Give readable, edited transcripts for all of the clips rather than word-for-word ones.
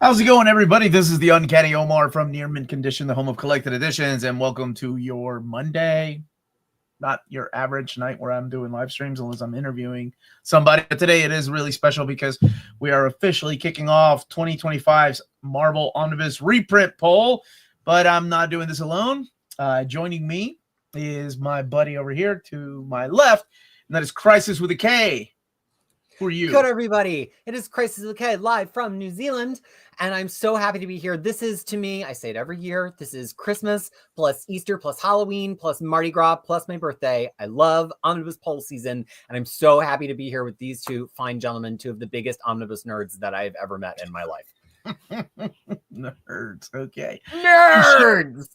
How's it going, everybody? This is the Uncanny Omar from Near Mint Condition, the home of collected editions, and welcome to your Monday, not your average night where I'm doing live streams unless I'm interviewing somebody. But today it is really special because we are officially kicking off 2025's Marvel Omnibus Reprint poll, but I'm not doing this alone. Joining me is my buddy over here to my left, and that is Crisis with a K. Who are you? Good, everybody. It is Crisis with a K live from New Zealand, and I'm so happy to be here. This is, to me, I say it every year, this is Christmas plus Easter plus Halloween plus Mardi Gras plus my birthday. I love Omnibus poll season, and I'm so happy to be here with these two fine gentlemen, two of the biggest Omnibus nerds that I've ever met in my life. Nerds, okay. Nerds!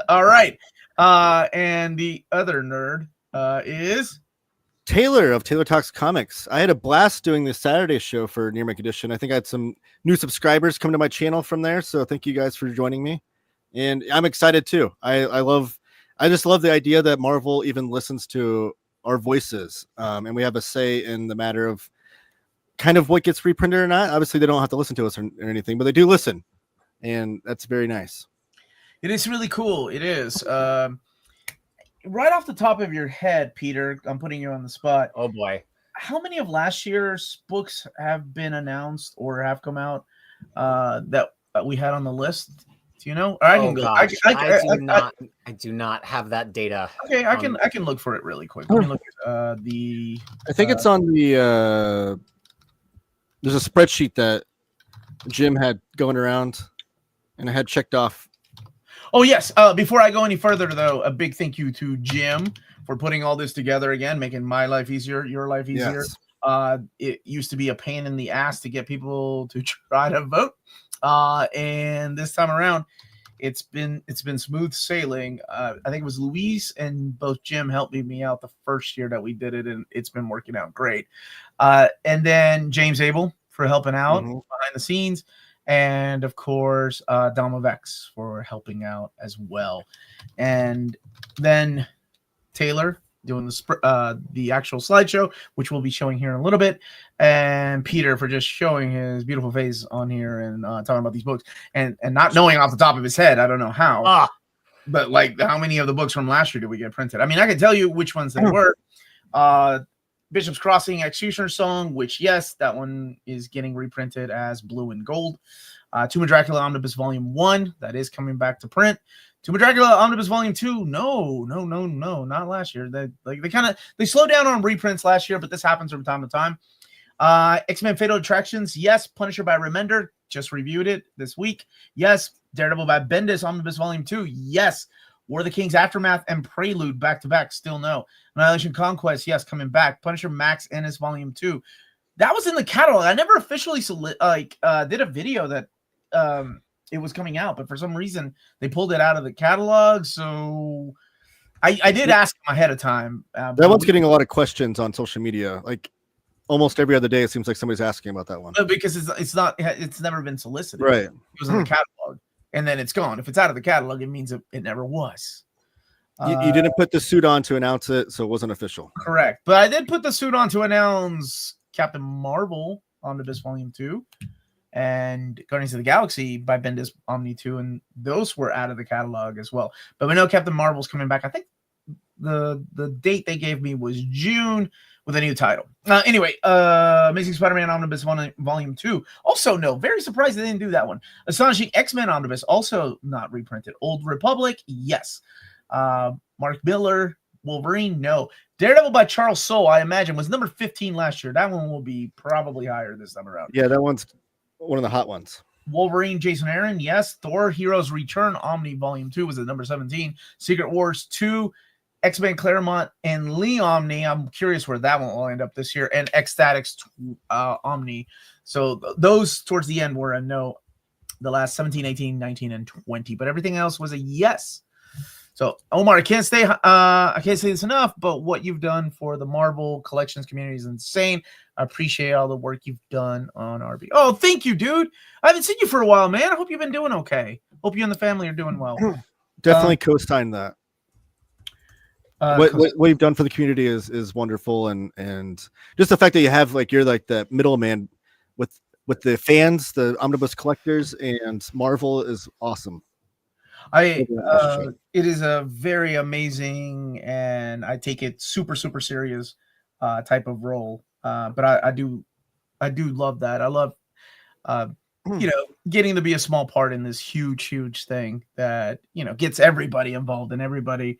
All right. And the other nerd is... Taylor of Taylor Talks Comics. I had a blast doing the Saturday show for Near Mint Condition. I think I had some new subscribers come to my channel from there, so thank you guys for joining me. And I'm excited too. I just love the idea that Marvel even listens to our voices, and we have a say in the matter of kind of what gets reprinted or not. Obviously, they don't have to listen to us or anything, but they do listen, and that's very nice. It is really cool. It is. Right off the top of your head, Peter, I'm putting you on the spot. Oh, boy. How many of last year's books have been announced or have come out that we had on the list? Do you know? Or I can go. I do not have that data. Okay, I can look for it really quick. Let me look at the. I think it's on the. There's a spreadsheet that Jim had going around, and I had checked off. Oh, yes. Before I go any further, though, a big thank you to Jim for putting all this together again, making my life easier, your life easier. Yes. It used to be a pain in the ass to get people to try to vote. And this time around, it's been smooth sailing. I think it was Luis and both Jim helped me out the first year that we did it, and it's been working out great. And then James Abel for helping out behind the scenes. And of course, Dom of X for helping out as well. And then Taylor doing the actual slideshow, which we'll be showing here in a little bit. And Peter for just showing his beautiful face on here and talking about these books. And not knowing off the top of his head, I don't know how. But like, how many of the books from last year did we get printed? I mean, I can tell you which ones they were. Bishop's Crossing X-Cutioner song, which, yes, that one is getting reprinted as blue and gold. Tomb of Dracula Omnibus Volume 1, that is coming back to print. Tomb of Dracula Omnibus Volume 2, no, not last year. They slowed down on reprints last year, but this happens from time to time. X-Men Fatal Attractions, yes. Punisher by Remender, just reviewed it this week. Yes. Daredevil by Bendis Omnibus Volume 2, yes. War of the King's Aftermath and Prelude back-to-back, still no. Annihilation Conquest, yes, coming back. Punisher Max Ennis Volume 2. That was in the catalog. I never officially did a video that it was coming out, but for some reason they pulled it out of the catalog, so I did ask them ahead of time. That one's getting a lot of questions on social media. Like almost every other day, it seems like somebody's asking about that one. Because it's never been solicited. Right. It was in the catalog. And then it's gone. If it's out of the catalog, it means it never was. You didn't put the suit on to announce it, so it wasn't official. Correct. But I did put the suit on to announce Captain Marvel Omnibus Volume 2 and Guardians of the Galaxy by Bendis Omni 2, and those were out of the catalog as well. But we know Captain Marvel's coming back. I think the date they gave me was June with a new title. Anyway, Amazing Spider-Man Omnibus Volume 2. Also, no, very surprised they didn't do that one. Astonishing X-Men Omnibus, also not reprinted. Old Republic, yes. Mark Miller, Wolverine, no. Daredevil by Charles Soule, I imagine, was number 15 last year. That one will be probably higher this time around. Yeah, that one's one of the hot ones. Wolverine, Jason Aaron, yes. Thor, Heroes Return, Omni Volume 2 was at number 17. Secret Wars 2, X-Men Claremont and Lee Omni. I'm curious where that one will end up this year. And Ecstatics Omni. So those towards the end were a no. The last 17, 18, 19, and 20. But everything else was a yes. So, Omar, I can't say this enough, but what you've done for the Marvel collections community is insane. I appreciate all the work you've done on RB. Oh, thank you, dude. I haven't seen you for a while, man. I hope you've been doing okay. Hope you and the family are doing well. Definitely co-sign that. What you've done for the community is wonderful, and just the fact that you have you're like the middleman with with the fans, the omnibus collectors, and Marvel is awesome. It is a very amazing, and I take it super serious type of role. But I do love that. I love getting to be a small part in this huge thing that gets everybody involved, and everybody,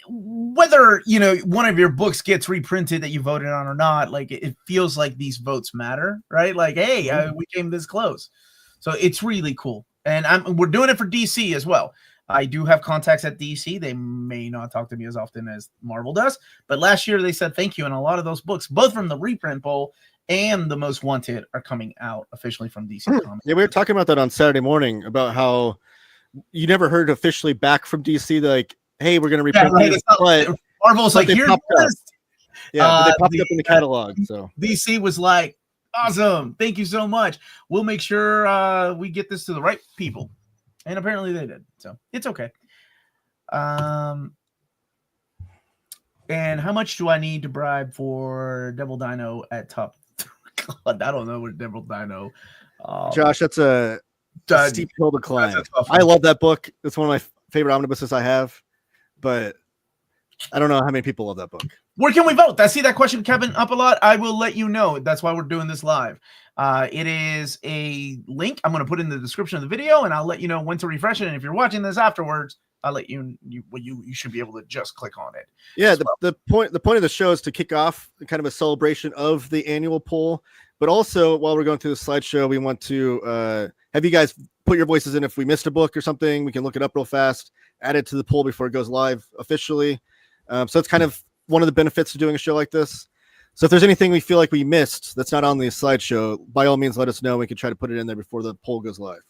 whether one of your books gets reprinted that you voted on or not, like it feels like these votes matter, right? Like, hey, we came this close, so it's really cool. And we're doing it for DC as well. I do have contacts at DC. They may not talk to me as often as Marvel does, but last year they said thank you, and a lot of those books, both from the reprint poll and the Most Wanted, are coming out officially from DC Comics. Yeah, we were talking about that on Saturday morning, about how you never heard officially back from DC. They're like, hey, we're going to reprint these, but Marvel's like, here's the list. Yeah, but they popped up in the catalog. So DC was like, awesome, thank you so much. We'll make sure we get this to the right people. And apparently they did. So it's okay. And how much do I need to bribe for Devil Dino at top? God, I don't know what Devil Dino. Josh, that's a steep hill to climb. I love that book. It's one of my favorite omnibuses I have, but I don't know how many people love that book. Where can we vote? I see that question, Kevin, up a lot. I will let you know. That's why we're doing this live. It is a link I'm going to put in the description of the video, and I'll let you know when to refresh it. And if you're watching this afterwards, I'll let you should be able to just click on it. Yeah, the point of the show is to kick off kind of a celebration of the annual poll, but also while we're going through the slideshow, we want to have you guys put your voices in. If we missed a book or something, we can look it up real fast, add it to the poll before it goes live officially. So it's kind of one of the benefits of doing a show like this. So if there's anything we feel like we missed that's not on the slideshow, by all means, let us know. We can try to put it in there before the poll goes live.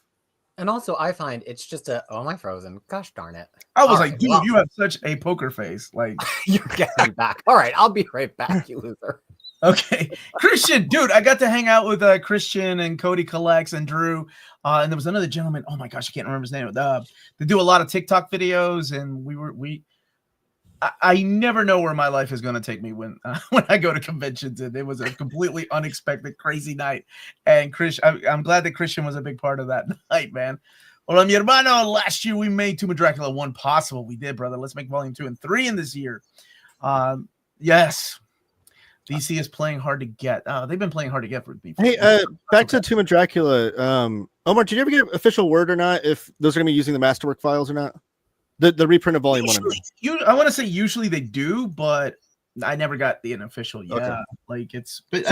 And also, I find it's just oh, am I frozen? Gosh darn it. I was like, dude, you have such a poker face. Like, you're getting back. All right, I'll be right back, you loser. Okay. Christian, dude, I got to hang out with Christian and Cody Collects and Drew. And there was another gentleman. Oh my gosh, I can't remember his name. They do a lot of TikTok videos, and I never know where my life is going to take me when I go to conventions, and it was a completely unexpected, crazy night. And I'm glad that Christian was a big part of that night, man. Hola, mi hermano. Last year we made Tomb of Dracula 1 possible. We did, brother. Let's make volume 2 and 3 in this year. Yes. DC is playing hard to get. They've been playing hard to get for me. Hey, back to Tomb of Dracula. Omar, did you ever get official word or not if those are going to be using the Masterwork files or not? The reprint of volume 1. I want to say usually they do, but I never got the unofficial. Yeah, okay. Like it's. But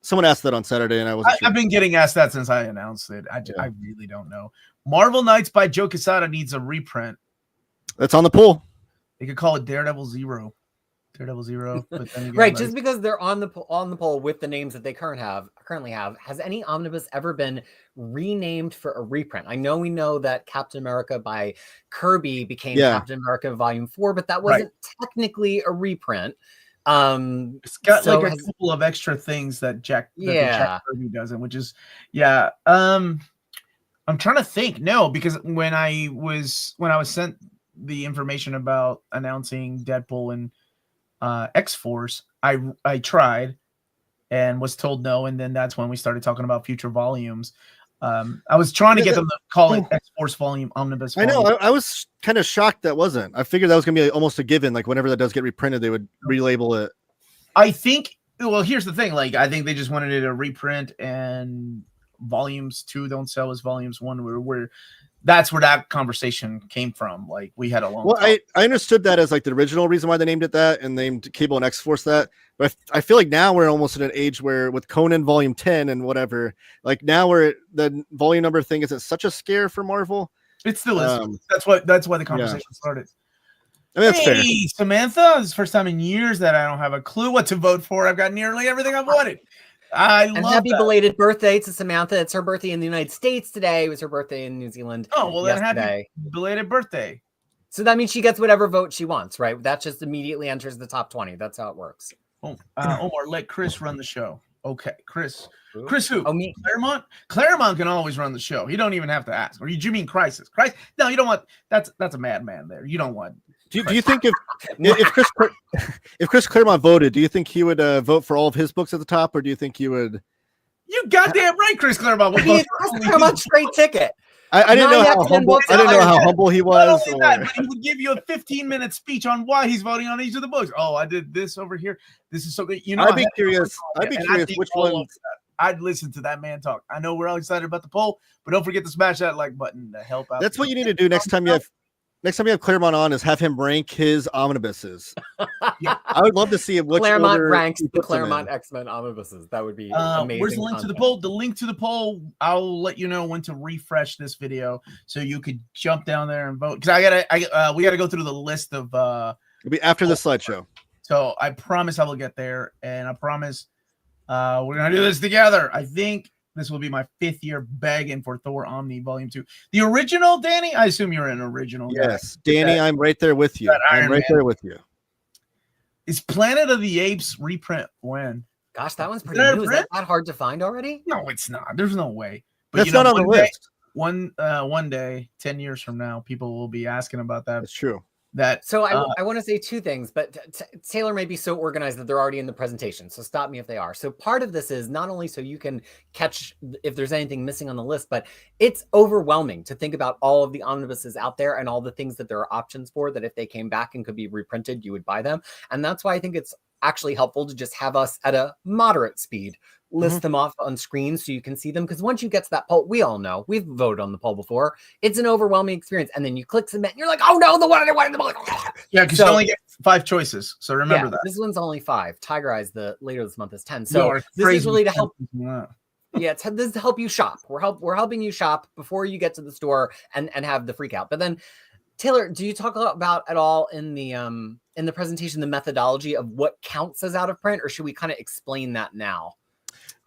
someone asked that on Saturday, and I wasn't. I've been getting asked that since I announced it. I really don't know. Marvel Knights by Joe Quesada needs a reprint. That's on the poll. They could call it Daredevil 0. Daredevil 0. But then again, right, just because they're on the poll with the names that they currently have, has any omnibus ever been renamed for a reprint? I know we know that Captain America by Kirby became Captain America Volume 4, but that wasn't technically a reprint. It's got like a couple of extra things that Jack Kirby doesn't, which is I'm trying to think. No, because when I was sent the information about announcing Deadpool and X-Force, I tried and was told no, and then that's when we started talking about future volumes. I was trying to get them to call it X-Force Volume Omnibus Volume. I know, I was kind of shocked that wasn't. I figured that was going to be almost a given, like whenever that does get reprinted, they would relabel it. I think, well, here's the thing, like I think they just wanted it a reprint, and volumes 2 don't sell as volumes 1, where that's where that conversation came from. Like we had a long I understood that as like the original reason why they named it that and named Cable and X-Force that, but I feel like now we're almost in an age where with Conan volume 10 and whatever, like now we're the volume number thing isn't such a scare for Marvel. It still is. That's why the conversation started. I mean, that's fair. Samantha, this is the first time in years that I don't have a clue what to vote for. I've got nearly everything I've wanted. And happy belated birthday to Samantha. It's her birthday in the United States today. It was her birthday in New Zealand. Oh, well, then happy belated birthday. So that means she gets whatever vote she wants, right? That just immediately enters the top 20. That's how it works. Omar, let Chris run the show. Okay, Chris. Chris who? Oh, me. Claremont? Claremont can always run the show. He don't even have to ask. Or you mean Crisis? No, you don't want. That's a madman there. You don't want. Do you think if Chris Claremont voted, do you think he would vote for all of his books at the top, or do you think he would? You goddamn right, Chris Claremont. He's Chris Claremont straight ticket. I didn't know how X-Men humble. books I didn't know out. how humble he Not was. only that, but he would give you a 15-minute speech on why he's voting on each of the books. Oh, I did this over here. This is so good. You know, I'd be curious. I'd be and curious which one. I'd listen to that man talk. I know we're all excited about the poll, but don't forget to smash that like button to help out. That's what you need to do next time you have Claremont on, is have him rank his omnibuses. Yeah. I would love to see which Claremont order ranks he the puts them in. Claremont X-Men omnibuses. That would be amazing. Where's the link to the poll? The link to the poll, I'll let you know when to refresh this video so you could jump down there and vote. Because we gotta go through the list of It'll be after the slideshow. So I promise I will get there, and I promise we're gonna do this together. I think this will be my 5th year begging for Thor Omni Volume 2. The original, Danny? I assume you're an original. Yes, Danny, I'm right there with you. I'm right there with you. Is Planet of the Apes reprint when? Gosh, that one's pretty new. Is that hard to find already? No, it's not. There's no way. But That's not on the list. One day, 10 years from now, people will be asking about that. That's true. So I want to say 2 things, but Taylor may be so organized that they're already in the presentation. So stop me if they are. So part of this is not only so you can catch if there's anything missing on the list, but it's overwhelming to think about all of the omnibuses out there and all the things that there are options for, that if they came back and could be reprinted, you would buy them. And that's why I think it's actually helpful to just have us at a moderate speed list them off on screen so you can see them. Because once you get to that poll, we all know, we've voted on the poll before, it's an overwhelming experience. And then you click submit and you're like, oh no, the one I wanted. Yeah, because you only get 5 choices. So remember that. This one's only 5. Tiger Eyes, the later this month, is 10. So this is really to help. Yeah, this is to help you shop. We're helping you shop before you get to the store and have the freak out. But then, Taylor, do you talk about at all in the presentation the methodology of what counts as out of print, or should we kind of explain that now?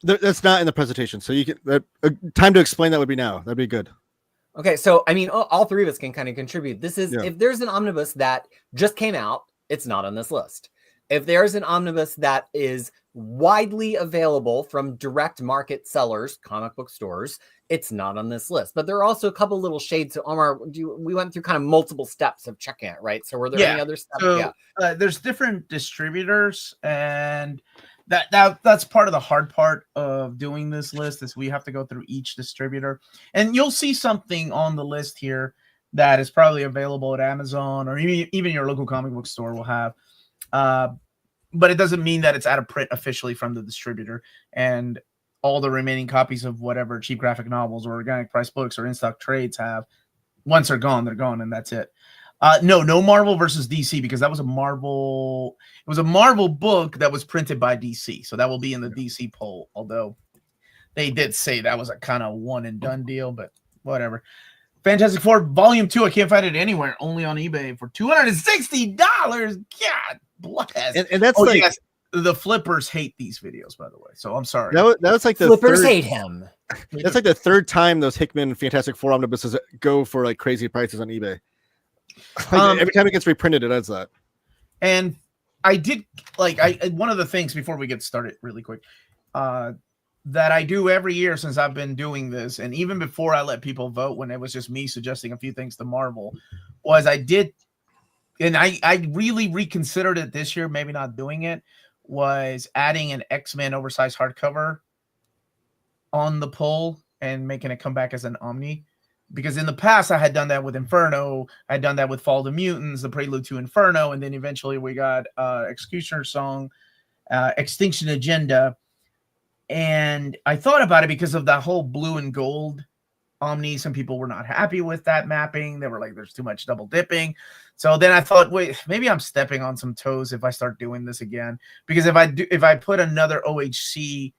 That's not in the presentation, so you can time to explain that would be now. That'd be good. Okay, so I mean, all 3 of us can kind of contribute. This is if there's an omnibus that just came out, it's not on this list. If there's an omnibus that is widely available from direct market sellers, comic book stores, it's not on this list. But there are also a couple little shades. So Omar, we went through kind of multiple steps of checking it, right? So were there any other steps? So, there's different distributors, and that's part of the hard part of doing this list is we have to go through each distributor, and you'll see something on the list here that is probably available at Amazon or even your local comic book store will have. But it doesn't mean that it's out of print officially from the distributor, and all the remaining copies of whatever cheap graphic novels or organic price books or in-stock trades have, once they're gone, and that's it. No Marvel versus DC, because that was a Marvel. It was a Marvel book that was printed by DC, so that will be in the DC poll. Although they did say that was a kind of one and done deal, but whatever. Fantastic Four Volume 2. I can't find it anywhere. Only on eBay for $260. God bless. And that's yes, the flippers hate these videos, by the way. So I'm sorry. That was like the flippers hate him. That's like the 3rd time those Hickman Fantastic Four omnibuses go for like crazy prices on eBay. Every time it gets reprinted, it does that. And I did one of the things before we get started really quick, that I do every year since I've been doing this, and even before I let people vote, when it was just me suggesting a few things to Marvel, was I really reconsidered it this year, maybe not doing it, was adding an X-Men oversized hardcover on the poll and making it come back as an Omni. Because in the past, I had done that with Inferno. I had done that with Fall of the Mutants, the Prelude to Inferno, and then eventually we got X-Cutioner song, X-Tinction Agenda. And I thought about it because of that whole blue and gold Omni. Some people were not happy with that mapping. They were like, there's too much double dipping. So then I thought, wait, maybe I'm stepping on some toes if I start doing this again. Because if I put another OHC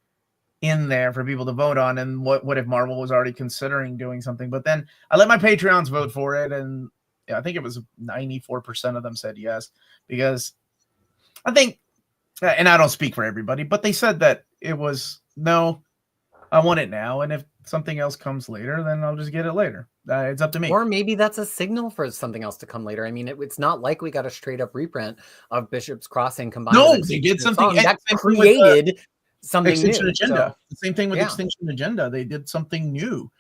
in there for people to vote on, and what if Marvel was already considering doing something? But then I let my Patreons vote for it, and I think it was 94% of them said yes, because I think, and I don't speak for everybody, but they said that it was, no, I want it now, and if something else comes later, then I'll just get it later. It's up to me. Or maybe that's a signal for something else to come later. I mean, it's not like we got a straight up reprint of Bishop's Crossing combined. No, they did something that created something Extinction new. Agenda. The same thing with Extinction Agenda. They did something new.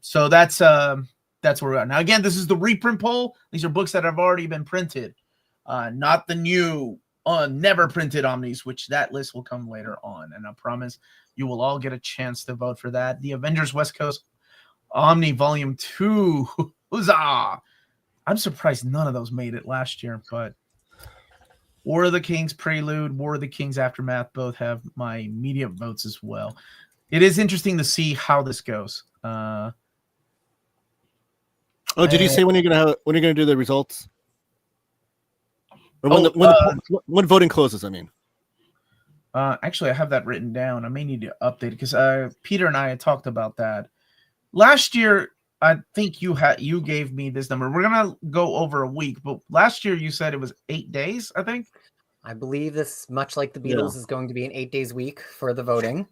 So that's where we're at. Now, again, this is the reprint poll. These are books that have already been printed, not the new never printed Omnis, which that list will come later on. And I promise You will all get a chance to vote for that. The Avengers West Coast Omni Volume 2. Huzzah! I'm surprised none of those made it last year, but War of the Kings Prelude, War of the Kings Aftermath both have my immediate votes as well. It is interesting to see how this goes. Did you say when you're gonna do the results? Or when voting closes, I mean. Actually, I have that written down. I may need to update it because Peter and I had talked about that last year. I think you gave me this number. We're gonna go over a week, but last year you said it was 8 days. I think. I believe this, much like the Beatles, is going to be an 8 days week for the voting.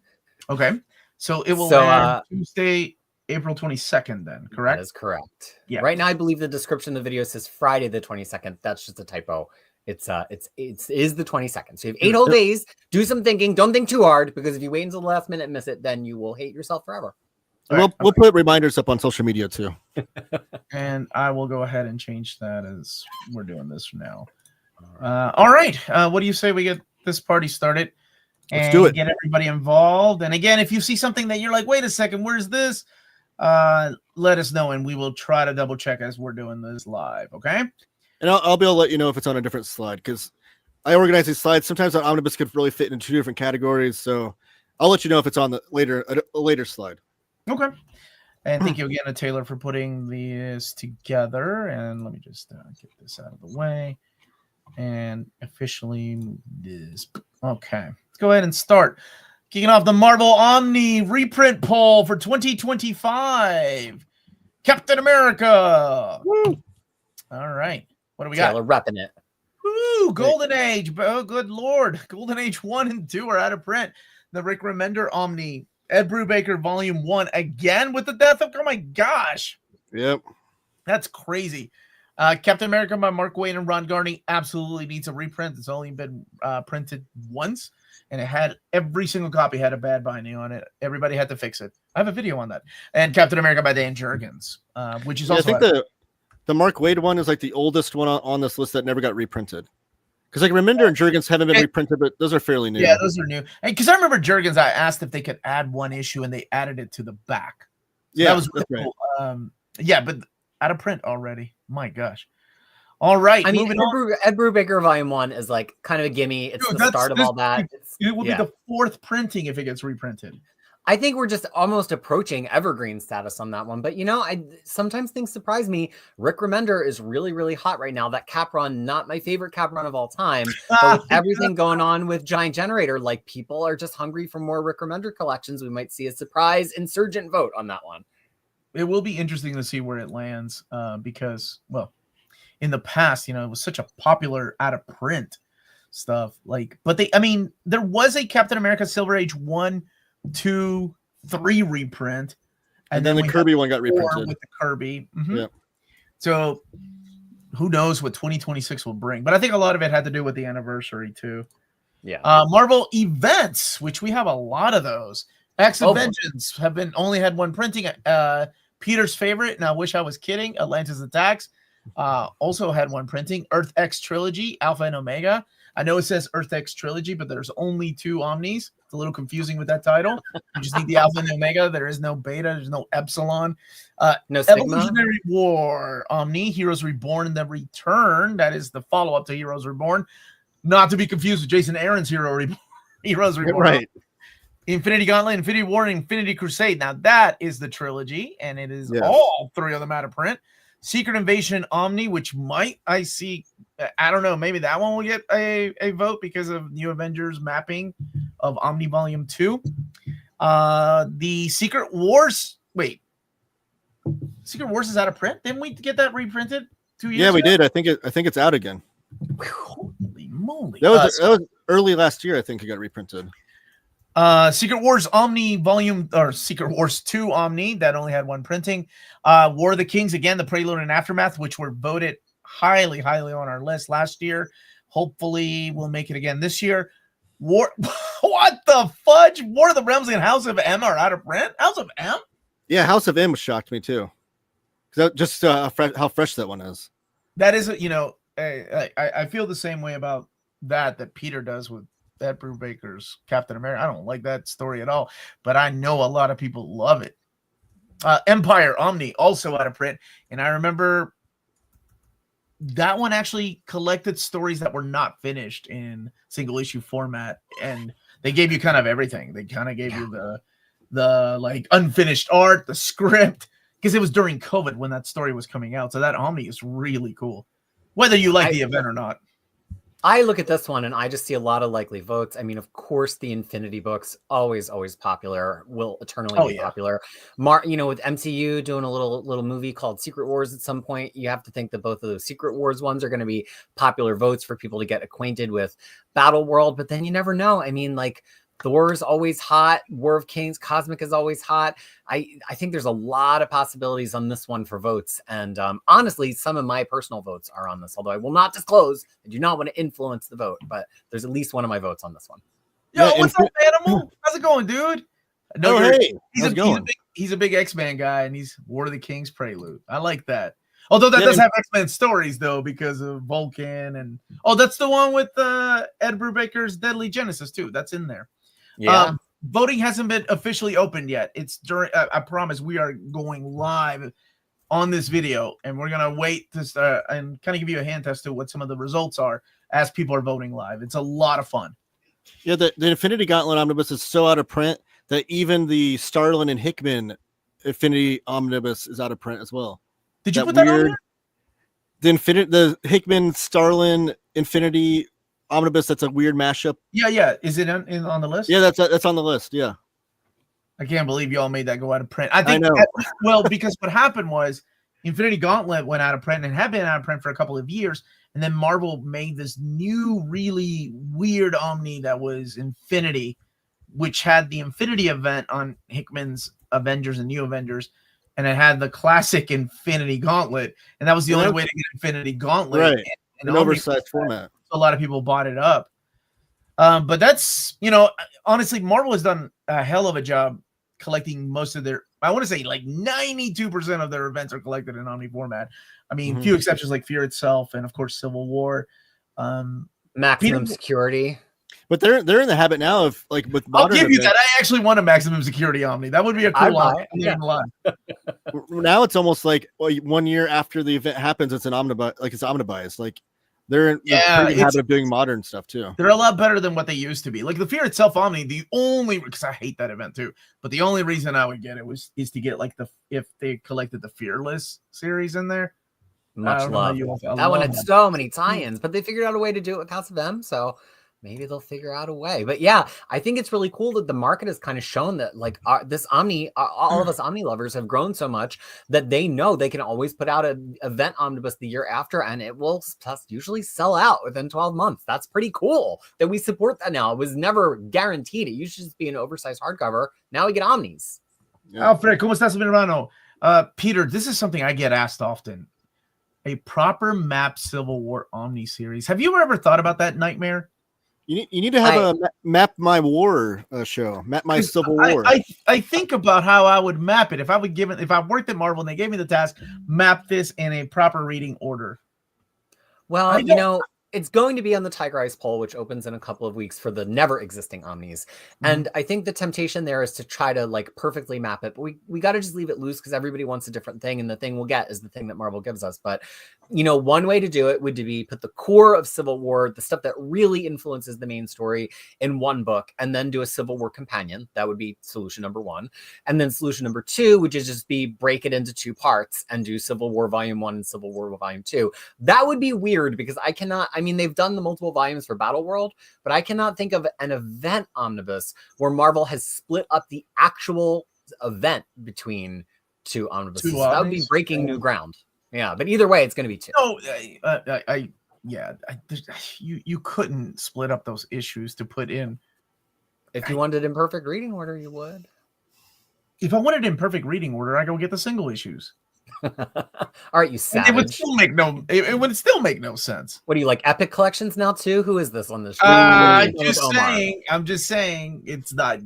Okay, so it will land Tuesday, April 22nd. Then, correct? That is correct. Yeah. Right now, I believe the description of the video says Friday the 22nd. That's just a typo. It is the 22nd. So you have 8 whole days. Do some thinking. Don't think too hard, because if you wait until the last minute and miss it, then you will hate yourself forever. We'll put reminders up on social media too. And I will go ahead and change that as we're doing this now. All right. What do you say we get this party started? And let's do it. Get everybody involved. And again, if you see something that you're like, wait a second, where's this? Let us know, and we will try to double check as we're doing this live. Okay. And I'll be able to let you know if it's on a different slide, because I organize these slides. Sometimes an omnibus could really fit into 2 different categories. So I'll let you know if it's on the a later slide. Okay. And thank you again to Taylor for putting this together. And let me just get this out of the way and officially move this. Okay. Let's go ahead and start. Kicking off the Marvel Omni reprint poll for 2025. Captain America. Woo. All right. What do we Taylor got? repping it. Ooh, Golden Age. Oh, good Lord. Golden Age 1 and 2 are out of print. The Rick Remender Omni. Ed Brubaker Volume 1 again with the death of, oh my gosh. Yep. That's crazy. Captain America by Mark Waid and Ron Garney absolutely needs a reprint. It's only been printed once, and it had every single copy had a bad binding on it. Everybody had to fix it. I have a video on that. And Captain America by Dan Jurgens, which is also. I think the Mark Waid one is like the oldest one on this list that never got reprinted. Because like Remender and Jurgens haven't been reprinted, but those are fairly new. Yeah, those are new. And because I remember Jurgens, I asked if they could add one issue, and they added it to the back. So yeah, that was really cool. Yeah, but out of print already. My gosh. All right. I mean, Ed Brubaker Volume 1 is like kind of a gimme. It's the start of all that. It will be the 4th printing if it gets reprinted. I think we're just almost approaching evergreen status on that one. But, you know, sometimes things surprise me. Rick Remender is really, really hot right now. That cap run, not my favorite cap run of all time. But with everything going on with Giant Generator, like people are just hungry for more Rick Remender collections. We might see a surprise insurgent vote on that one. It will be interesting to see where it lands because, well, in the past, you know, it was such a popular out of print stuff. But there was a Captain America Silver Age 1, 2, 3 reprint, and then the Kirby one got reprinted with the Kirby. Mm-hmm. Yeah. So who knows what 2026 will bring? But I think a lot of it had to do with the anniversary too. Yeah. Marvel events, which we have a lot of those. X-Avengers have only had one printing. Peter's favorite, and I wish I was kidding. Atlantis Attacks also had one printing. Earth X Trilogy, Alpha and Omega. I know it says Earth X Trilogy, but there's only 2 Omnis. It's a little confusing with that title. You just need the Alpha and Omega. There is no Beta. There's no Epsilon. No Sigma. Evolutionary War Omni, Heroes Reborn and the Return. That is the follow-up to Heroes Reborn. Not to be confused with Jason Aaron's Heroes Reborn. Right. Infinity Gauntlet, Infinity War, and Infinity Crusade. Now that is the trilogy, and it is all 3 of them out of print. Secret Invasion Omni, which I don't know, maybe that one will get a vote because of New Avengers mapping of Omni Volume 2. The Secret Wars, Secret Wars is out of print? Didn't we get that reprinted 2 years ago? Yeah, we did. I think it's out again. Holy moly. That was early last year, I think it got reprinted. Secret Wars Omni Volume, or Secret Wars 2 Omni, that only had one printing. War of the Kings, again, the Prelude and Aftermath, which were voted highly, highly on our list last year. Hopefully we'll make it again this year. What the fudge? War of the Realms and House of M are out of print? House of M? Yeah, House of M shocked me too. Just how fresh that one is. That is, I feel the same way about that Peter does with Ed Brubaker's Captain America. I don't like that story at all, but I know a lot of people love it. Empire Omni also out of print, and I remember that one actually collected stories that were not finished in single issue format, and they gave you kind of everything. They kind of gave you the like unfinished art, the script, because it was during COVID when that story was coming out. So that Omni is really cool, whether you like the event or not. I look at this one and I just see a lot of likely votes. I mean, of course, the Infinity books, always popular, will eternally be popular. You know, with MCU doing a little movie called Secret Wars at some point, you have to think that both of those Secret Wars ones are going to be popular votes for people to get acquainted with Battle World. But then you never know. I mean, like, Thor is always hot. War of Kings, Cosmic is always hot. I think there's a lot of possibilities on this one for votes. And honestly, some of my personal votes are on this, although I will not disclose. I do not want to influence the vote, but there's at least one of my votes on this one. Yo, what's up, Animal? How's it going, dude? No, hey, he's a big X-Men guy, and he's War of the Kings prelude. I like that. Although that does have X-Men stories, though, because of Vulcan. And that's the one with Ed Brubaker's Deadly Genesis, too. That's in there. Yeah. Voting hasn't been officially opened yet. It's during. I promise we are going live on this video, and we're gonna wait to start and kind of give you a hint as to what some of the results are as people are voting live. It's a lot of fun. Yeah, the Infinity Gauntlet Omnibus is so out of print that even the Starlin and Hickman Infinity Omnibus is out of print as well. Did you put that on there? The Hickman Starlin Infinity Omnibus, that's a weird mashup. Yeah. Is it on the list? Yeah, that's on the list. Yeah. I can't believe y'all made that go out of print. I think because what happened was Infinity Gauntlet went out of print and had been out of print for a couple of years, and then Marvel made this new, really weird Omni that was Infinity, which had the Infinity event on Hickman's Avengers and New Avengers, and it had the classic Infinity Gauntlet, and that was the only way to get Infinity Gauntlet, right? In an oversized format. A lot of people bought it up. But that's, honestly, Marvel has done a hell of a job collecting most of their, I want to say like 92% of their events are collected in Omni format. I mean, few exceptions like Fear itself and of course Civil War. Maximum Security. But they're in the habit now of like with modern I'll give you that. I actually want a Maximum Security Omni. That would be a cool one. Now it's almost like 1 year after the event happens, it's an omnibus, like it's omnibus. Like they're in the habit of doing modern stuff too. They're a lot better than what they used to be. Like the Fear itself Omni, because I hate that event too, but the only reason I would get it is to get like if they collected the Fearless series in there. Much love. That one had so many tie-ins, but they figured out a way to do it with House of M, so maybe they'll figure out a way. But yeah, I think it's really cool that the market has kind of shown that like this Omni, all of us Omni lovers have grown so much that they know they can always put out an event omnibus the year after and it will usually sell out within 12 months. That's pretty cool that we support that now. It was never guaranteed. It used to just be an oversized hardcover. Now we get Omnis. Yeah. Alfred, ¿cómo estás, mi hermano? Peter, this is something I get asked often. A proper map Civil War Omni series. Have you ever thought about that, Nightmare? You need to have a Map My War show. Map My Civil War. I think about how I would map it. If I worked at Marvel and they gave me the task, map this in a proper reading order. Well, it's going to be on the Tiger Eyes poll, which opens in a couple of weeks for the never existing Omnis. And I think the temptation there is to try to like perfectly map it, but we got to just leave it loose because everybody wants a different thing. And the thing we'll get is the thing that Marvel gives us. But, one way to do it would be put the core of Civil War, the stuff that really influences the main story in one book, and then do a Civil War companion. That would be solution number 1. And then solution number 2 would just be break it into 2 parts and do Civil War Volume 1 and Civil War Volume 2. That would be weird because they've done the multiple volumes for Battle World, but I cannot think of an event omnibus where Marvel has split up the actual event between 2 omnibuses. That would be breaking new ground. Yeah, but either way, it's going to be 2. No, you couldn't split up those issues to put in. If you wanted in perfect reading order, you would. If I wanted in perfect reading order, I go get the single issues. All right, you savage. It would still make no sense. What do you like? Epic collections now too? Who is this on the show? I'm just saying. It's not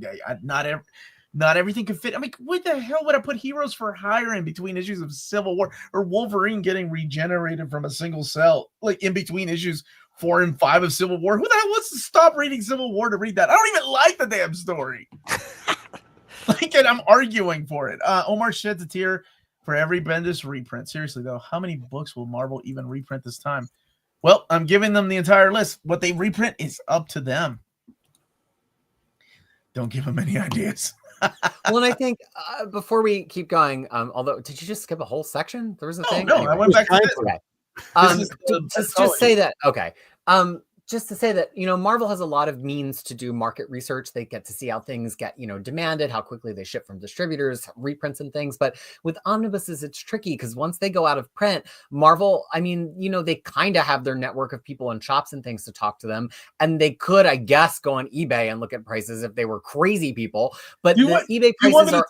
Not everything could fit. I mean, what the hell would I put Heroes for Hire in between issues of Civil War, or Wolverine getting regenerated from a single cell, like in between issues 4 and 5 of Civil War? Who the hell wants to stop reading Civil War to read that? I don't even like the damn story. And I'm arguing for it. Omar sheds a tear for every Bendis reprint. Seriously, though, how many books will Marvel even reprint this time? Well, I'm giving them the entire list. What they reprint is up to them. Don't give them any ideas. Well, and I think before we keep going, although, did you just skip a whole section? There was a thing? No, I went back to this. Okay. Just say that. Okay. Just to say that, Marvel has a lot of means to do market research. They get to see how things get, demanded, how quickly they ship from distributors, reprints and things. But with omnibuses, it's tricky because once they go out of print, Marvel, they kind of have their network of people in shops and things to talk to them. And they could, I guess, go on eBay and look at prices if they were crazy people. But eBay prices are...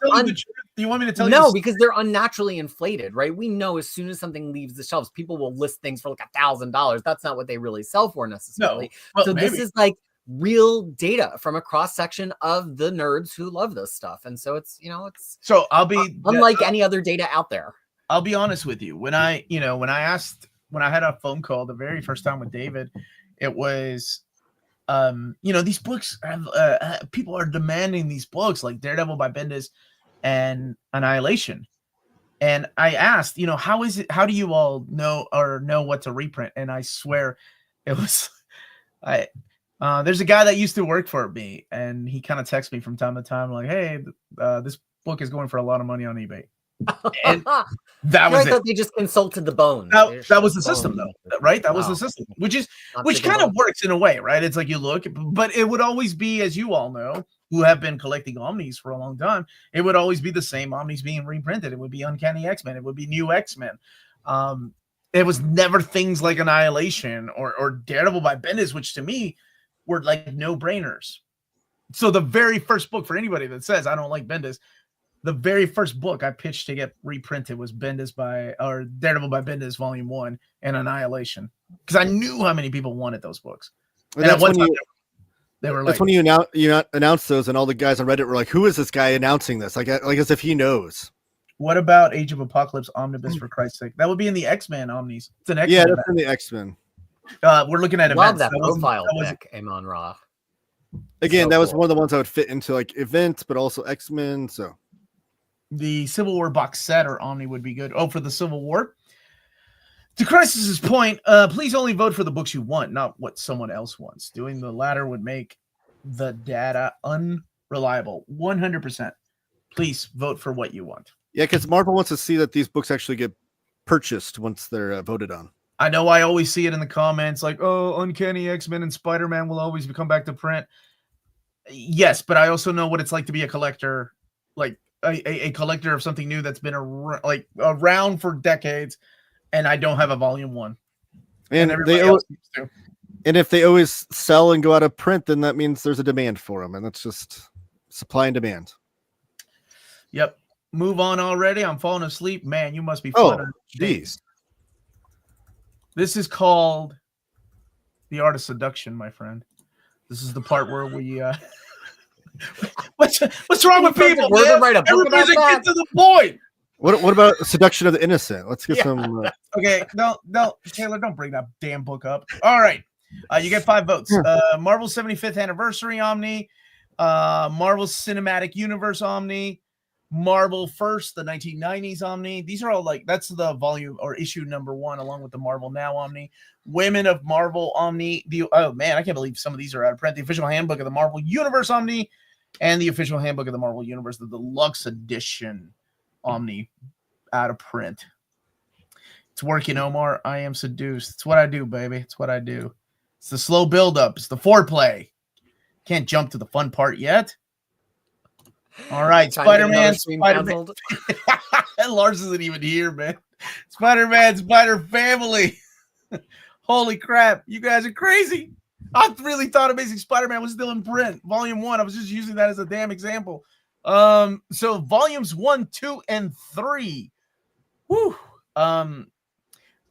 Do you want me to tell you? No, because they're unnaturally inflated, right? We know as soon as something leaves the shelves, people will list things for like $1,000. That's not what they really sell for necessarily. No. Well, so maybe. This is like real data from a cross section of the nerds who love this stuff, and so it's so I'll be unlike any other data out there. I'll be honest with you. When I had a phone call the very first time with David, it was these books have, people are demanding these books like Daredevil by Bendis and Annihilation. And I asked, how do you all know what to reprint? And I swear it was, there's a guy that used to work for me, and he kind of texts me from time to time, like, hey, this book is going for a lot of money on eBay. And that was I thought they just consulted the bones. That was the system, though, right? That was the system, which kind of works in a way, right? It's like you look, but it would always be, as you all know, who have been collecting Omnis for a long time, it would always be the same Omnis being reprinted. It would be Uncanny X-Men. It would be New X-Men. It was never things like Annihilation or Daredevil by Bendis, which to me were like no-brainers. So the very first book, for anybody that says I don't like Bendis, the very first book I pitched to get reprinted was Daredevil by Bendis Volume 1 and Annihilation, because I knew how many people wanted those books. And at one time, they were that's like, when you announced those, and all the guys on Reddit were like, "Who is this guy announcing this?" Like as if he knows. What about Age of Apocalypse Omnibus, for Christ's sake? That would be in the X-Men Omnis. It's an X-Men. Yeah, that's in the X-Men. We're looking at events. Love that profile pic, Amon Ra. Again, that was one of the ones that would fit into like events, but also X-Men. So the Civil War box set or Omni would be good. Oh, for the Civil War. To Crisis's point, please only vote for the books you want, not what someone else wants. Doing the latter would make the data unreliable. 100%. Please vote for what you want. Yeah, because Marvel wants to see that these books actually get purchased once they're voted on. I know I always see it in the comments like, oh, Uncanny X-Men and Spider-Man will always come back to print. Yes, but I also know what it's like to be a collector, like a collector of something new that's been around for decades, and I don't have a volume 1. And if they always sell and go out of print, then that means there's a demand for them, and that's just supply and demand. Yep. Move on already. I'm falling asleep. Man, you must be fun. Oh, jeez. This is called The Art of Seduction, my friend. This is the part where we what's wrong with people? Everybody's get to the point. What about Seduction of the Innocent? Let's get some Okay, no, Taylor, don't bring that damn book up. All right. You get 5 votes. Marvel 75th Anniversary Omni, Marvel Cinematic Universe Omni, Marvel First, the 1990s Omni. These are all that's the volume or issue number 1, along with the Marvel Now Omni. Women of Marvel Omni. Oh man, I can't believe some of these are out of print. The official handbook of the Marvel Universe Omni, and the official handbook of the Marvel Universe, the deluxe edition Omni, out of print. It's working, Omar. I am seduced. It's what I do, baby. It's what I do. It's the slow build-up. It's the foreplay. Can't jump to the fun part yet. All right, Spider-Man. Lars isn't even here, man. Spider-Man, Spider-Family. Holy crap. You guys are crazy. I really thought Amazing Spider-Man was still in print. Volume 1. I was just using that as a damn example. So volumes 1, 2, and 3. Whew.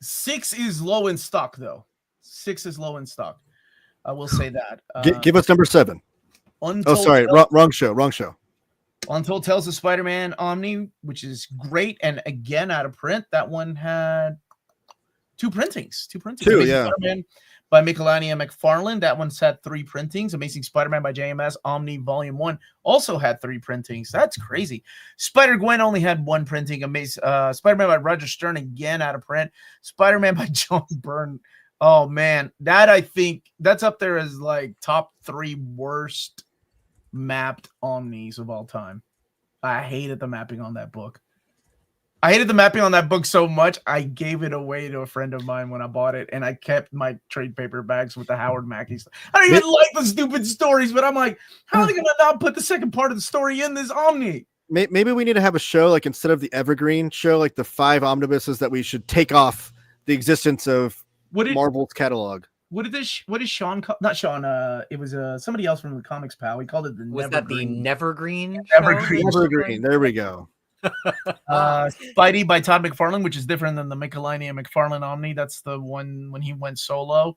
6 is low in stock, though. 6 is low in stock. I will say that. Give us number 7. Untold sorry. Wrong show. Untold Tales of Spider-Man Omni, which is great, and again out of print. That one had two printings. Two, Amazing yeah. Spider-Man by Miscellaneous and McFarlane. That one's had 3 printings. Amazing Spider-Man by JMS Omni Volume 1 also had 3 printings. That's crazy. Spider-Gwen only had 1 printing. Spider-Man by Roger Stern again out of print. Spider-Man by John Byrne. Oh man, that I think that's up there as like top 3 worst mapped Omnis of all time. I hated the mapping on that book. I hated the mapping on that book so much, I gave it away to a friend of mine when I bought it, and I kept my trade paperbacks with the Howard Mackie stuff. I don't even like the stupid stories, but I'm like, how are they going to not put the second part of the story in this Omni? Maybe we need to have a show, like instead of the Evergreen show, like the 5 omnibuses that we should take off the existence of Marvel's catalog. What is Sean call? Not Sean. It was somebody else from the Comics Pal. We called it the Was that the Nevergreen? Evergreen. There we go. Spidey by Todd McFarlane, which is different than the Miscellaneous and McFarlane Omni. That's the one when he went solo.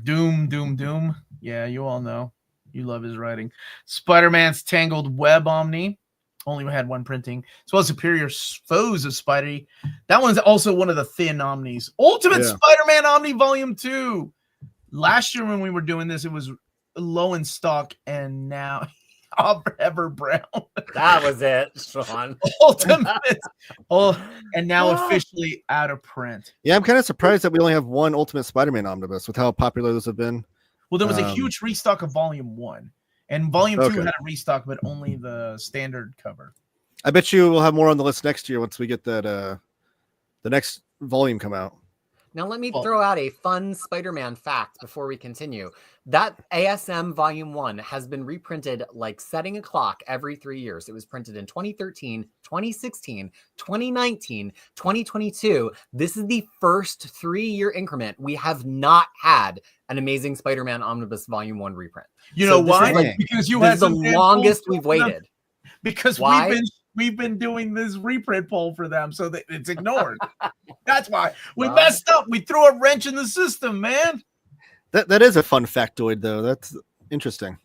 Doom. Yeah, you all know. You love his writing. Spider-Man's Tangled Web Omni. Only had 1 printing, as well as Superior Foes of Spidey. That one's also one of the thin Omnis. Ultimate Spider-Man Omni Volume 2. Last year when we were doing this, it was low in stock, and now Ever Brown. That was it, Sean. Ultimate. And now officially out of print. Yeah, I'm kind of surprised that we only have 1 Ultimate Spider-Man omnibus with how popular those have been. Well, there was a huge restock of Volume 1. And Volume 2 had a restock, but only the standard cover. I bet you we'll have more on the list next year once we get that the next volume come out. Now let me throw out a fun Spider-Man fact before we continue. That ASM Volume 1 has been reprinted like setting a clock every 3 years. It was printed in 2013, 2016, 2019, 2022. This is the first 3-year increment we have not had an Amazing Spider-Man Omnibus Volume 1 reprint. You know why? Because you had the longest we've waited. Because we've been doing this reprint poll for them, so that it's ignored. That's why we messed up. We threw a wrench in the system, man. That is a fun factoid, though. That's interesting.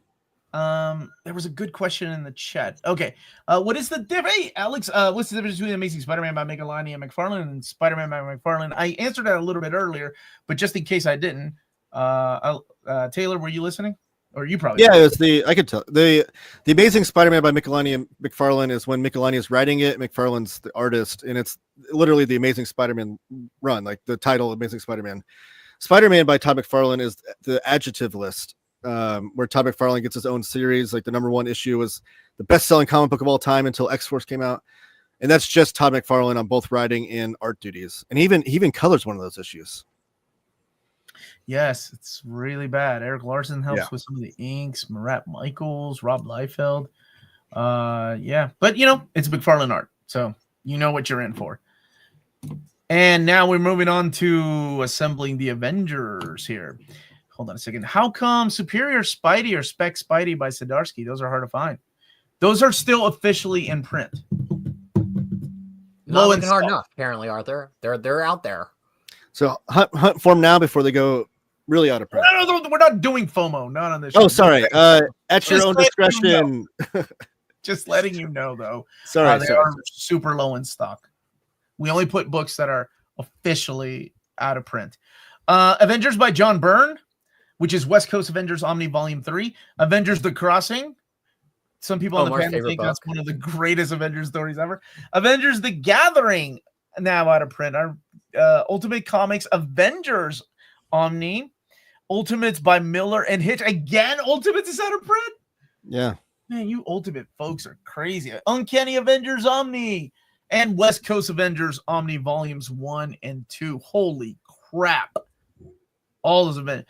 There was a good question in the chat. Okay, what is the difference? Hey, Alex, what's the difference between Amazing Spider-Man by Miscellaneous and McFarlane and Spider-Man by McFarlane? I answered that a little bit earlier, but just in case I didn't, Taylor, were you listening? Or you probably it was I could tell the Amazing Spider-Man by Miscellaneous and McFarlane is when Miscellaneous is writing it, McFarlane's the artist, and it's literally the Amazing Spider-Man run, like the title Amazing Spider-Man. Spider-Man by Todd McFarlane is the adjective list, where Todd McFarlane gets his own series. Like the #1 issue was the best-selling comic book of all time until X-Force came out, and that's just Todd McFarlane on both writing and art duties, and he even colors one of those issues. Yes, it's really bad. Eric Larson helps with some of the inks. Marat Michaels, Rob Liefeld. But it's McFarlane art, so you know what you're in for. And now we're moving on to assembling the Avengers here. Hold on a second. How come Superior Spidey or Spec Spidey by Zdarsky? Those are hard to find. Those are still officially in print. Not looking hard enough, apparently, Arthur. They're out there. So hunt for them now before they go really out of print. No, we're not doing FOMO. Not on this. Oh, sorry. At your own discretion. Just letting you know, though. Sorry, they are super low in stock. We only put books that are officially out of print. Avengers by John Byrne, which is West Coast Avengers Omni Volume 3. Avengers The Crossing. Some people on the panel think that's one of the greatest Avengers stories ever. Avengers The Gathering, now out of print. Our Ultimate Comics Avengers Omni. Ultimates by Miller and Hitch. Again, Ultimates is out of print? Yeah. Man, you Ultimate folks are crazy. Uncanny Avengers Omni and West Coast Avengers Omni Volumes 1 and 2. Holy crap. All those Avengers.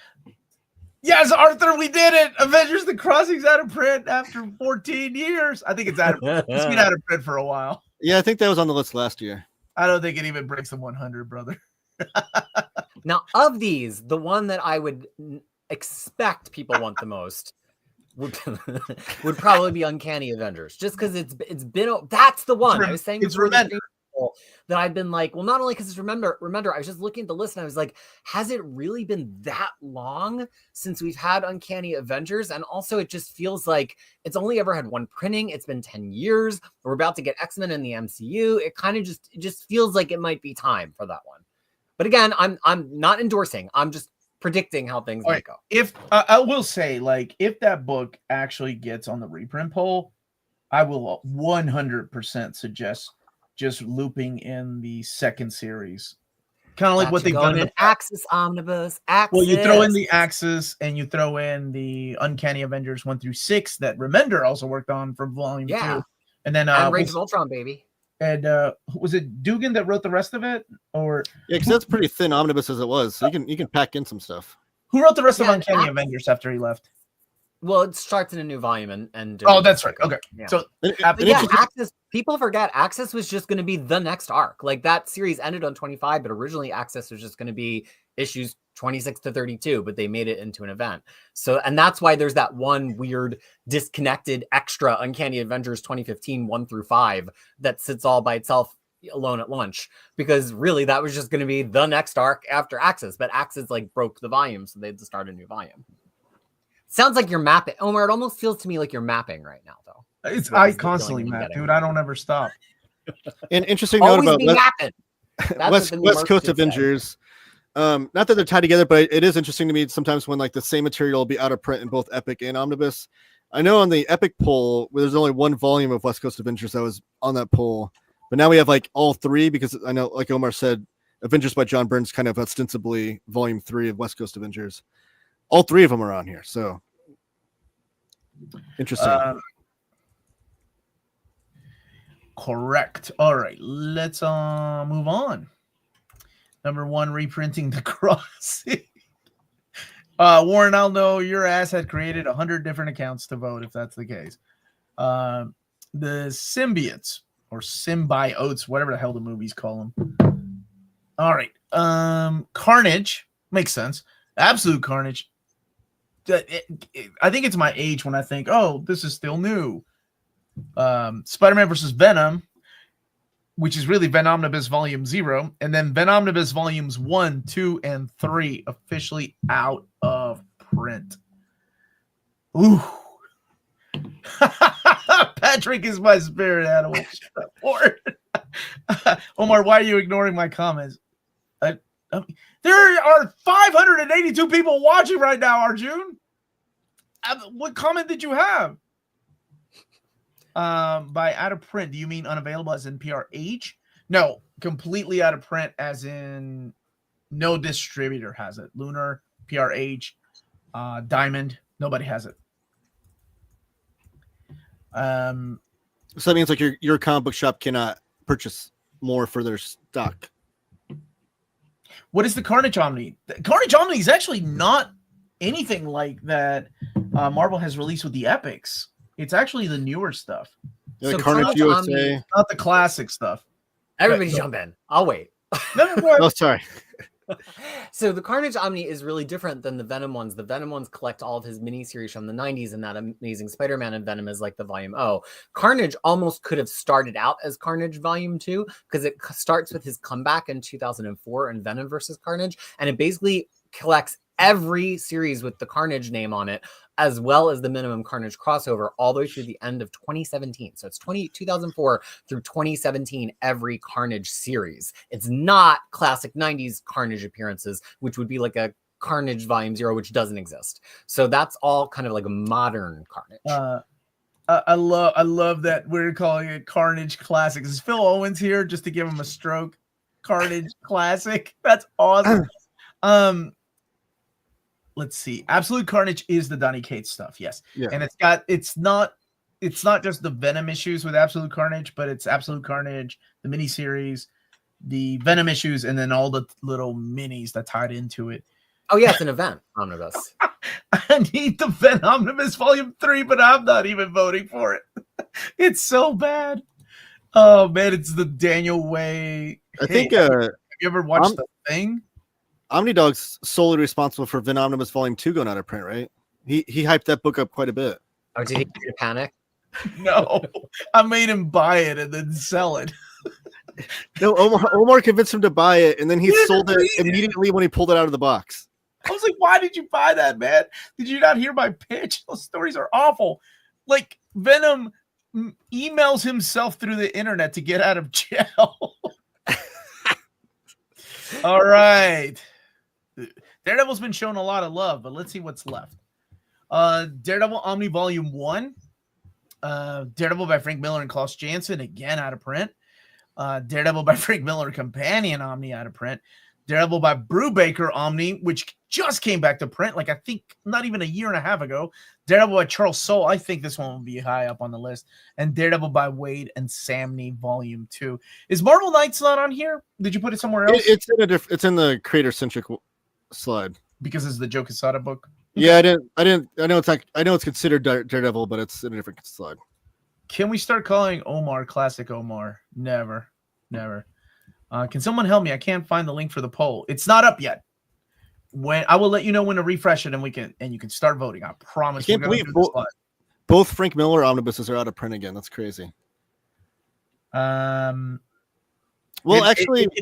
Yes, Arthur, we did it. Avengers The Crossing's out of print after 14 years. I think it's out of print. It's been out of print for a while. Yeah, I think that was on the list last year. I don't think it even breaks the 100, brother. Now, of these, the one that I would expect people want the most would probably be Uncanny Avengers, just because it's been. That's the one I was saying. It's Remender. title that I've been like, well, not only because it's remember, I was just looking at the list and I was like, has it really been that long since we've had Uncanny Avengers? And also it just feels like it's only ever had one printing. It's been 10 years. We're about to get X-Men in the MCU. It kind of just feels like it might be time for that one. But again, I'm not endorsing. I'm just predicting how things might go. If I will say, like, if that book actually gets on the reprint poll, I will 100% suggest just looping in the second series, kind of like what they've done in Axis Omnibus. Axis. Well, you throw in the Axis and you throw in the Uncanny Avengers 1 through 6 that Remender also worked on for Volume 2, and then Rage of Ultron, baby. And was it Dugan that wrote the rest of it, or because that's pretty thin omnibus as it was. So you can pack in some stuff. Who wrote the rest of Uncanny Avengers after he left? Well, it starts in a new volume, and oh, that's right. Okay, so Axis. People forget Axis was just going to be the next arc. Like that series ended on 25, but originally Axis was just going to be issues 26 to 32, but they made it into an event. So, and that's why there's that one weird disconnected extra Uncanny Avengers 2015 1 through 5 that sits all by itself alone at lunch, because really that was just going to be the next arc after Axis, but Axis like broke the volume, so they had to start a new volume. Sounds like you're mapping, Omar. It almost feels to me like you're mapping right now, though. I constantly map, dude. I don't ever stop. An interesting note about West Coast Avengers. Not that they're tied together, but it is interesting to me sometimes when like the same material will be out of print in both Epic and Omnibus. I know on the Epic poll, there's only one volume of West Coast Avengers that was on that poll, but now we have like all three, because I know, like Omar said, Avengers by John Byrne's kind of ostensibly volume 3 of West Coast Avengers. All three of them are on here, so interesting. Correct. All right, let's move on. Number 1, reprinting the Crossing. Warren, I'll know your ass had created 100 different accounts to vote if that's the case. The Symbiotes or Symbiotes, whatever the hell the movies call them. All right. Carnage makes sense. Absolute Carnage. I think it's my age when I think, oh, this is still new. Spider-Man versus Venom, which is really Venomnibus Volume 0, and then Venomnibus Volumes 1, 2, and 3 officially out of print. Ooh. Patrick is my spirit animal. Omar, why are you ignoring my comments? There are 582 people watching right now, Arjun. What comment did you have? By out of print, do you mean unavailable as in PRH? No, completely out of print as in no distributor has it. Lunar, PRH, Diamond, nobody has it. So that means like your comic book shop cannot purchase more for their stock. What is the Carnage Omni? The Carnage Omni is actually not anything like that Marvel has released with the Epics. It's actually the newer stuff. Yeah, so Carnage USA. Omni, not the classic stuff. Everybody jump in. I'll wait. No, oh, sorry. So the Carnage Omni is really different than the Venom ones. The Venom ones collect all of his miniseries from the 90s, and that Amazing Spider-Man and Venom is like the Volume O. Carnage almost could have started out as Carnage Volume 2, because it starts with his comeback in 2004 in Venom versus Carnage, and it basically collects every series with the Carnage name on it, as well as the Minimum Carnage crossover, all the way through the end of 2017. So it's 2004 through 2017, every Carnage series. It's not classic 90s Carnage appearances, which would be like a Carnage Volume 0, which doesn't exist. So that's all kind of like a modern Carnage. I love that we're calling it Carnage Classic. Is Phil Owens here just to give him a stroke? Carnage Classic. That's awesome. Let's see. Absolute Carnage is the Donny Cates stuff, yes. Yeah. And it's not just the Venom issues with Absolute Carnage, but it's Absolute Carnage, the miniseries, the Venom issues, and then all the little minis that tied into it. Oh yeah, it's an event omnibus. I need the Venom Omnibus Volume 3, but I'm not even voting for it. It's so bad. Oh man, it's the Daniel Way. I think have you ever watched The Thing? Omnidog's solely responsible for Venomnibus Volume 2 going out of print, right? He hyped that book up quite a bit. Oh, did he get a panic? No, I made him buy it and then sell it. No, Omar convinced him to buy it, and then he sold it immediately when he pulled it out of the box. I was like, why did you buy that, man? Did you not hear my pitch? Those stories are awful. Like, Venom emails himself through the internet to get out of jail. All right. Daredevil's been shown a lot of love, but let's see what's left. Daredevil Omni Volume 1. Daredevil by Frank Miller and Klaus Janson, again out of print. Daredevil by Frank Miller Companion Omni out of print. Daredevil by Brubaker Omni, which just came back to print, like I think not even a year and a half ago. Daredevil by Charles Soule, I think this one will be high up on the list. And Daredevil by Wade and Samney Volume 2. Is Marvel Knights not on here? Did you put it somewhere else? It's in the creator-centric slide. Because it's the Joe Quesada book? Yeah, I know it's considered Daredevil, but it's in a different slide. Can we start calling Omar Classic Omar? Never. Can someone help me? I can't find the link for the poll. It's not up yet. When I will let you know when to refresh it, and you can start voting. I promise. I can't believe both Frank Miller omnibuses are out of print again. That's crazy. Well,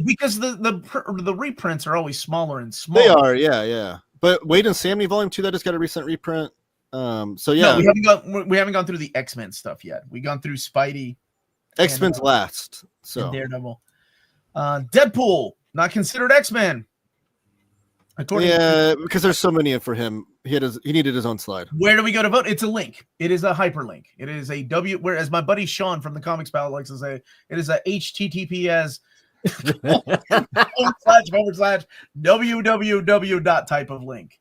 because the reprints are always smaller and smaller. They are, yeah. But Wade and Samney Volume 2 that just got a recent reprint. So yeah, no, we haven't gone through the X-Men stuff yet. We've gone through Spidey. X-Men's last. So Daredevil. Deadpool, not considered X-Men. Because there's so many for him. He needed his own slide. Where do we go to vote? It's a link. It is a hyperlink. It is a whereas my buddy Sean from the Comics Pal likes to say, it is a HTTPS // type of link.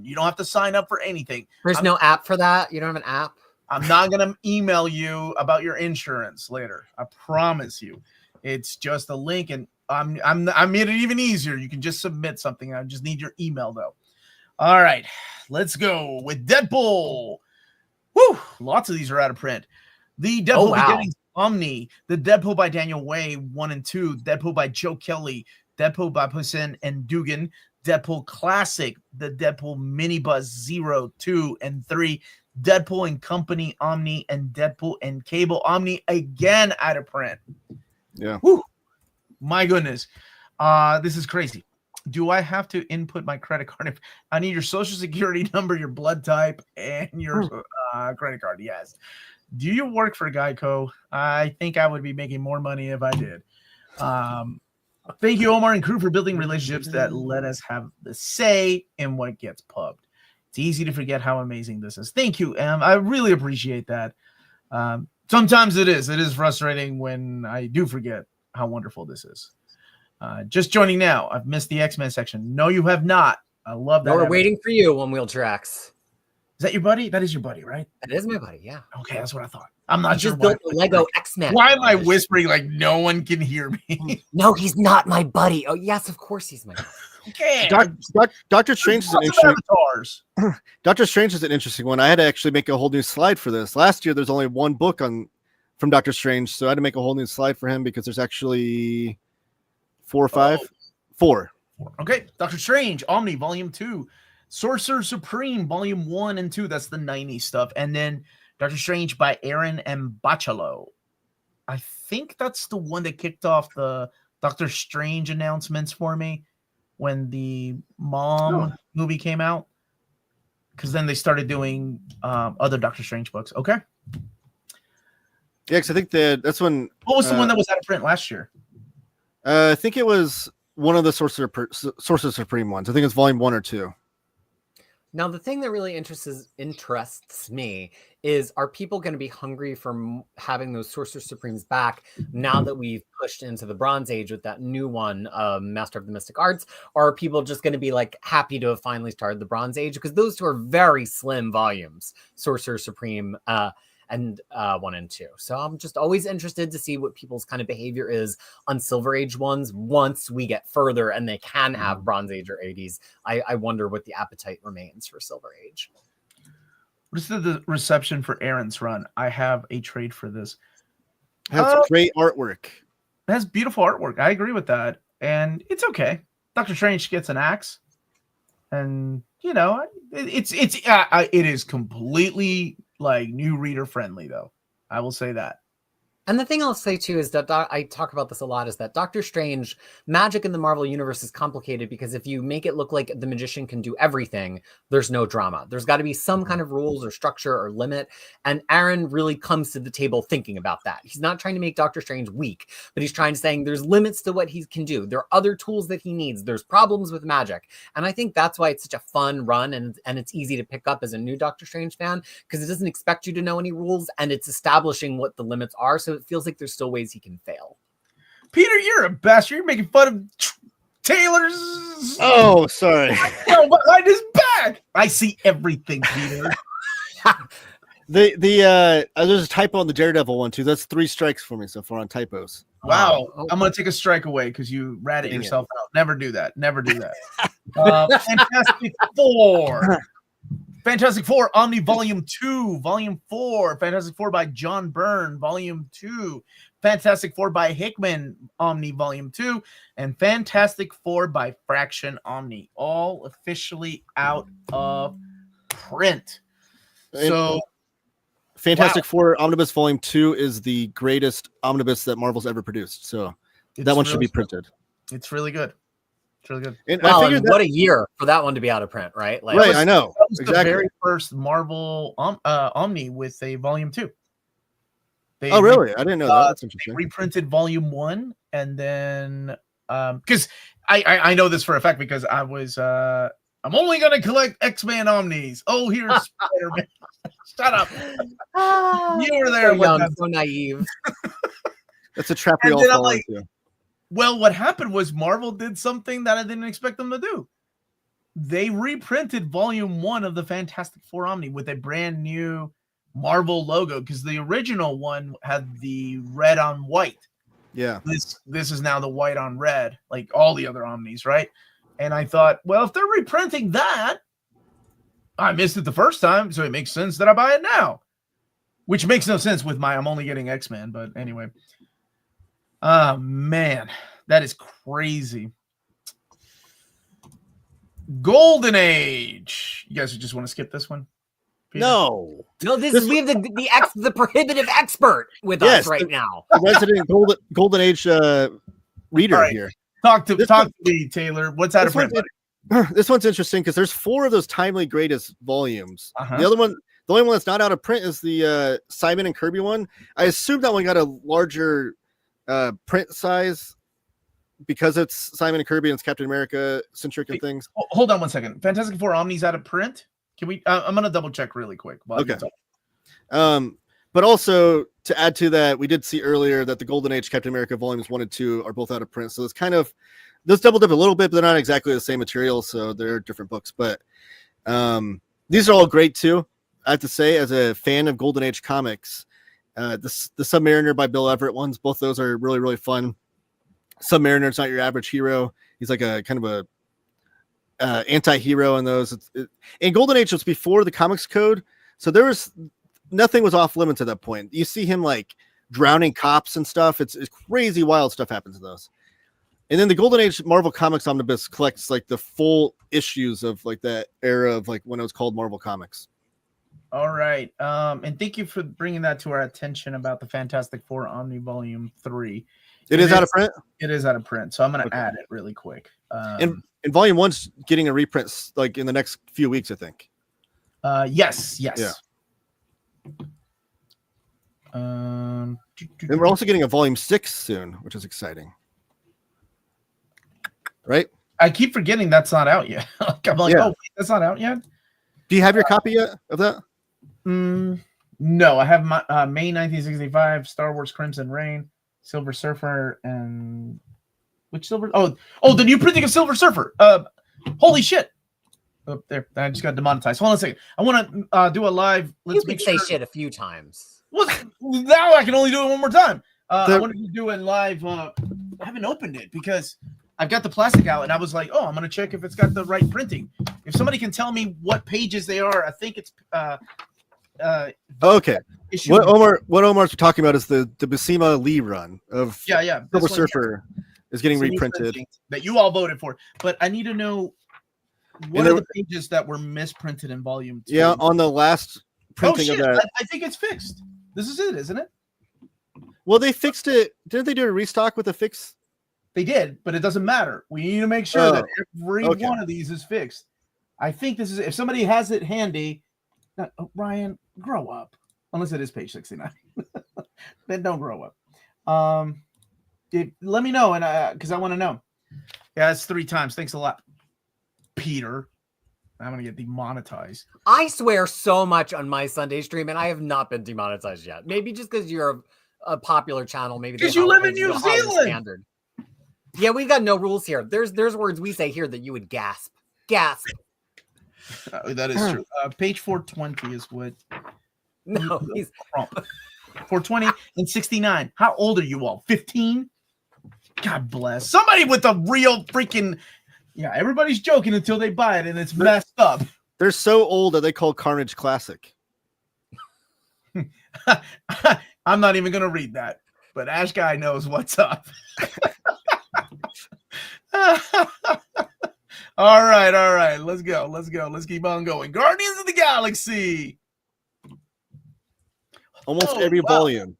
You don't have to sign up for anything. There's no app for that. You don't have an app. I'm not gonna email you about your insurance later. I promise you. It's just a link, and I made it even easier. You can just submit something. I just need your email though. All right, let's go with Deadpool. Woo! Lots of these are out of print. The Deadpool Beginnings Omni, the Deadpool by Daniel Way 1 and 2, Deadpool by Joe Kelly, Deadpool by Poussin and Dugan, Deadpool Classic, the Deadpool Minibus 0, 2, and 3, Deadpool and Company Omni, and Deadpool and Cable Omni, again out of print. Yeah. Woo! My goodness. This is crazy. Do I have to input my credit card? I need your social security number, your blood type, and your credit card. Yes. Do you work for Geico? I think I would be making more money if I did. Thank you, Omar and crew, for building relationships that let us have the say in what gets pubbed. It's easy to forget how amazing this is. Thank you, Em. I really appreciate that. Sometimes it is frustrating when I do forget how wonderful this is. Just joining now. I've missed the X-Men section. No, you have not. I love that. We're waiting for you, One Wheel Tracks. Is that your buddy? That is your buddy, right? That is my buddy, yeah. Okay, that's what I thought. I'm not sure. Just built the Lego X-Men. Why am I whispering like no one can hear me? No, he's not my buddy. Oh, yes, of course he's my buddy. Okay. Doctor Strange is an interesting. Doctor Strange is an interesting one. I had to actually make a whole new slide for this. Last year, there's only one book from Doctor Strange, so I had to make a whole new slide for him because there's actually 4 or 5. 4. Okay, Doctor Strange, Omni, Volume 2, Sorcerer Supreme, Volume 1 and 2. That's the 90s stuff, and then Doctor Strange by Aaron M. Bacalo. I think that's the one that kicked off the Doctor Strange announcements for me when the Mom movie came out, because then they started doing other Doctor Strange books. Okay. Yeah, because I think that's when. What was the one that was out of print last year? I think it was one of the Sorcerer Supreme ones. I think it's Volume 1 or 2. Now, the thing that really interests me is, are people going to be hungry for having those Sorcerer Supremes back now that we've pushed into the Bronze Age with that new one, Master of the Mystic Arts? Or are people just going to be like happy to have finally started the Bronze Age? Because those two are very slim volumes, Sorcerer Supreme and 1 and 2. So I'm just always interested to see what people's kind of behavior is on Silver Age ones once we get further and they can have Bronze Age or 80s. I wonder what the appetite remains for Silver Age. What is the reception for Aaron's run? I have a trade for this. It has great artwork. It has beautiful artwork. I agree with that. And it's okay. Doctor Strange gets an axe. And, you know, it is completely like new reader friendly, though. I will say that. And the thing I'll say too is that I talk about this a lot, is that Doctor Strange magic in the Marvel universe is complicated because if you make it look like the magician can do everything, there's no drama. There's got to be some kind of rules or structure or limit. And Aaron really comes to the table thinking about that. He's not trying to make Doctor Strange weak, but he's trying to say there's limits to what he can do. There are other tools that he needs. There's problems with magic. And I think that's why it's such a fun run and it's easy to pick up as a new Doctor Strange fan because it doesn't expect you to know any rules and it's establishing what the limits are. So it feels like there's still ways he can fail. Peter, you're a bastard. You're making fun of Taylor's. Oh, sorry. Behind his back. I see everything, Peter. There's a typo on the Daredevil one too. That's 3 strikes for me so far on typos. Wow. I'm gonna take a strike away because you ratted yourself out. Never do that. Never do that. Fantastic Four. Fantastic Four Omni Volume 2, Volume 4, Fantastic Four by John Byrne, Volume 2, Fantastic Four by Hickman, Omni Volume 2, and Fantastic Four by Fraction Omni, all officially out of print. So Fantastic Four Omnibus Volume 2 is the greatest omnibus that Marvel's ever produced. So that one should be printed. It's really good. It's really good. And wow, and what a year for that one to be out of print, right? Like, right, I know. That was exactly. the very first Marvel Omni with a Volume 2. Oh, really? I didn't know that. That's interesting. Reprinted Volume 1, and then because I know this for a fact because I was I'm only gonna collect X-Men Omnis. Oh, here's Spider-Man. Shut up. You were there. So young, so naive. That's a trap we all fall into. Well, what happened was Marvel did something that I didn't expect them to do. They reprinted Volume 1 of the Fantastic Four Omni with a brand new Marvel logo because the original one had the red on white. Yeah. This is now the white on red, like all the other Omnis, right? And I thought, well, if they're reprinting that, I missed it the first time, so it makes sense that I buy it now. Which makes no sense with I'm only getting X-Men, but anyway. Oh, man. That is crazy. Golden Age. You guys just want to skip this one? Peter? No. We have the prohibitive expert with us right now. The resident Golden Age reader here. Talk to me, Taylor. What's out of print? This one's interesting because there's 4 of those timely greatest volumes. The only one that's not out of print is the Simon and Kirby one. I assume that one got a larger print size because it's Simon and Kirby and it's Captain America centric and things. Hold on one second. Fantastic Four Omni's out of print. Can we? I'm gonna double check really quick. Okay. But also to add to that, we did see earlier that the Golden Age Captain America volumes 1 and 2 are both out of print. So it's kind of those double dip a little bit, but they're not exactly the same material, so they're different books. But these are all great too. I have to say, as a fan of Golden Age comics, the Submariner by Bill Everett ones, both those are really, really fun. Submariner's not your average hero. He's like a kind of a anti-hero in those. And Golden Age was before the Comics Code, so there was nothing was off limits at that point. You see him like drowning cops and stuff. It's crazy, wild stuff happens in those. And then the Golden Age Marvel Comics Omnibus collects like the full issues of like that era of like when it was called Marvel Comics. All right. And thank you for bringing that to our attention about the Fantastic Four Omni Volume 3. It is out of print? It is out of print. So I'm going to add it really quick. And Volume 1's getting a reprint like in the next few weeks, I think. Yes. Yeah. And we're also getting a Volume 6 soon, which is exciting. Right? I keep forgetting that's not out yet. I'm like, oh, wait, that's not out yet? Do you have your copy yet of that? No, I have my May 1965 Star Wars Crimson Reign, Silver Surfer, and which Silver? Oh, the new printing of Silver Surfer. Holy shit! Oh, there, I just got demonetized. Hold on a second. I want to do a live. You can say shit a few times. Well, now I can only do it one more time. I wanted to do it live. I haven't opened it because I've got the plastic out, and I was like, oh, I'm going to check if it's got the right printing. If somebody can tell me what pages they are, I think it's okay. What Omar's talking about is the Buscema Lee run of Silver Surfer is getting reprinted that you all voted for. But I need to know what are the pages that were misprinted in Volume 2. Yeah, on the last printing of that. I think it's fixed. This is it, isn't it? Well, they fixed it. Didn't they do a restock with a fix? They did, but it doesn't matter. We need to make sure that every one of these is fixed. I think this is, if somebody has it handy, Ryan, grow up. Unless it is page 69. Then don't grow up. Let me know, and because I want to know. Yeah, it's 3 times. Thanks a lot, Peter. I'm going to get demonetized. I swear so much on my Sunday stream, and I have not been demonetized yet. Maybe just because you're a popular channel. Maybe because you live in New Zealand. Standard. Yeah, we've got no rules here. There's words we say here that you would gasp. Gasp. That is true. Page 420 is what. No, he's 420 and 69. How old are you all? 15? God bless. Somebody with a real freaking. Yeah, everybody's joking until they buy it, and it's messed up. They're so old that they call Carnage Classic. I'm not even going to read that, but Ash Guy knows what's up. All right. Let's go. Let's keep on going. Guardians of the Galaxy. Almost every volume.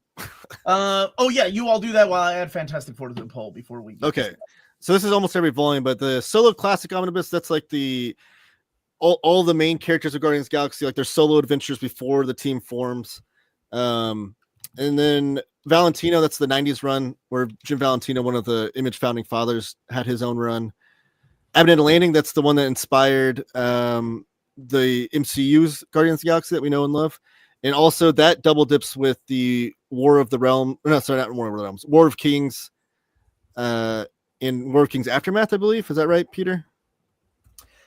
Yeah, you all do that while I add Fantastic Four to the poll before we. Okay. So this is almost every volume, but the solo classic omnibus, that's like all the main characters of Guardians of the Galaxy, like their solo adventures before the team forms. And then Valentino, that's the 90s run where Jim Valentino, one of the Image founding fathers, had his own run. Abnett Landing, that's the one that inspired the MCU's Guardians of the Galaxy that we know and love. And also that double dips with the War of the Realm. No, sorry, not War of the Realms. War of Kings. In War of Kings Aftermath, I believe. Is that right, Peter?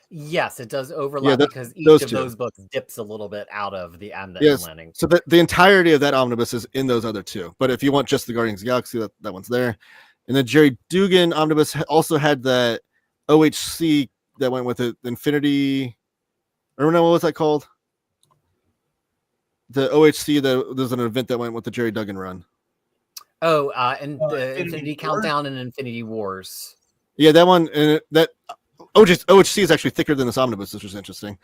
Yes, it does overlap because each of those books dips a little bit out of the Abnett Landing. So the entirety of that omnibus is in those other two. But if you want just the Guardians of the Galaxy, that one's there. And then Jerry Dugan omnibus also had that OHC that went with it, Infinity. I don't know, what was that called? The OHC, there's an event that went with the Jerry Duggan run. Oh, and the Infinity Countdown and Infinity Wars. Yeah, that one. And that OHC is actually thicker than this omnibus, which was interesting.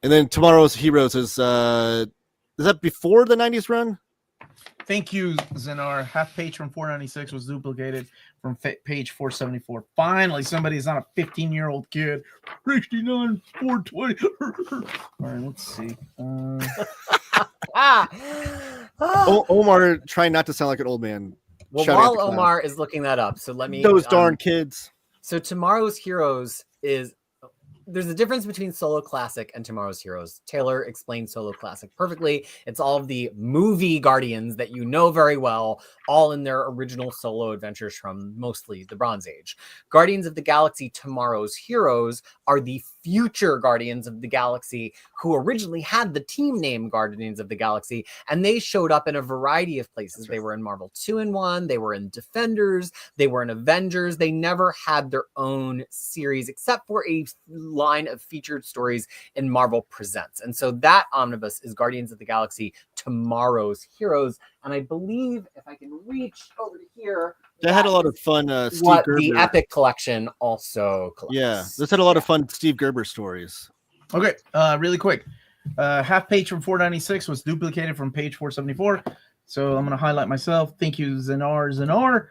And then Tomorrow's Heroes is that before the 90s run? Thank you, Zenar. Half page from 496 was duplicated from page 474. Finally, somebody's not a 15-year-old kid. 69, 420. All right, let's see. Omar trying not to sound like an old man. Well, while Omar is looking that up, so let me. Those darn kids. So Tomorrow's Heroes is. There's a difference between Solo Classic and Tomorrow's Heroes. Taylor explained Solo Classic perfectly. It's all of the movie Guardians that you know very well, all in their original solo adventures from mostly the Bronze Age. Guardians of the Galaxy Tomorrow's Heroes are the future Guardians of the Galaxy who originally had the team name Guardians of the Galaxy, and they showed up in a variety of places. They were in Marvel 2-in-1, they were in Defenders, they were in Avengers. They never had their own series except for a line of featured stories in Marvel Presents. And so that omnibus is Guardians of the Galaxy Tomorrow's Heroes. And I believe if I can reach over to here, that had a lot of fun. Steve Gerber. The Epic Collection also collects. Yeah, this had a lot of fun Steve Gerber stories. Okay, really quick. Half page from 496 was duplicated from page 474. So I'm going to highlight myself. Thank you, Zenar.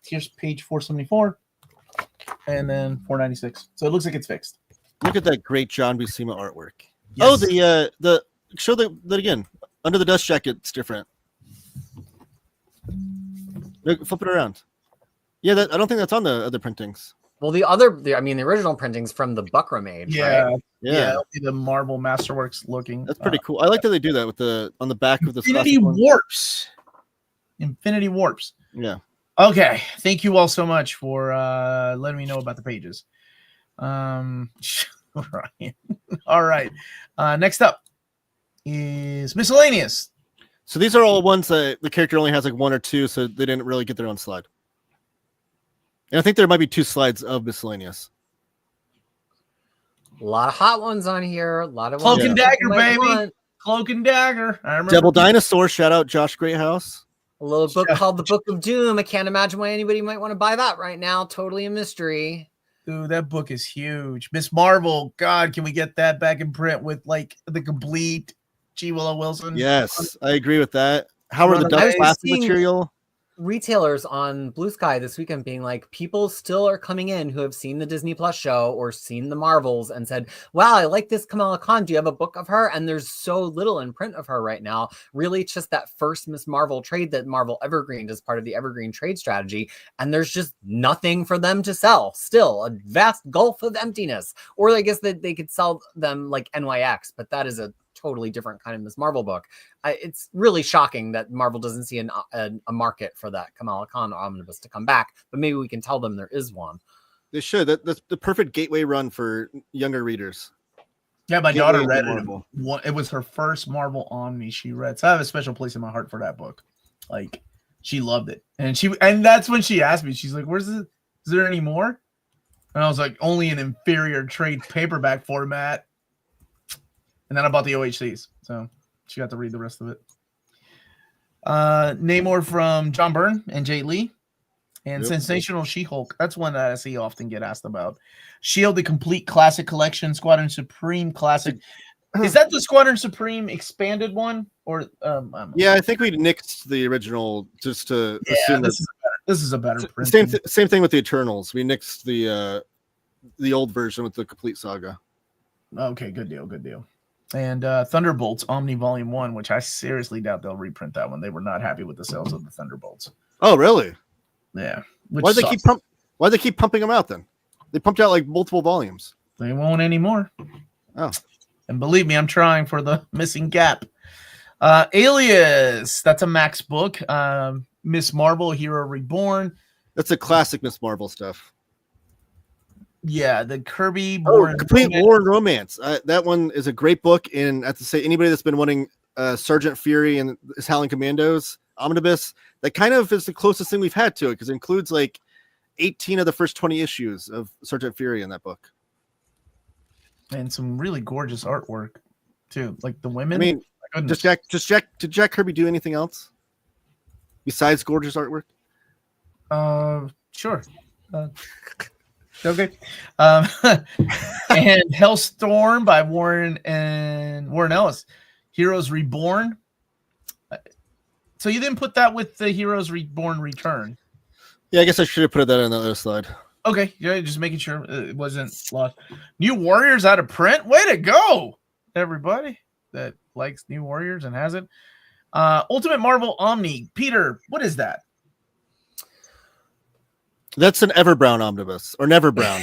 Here's page 474. And then 496. So it looks like it's fixed. Look at that great John Buscema artwork. Yes. Oh, the show that again. Under the Dust Jacket, it's different. Look, flip it around. Yeah, I don't think that's on the other printings. Well, the original printings from the Buckram age. Yeah, right? Yeah. The Marvel Masterworks looking. That's pretty cool. I like that they do that with on the back of the Infinity Warps. Yeah. Okay, thank you all so much for letting me know about the pages. Ryan. All right. Next up is Miscellaneous. So these are all ones that the character only has like one or two, so they didn't really get their own slide. And I think there might be 2 slides of Miscellaneous. A lot of hot ones on here. A lot of Cloak and Dagger, baby. Cloak and Dagger. I remember. Devil Dinosaur. Shout out Josh Greathouse. A little book called The Book of Doom. I can't imagine why anybody might want to buy that right now. Totally a mystery. Dude, that book is huge. Miss Marvel. God, can we get that back in print with like the complete G. Willow Wilson? Yes, I agree with that. How are the Dutch plastic seeing material? Retailers on Blue Sky this weekend being like, people still are coming in who have seen the Disney Plus show or seen the Marvels and said, wow, I like this Kamala Khan. Do you have a book of her? And there's so little in print of her right now. Really, it's just that first Miss Marvel trade that Marvel evergreened as part of the evergreen trade strategy. And there's just nothing for them to sell. Still a vast gulf of emptiness. Or I guess that they could sell them like NYX, but that is a totally different kind of Miss Marvel book. It's really shocking that Marvel doesn't see a market for that Kamala Khan omnibus to come back, but maybe we can tell them there is one. They should. That's the perfect gateway run for younger readers. Yeah, my daughter read it. It was her first Marvel Omni she read. So I have a special place in my heart for that book. Like, she loved it. And that's when she asked me, she's like, is there any more? And I was like, only an inferior trade paperback format. And then I bought the OHCs, so she got to read the rest of it. Namor from John Byrne and Jay Lee. And Sensational She-Hulk. That's one that I see often get asked about. Shield, the complete classic collection. Squadron Supreme classic. Is that the Squadron Supreme expanded one? Or yeah, I think we nixed the original just to assume this is a better print. Same thing with the Eternals. We nixed the old version with the complete saga. Okay, good deal. And Thunderbolts Omni Volume 1, which I seriously doubt they'll reprint that one. They were not happy with the sales of the Thunderbolts. Oh, really? Yeah. Why'd they keep pumping them out then? They pumped out like multiple volumes. They won't anymore. Oh. And believe me, I'm trying for the missing gap. Alias, that's a Max book. Miss Marvel, Hero Reborn. That's a classic Miss Marvel stuff. Yeah, the Kirby Complete War and Romance. That one is a great book. And I have to say, anybody that's been wanting Sergeant Fury and his Howling Commandos omnibus, that kind of is the closest thing we've had to it, because it includes like 18 of the first 20 issues of Sergeant Fury in that book. And some really gorgeous artwork too, like the women. I mean, did Jack Kirby do anything else besides gorgeous artwork? Sure. Okay. And Hellstorm by Warren Ellis. Heroes Reborn. So you didn't put that with the Heroes Reborn Return? Yeah, I guess I should have put that on the other slide. Okay, yeah, just making sure it wasn't lost. New Warriors out of print. Way to go, everybody that likes New Warriors and has it. Ultimate Marvel Omni. Peter, what is that? That's an Everbrown omnibus, or Never Brown.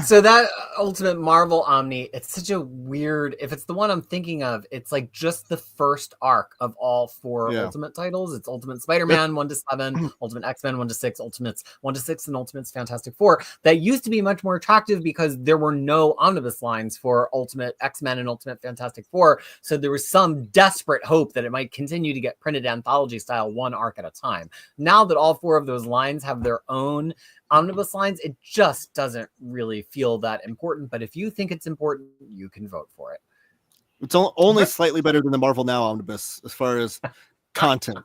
So that Ultimate Marvel Omni, it's such a weird, if it's the one I'm thinking of, it's like just the first arc of all four Ultimate titles. It's Ultimate Spider-Man 1 to 7, Ultimate X-Men 1 to 6, Ultimates 1 to 6, and Ultimates Fantastic Four. That used to be much more attractive because there were no omnibus lines for Ultimate X-Men and Ultimate Fantastic Four. So there was some desperate hope that it might continue to get printed anthology style, one arc at a time. Now that all four of those lines have their own omnibus lines, it just doesn't really feel that important. But if you think it's important, you can vote for it. It's only slightly better than the Marvel Now omnibus as far as content.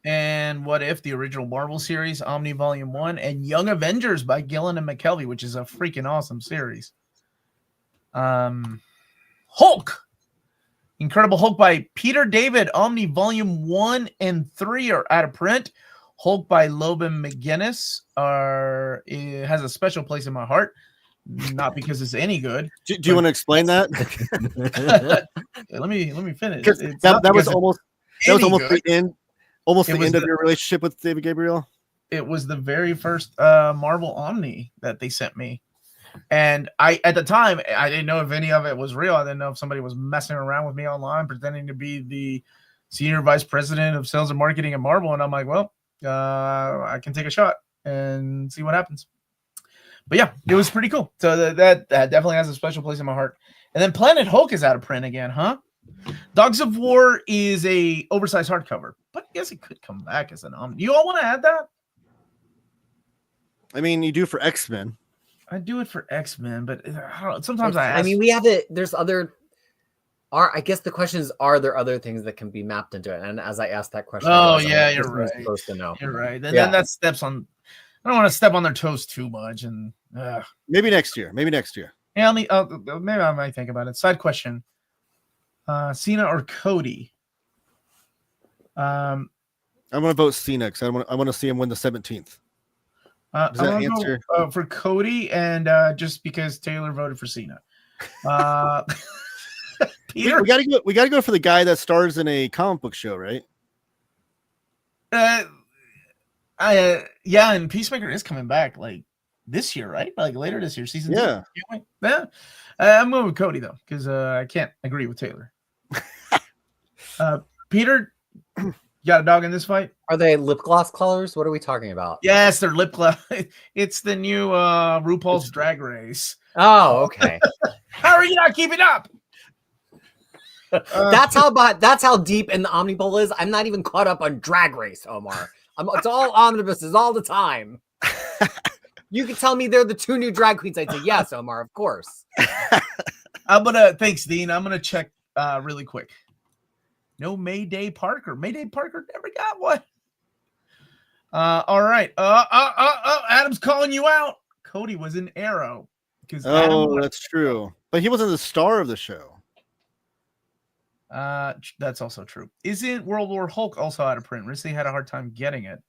And what if the original Marvel series, Omni Volume 1, and Young Avengers by Gillen and McKelvey, which is a freaking awesome series. Hulk. Incredible Hulk by Peter David, Omni Volume 1 and 3 are out of print. Hulk by Loban McGinnis it has a special place in my heart, not because it's any good. Do you want to explain that? let me finish. That was almost the end of your relationship with David Gabriel. It was the very first Marvel Omni that they sent me, and at the time I didn't know if any of it was real. I didn't know if somebody was messing around with me online, pretending to be the senior vice president of sales and marketing at Marvel, and I'm like, well, I can take a shot and see what happens. But yeah, it was pretty cool. So that definitely has a special place in my heart. And then Planet Hulk is out of print again, huh? Dogs of War is a oversized hardcover, but I guess it could come back as an omni. Do you all want to add that? I mean, you do for X-Men. I do it for X-Men, but I don't know, sometimes I ask. I mean, we have it. There's other. I guess the question is, are there other things that can be mapped into it? And as I asked that question, you're right. Supposed to know. You're right. And then that steps on. I don't want to step on their toes too much. And maybe next year. Yeah, maybe I might think about it. Side question: Cena or Cody? I'm gonna vote Cena because I want to see him win the 17th. Does that answer for Cody, and just because Taylor voted for Cena. Peter, we gotta go for the guy that stars in a comic book show, right? Yeah, and Peacemaker is coming back like this year, right? Like later this year, season 2. Yeah. I'm going with Cody though, because I can't agree with Taylor. Peter, you got a dog in this fight? Are they lip gloss colors? What are we talking about? Yes, they're lip gloss. It's the new RuPaul's Drag Race. Oh, okay. How are you not keeping up? That's how deep in the Omnibus is. I'm not even caught up on Drag Race, Omar. It's all omnibuses all the time. You could tell me they're the 2 new drag queens. I'd say yes, Omar, of course. Thanks, Dean. I'm gonna check really quick. No Mayday Parker. Mayday Parker never got one. All right. Adam's calling you out. Cody was in Arrow. That's true. But he wasn't the star of the show. That's also true. Isn't World War Hulk also out of print? Risley had a hard time getting it.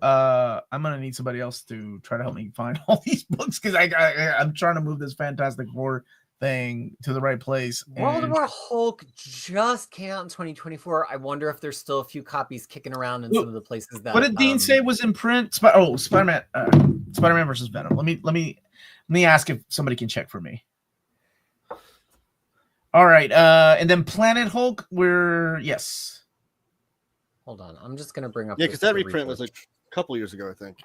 I'm gonna need somebody else to try to help me find all these books because I'm trying to move this Fantastic Four thing to the right place. World War Hulk just came out in 2024. I wonder if there's still a few copies kicking around in some of the places that. What did Dean say was in print? Spider-Man versus Venom. Let me ask if somebody can check for me. All right, and then Planet Hulk. Yes. Hold on, I'm just gonna bring up. Yeah, because that reprint was like a couple years ago, I think.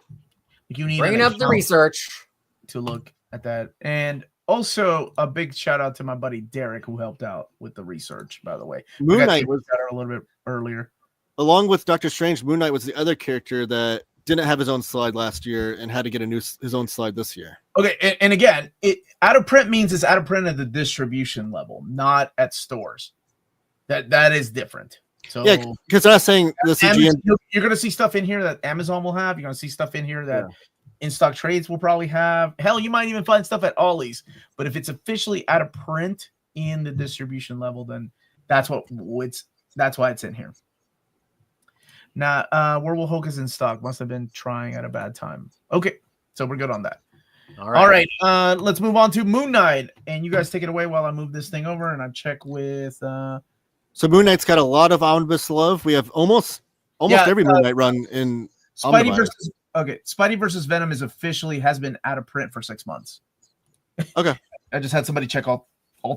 You need bringing up the research to look at that, and also a big shout out to my buddy Derek who helped out with the research. By the way, Moon Knight was a little bit earlier. Along with Doctor Strange, Moon Knight was the other character that didn't have his own slide last year and had to get his own slide this year. Okay, and again, out of print means it's out of print at the distribution level, not at stores. That is different. So yeah, because I was saying the CGN, you're going to see stuff in here that Amazon will have. You're going to see stuff in here that in stock trades will probably have. Hell, you might even find stuff at Ollie's. But if it's officially out of print in the distribution level, then that's why it's in here. Now, Werewolf Hulk is in stock. Must have been trying at a bad time. Okay, so we're good on that. All right. Let's move on to Moon Knight, and you guys take it away while I move this thing over and I check with. So Moon Knight's got a lot of omnibus love. We have almost every Moon Knight run in Spidey versus Venom has been out of print for 6 months. Okay, I just had somebody check all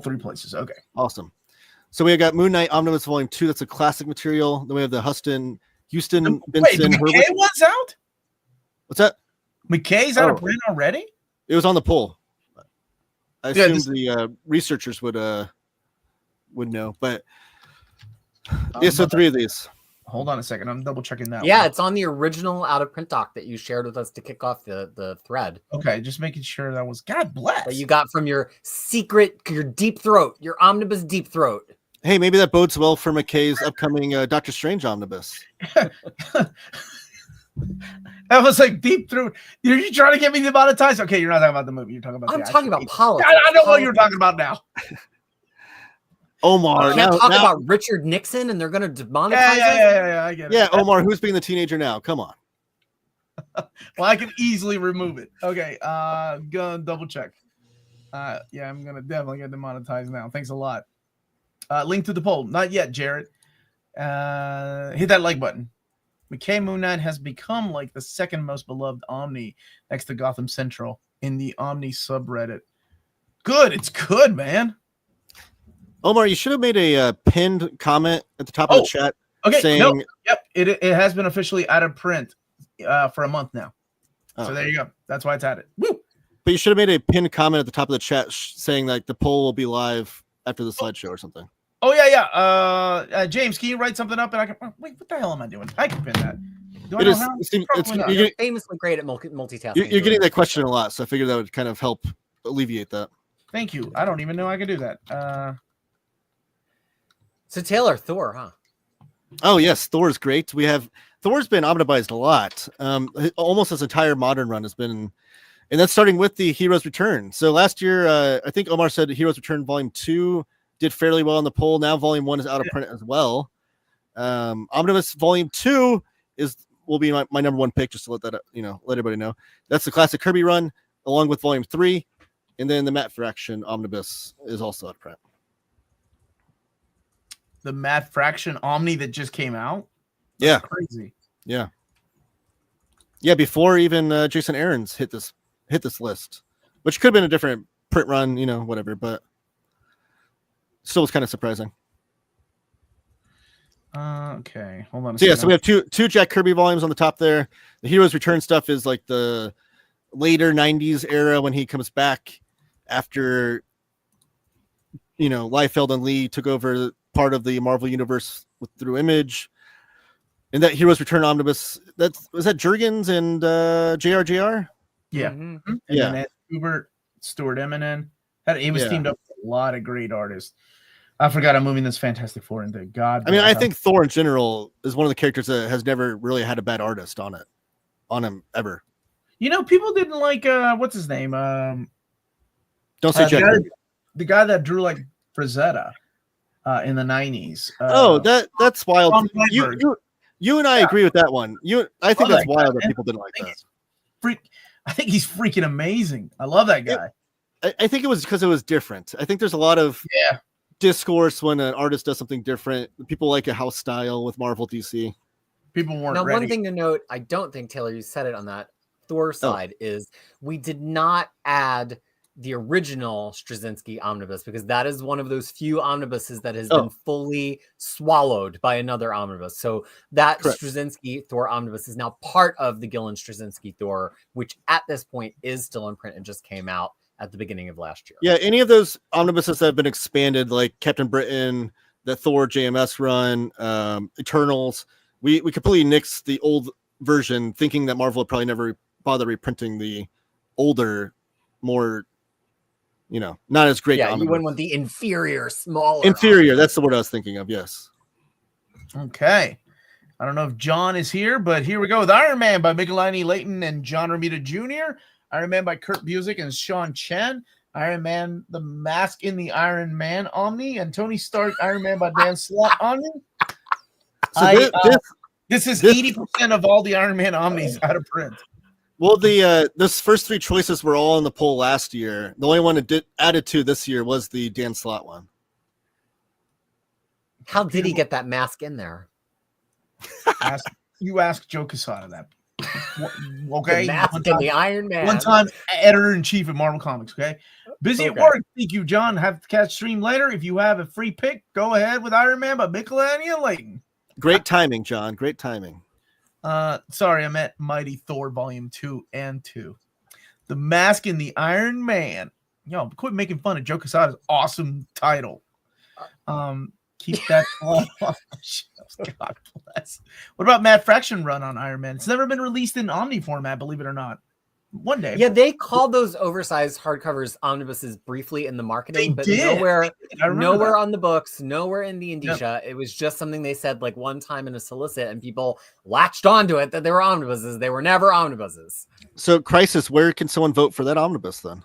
3 places. Okay, awesome. So we got Moon Knight Omnibus Volume 2. That's a classic material. Then we have the Houston Benson. Wait, the McKay one's out? What's that? McKay's out of print already? It was on the poll. I assumed the researchers would know, but so 3 of these. Hold on a second. I'm double checking that. Yeah, it's on the original out of print doc that you shared with us to kick off the thread. Okay, just making sure that was God bless. That you got from your deep throat, your omnibus deep throat. Hey, maybe that bodes well for McKay's upcoming Doctor Strange omnibus. That was like deep throat. You're trying to get me demonetized? Okay, you're not talking about the movie. You're talking about. I'm talking about politics. I know what you're talking about now. Omar, can't talk about Richard Nixon, and they're going to demonetize us. Yeah, I get it. Yeah, Omar, who's being the teenager now? Come on. Well, I can easily remove it. Okay, gonna double check. Yeah, I'm gonna definitely get demonetized now. Thanks a lot. Link to the poll. Not yet, Jared. Hit that like button. McKay Moon Knight has become like the second most beloved Omni next to Gotham Central in the Omni subreddit. Good. It's good, man. Omar, you should have made a pinned comment at the top of the chat. Okay. Saying, yep. It has been officially out of print for a month now. So there you go. That's why it's added. Woo! But you should have made a pinned comment at the top of the chat saying like the poll will be live after the slideshow or something. Oh yeah. James, can you write something up and I can wait? What the hell am I doing? I can pin that. You're famously great at multitasking. You're getting that question a lot, so I figured that would kind of help alleviate that. Thank you. I don't even know I could do that. So Taylor, Thor, huh? Oh yes, Thor's great. Thor's been omnibused a lot. Almost his entire modern run has been, and that's starting with the Heroes Return. So last year, I think Omar said Heroes Return Volume 2 did fairly well in the poll. Now Volume 1 is out of print as well. Omnibus Volume 2 will be my number one pick, just to let everybody know. That's the classic Kirby run, along with Volume 3. And then the Matt Fraction Omnibus is also out of print. The Matt Fraction Omni that just came out? That's crazy. Yeah. Yeah, before even Jason Aaron's hit this list, which could have been a different print run, whatever, but still was kind of surprising. Okay, hold on. So we have two Jack Kirby volumes on the top there. The Heroes Return stuff is like the later 90s era when he comes back after Liefeld and Lee took over part of the Marvel universe through Image. And that Heroes Return Omnibus, was that Jurgens and JRJR? Yeah. Mm-hmm. And then Hubert, Stuart Eminem. He was teamed up with a lot of great artists. I forgot I'm moving this Fantastic Four into God. I mean, I think Thor in general is one of the characters that has never really had a bad artist on him ever. People didn't like what's his name? Don't say Jack. The guy that drew like Frazetta in the 90s. That's wild. You and I agree with that one. I think that's wild that people didn't like that. I think he's freaking amazing. I love that guy. I think it was because it was different. I think there's a lot of discourse when an artist does something different. People like a house style with Marvel DC. People weren't ready. One thing to note, I don't think, Taylor, you said it on that Thor side, is we did not add the original Straczynski omnibus, because that is one of those few omnibuses that has been fully swallowed by another omnibus. So that Straczynski Thor omnibus is now part of the Gillen Straczynski Thor, which at this point is still in print and just came out at the beginning of last year. Yeah, any of those omnibuses that have been expanded, like Captain Britain, the Thor JMS run, Eternals, we completely nixed the old version, thinking that Marvel would probably never bother reprinting the older, more not as great. Yeah, you wouldn't want the inferior, smaller. Inferior, that's the word I was thinking of, yes. Okay. I don't know if John is here, but here we go with Iron Man by Michelini Layton and John Romita Jr., Iron Man by Kurt Busiek and Sean Chen, Iron Man, The Mask in the Iron Man Omni, and Tony Stark, Iron Man by Dan Slott Omni. This is 80% of all the Iron Man Omnis out of print. Well, those first three choices were all in the poll last year. The only one that added to this year was the Dan Slott one. How did he get that mask in there? You ask Joe Quesada that. Okay, the mask in the Iron Man. One time editor-in-chief at Marvel Comics. Okay, busy at work. Thank you, John. Have to catch stream later. If you have a free pick, go ahead with Iron Man by Michelini Layton. Great timing, John. Great timing. Sorry, I meant Mighty Thor Volume 2 and 2. The Mask in the Iron Man. Quit making fun of Joe Quesada's awesome title. Keep that on the shelves. God bless. What about Matt Fraction run on Iron Man? It's never been released in Omni format, believe it or not. One day. Yeah, they called those oversized hardcovers omnibuses briefly in the marketing, but nowhere on the books, nowhere in the indicia. It was just something they said like one time in a solicit, and people latched onto it that they were omnibuses. They were never omnibuses. So, Crisis, where can someone vote for that omnibus then?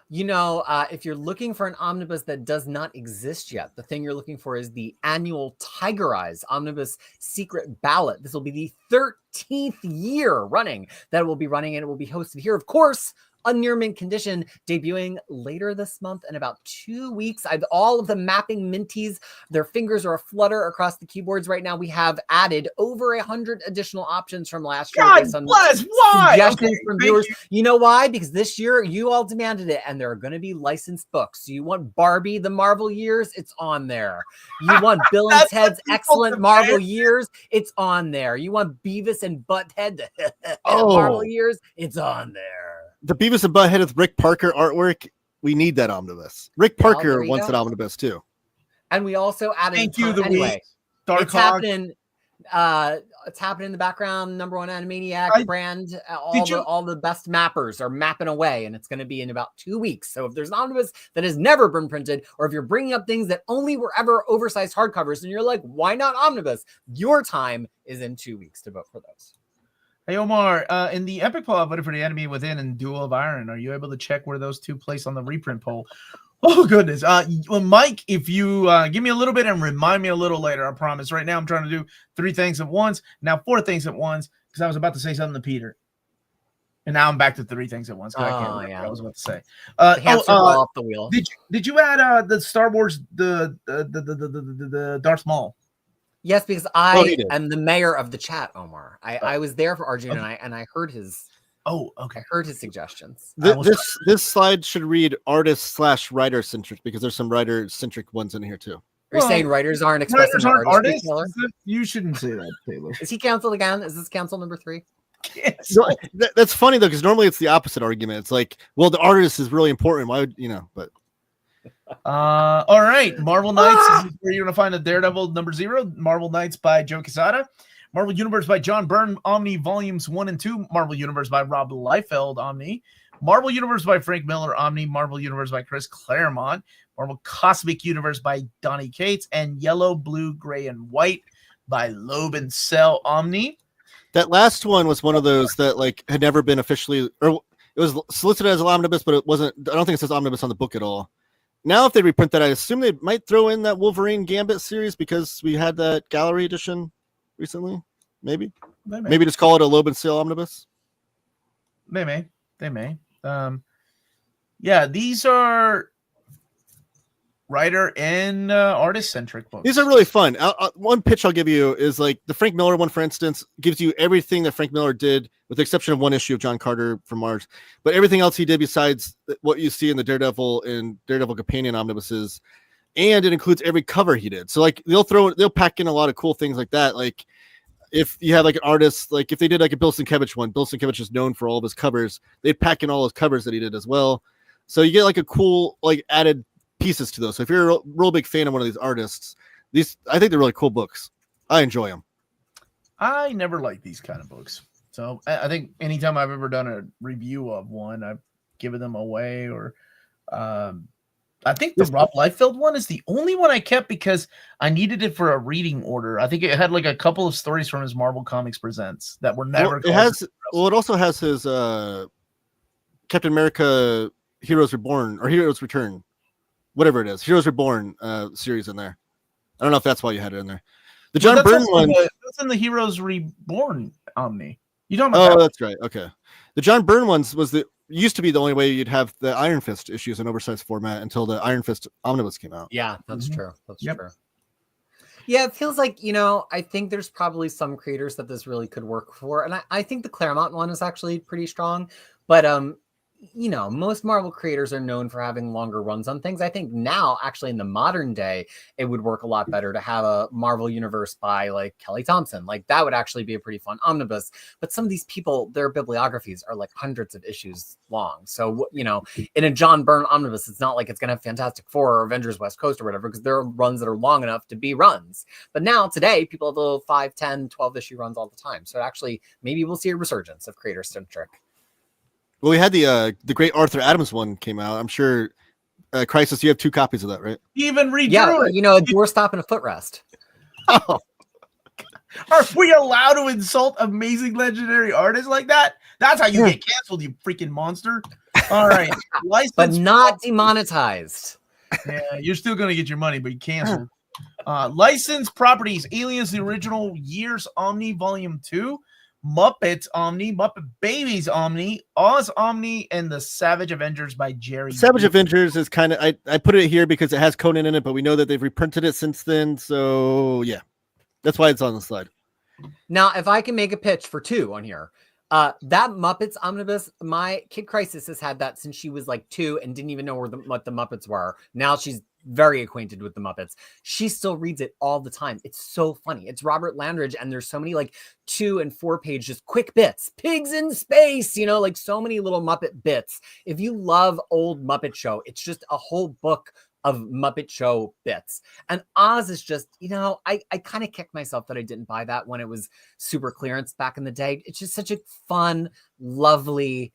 If you're looking for an omnibus that does not exist yet, the thing you're looking for is the annual Tiger Eyes Omnibus Secret Ballot. This will be the 13th year running that it will be running, and it will be hosted here, of course, on Near Mint Condition, debuting later this month in about 2 weeks. All of the mapping Minties, their fingers are aflutter across the keyboards right now. We have added over 100 additional options from last year. God bless. Why? Suggestions from viewers. You know why? Because this year you all demanded it, and there are going to be licensed books. So you want Barbie, the Marvel Years? It's on there. You want Bill and Ted's Excellent Marvel Years? It's on there. You want Beavis and Butthead, Marvel Years? It's on there. The Beavis and Butthead with Rick Parker artwork, we need that omnibus. Rick Parker wants an omnibus too. And we also added anyway. It's happening. It's happening in the background. Number one Animaniac brand. All the best mappers are mapping away, and it's going to be in about 2 weeks. So if there's an omnibus that has never been printed, or if you're bringing up things that only were ever oversized hardcovers, and you're like, why not omnibus? Your time is in 2 weeks to vote for those. Hey, Omar, in the Epic poll, I voted for The Enemy Within and Duel of Iron. Are you able to check where those two place on the reprint poll? Oh goodness. Well, Mike, if you give me a little bit and remind me a little later, I promise. Right now, I'm trying to do 3 things at once. Now 4 things at once because I was about to say something to Peter, and now I'm back to 3 things at once because I can't remember what I was about to say. The hamster fell off the wheel. Did you add the Star Wars the Darth Maul? Yes, because I am the mayor of the chat, Omar. I was there for Arjun, and I heard his. Oh, okay. I heard his suggestions. This slide should read artist/writer centric because there's some writer centric ones in here too. You're saying writers aren't expressing artists? You shouldn't say that, Taylor. Is he canceled again? Is this cancel number 3? Yes. No, that's funny though, because normally it's the opposite argument. It's like, well, the artist is really important. Why would but all right. Marvel Knights is where you're gonna find a Daredevil number 0. Marvel Knights by Joe Quesada. Marvel Universe by John Byrne, Omni Volumes 1 and 2. Marvel Universe by Rob Liefeld, Omni. Marvel Universe by Frank Miller, Omni. Marvel Universe by Chris Claremont. Marvel Cosmic Universe by Donny Cates. And Yellow, Blue, Gray, and White by Loeb and Cell, Omni. That last one was one of those that like had never been officially, or it was solicited as an omnibus, but it wasn't. I don't think it says omnibus on the book at all. Now, if they reprint that, I assume they might throw in that Wolverine Gambit series because we had that gallery edition recently. Maybe just call it a Loeb and Sale omnibus. They may. Yeah, these are writer and artist centric books. These are really fun. One pitch I'll give you is like the Frank Miller one, for instance, gives you everything that Frank Miller did, with the exception of one issue of John Carter from Mars, but everything else he did besides what you see in the Daredevil and Daredevil companion omnibuses, and it includes every cover he did. So like they'll pack in a lot of cool things like that. Like if you had like an artist, like if they did like a Bill Sienkiewicz one, Bill Sienkiewicz is known for all of his covers. They'd pack in all his covers that he did as well. So you get like a cool like added pieces to those. So if you're a real big fan of one of these artists, I think they're really cool books. I enjoy them. I never like these kind of books. So I think anytime I've ever done a review of one, I've given them away. Or I think the Rob Liefeld one is the only one I kept because I needed it for a reading order. I think it had like a couple of stories from his Marvel Comics Presents that were never. It also has his Captain America Heroes Reborn or Heroes Return, whatever it is, Heroes Reborn series in there. I don't know if that's why you had it in there. The John Byrne one. That's in the Heroes Reborn Omni. You don't know? Oh, that's right. Okay. The John Byrne ones used to be the only way you'd have the Iron Fist issues in oversized format until the Iron Fist Omnibus came out. Yeah, that's true. That's true. Yeah, it feels like, I think there's probably some creators that this really could work for. And I think the Claremont one is actually pretty strong. But most Marvel creators are known for having longer runs on things. I think now, actually, in the modern day, it would work a lot better to have a Marvel universe by like Kelly Thompson. Like that would actually be a pretty fun omnibus. But some of these people, their bibliographies are like hundreds of issues long. So, in a John Byrne omnibus, it's not like it's going to have Fantastic Four or Avengers West Coast or whatever, because there are runs that are long enough to be runs. But now, today, people have little 5, 10, 12 issue runs all the time. So actually, maybe we'll see a resurgence of creator-centric. Well, we had the great Arthur Adams one came out. I'm sure, Crisis, you have 2 copies of that, right? You even redrew it. A doorstop and a footrest. Oh. Are we allowed to insult amazing legendary artists like that? That's how you get canceled, you freaking monster. All right. But not demonetized. Yeah, you're still going to get your money, but you canceled. Licensed properties, Aliens, the Original Years Omni, Volume 2. Muppets Omni, Muppet Babies Omni, Oz Omni, and the Savage Avengers by Jerry. Savage Avengers is kind of I put it here because it has Conan in it, but we know that they've reprinted it since then. So yeah, that's why it's on the slide. Now, if I can make a pitch for 2 on here, that Muppets omnibus, my kid Crisis has had that since she was like 2 and didn't even know what the Muppets were. Now she's very acquainted with the Muppets. She still reads it all the time. It's so funny. It's Robert Landridge, and there's so many like 2 and 4 page just quick bits. Pigs in space, like so many little Muppet bits. If you love old Muppet Show, it's just a whole book of Muppet Show bits. And Oz is just, I kind of kicked myself that I didn't buy that when it was super clearance back in the day. It's just such a fun, lovely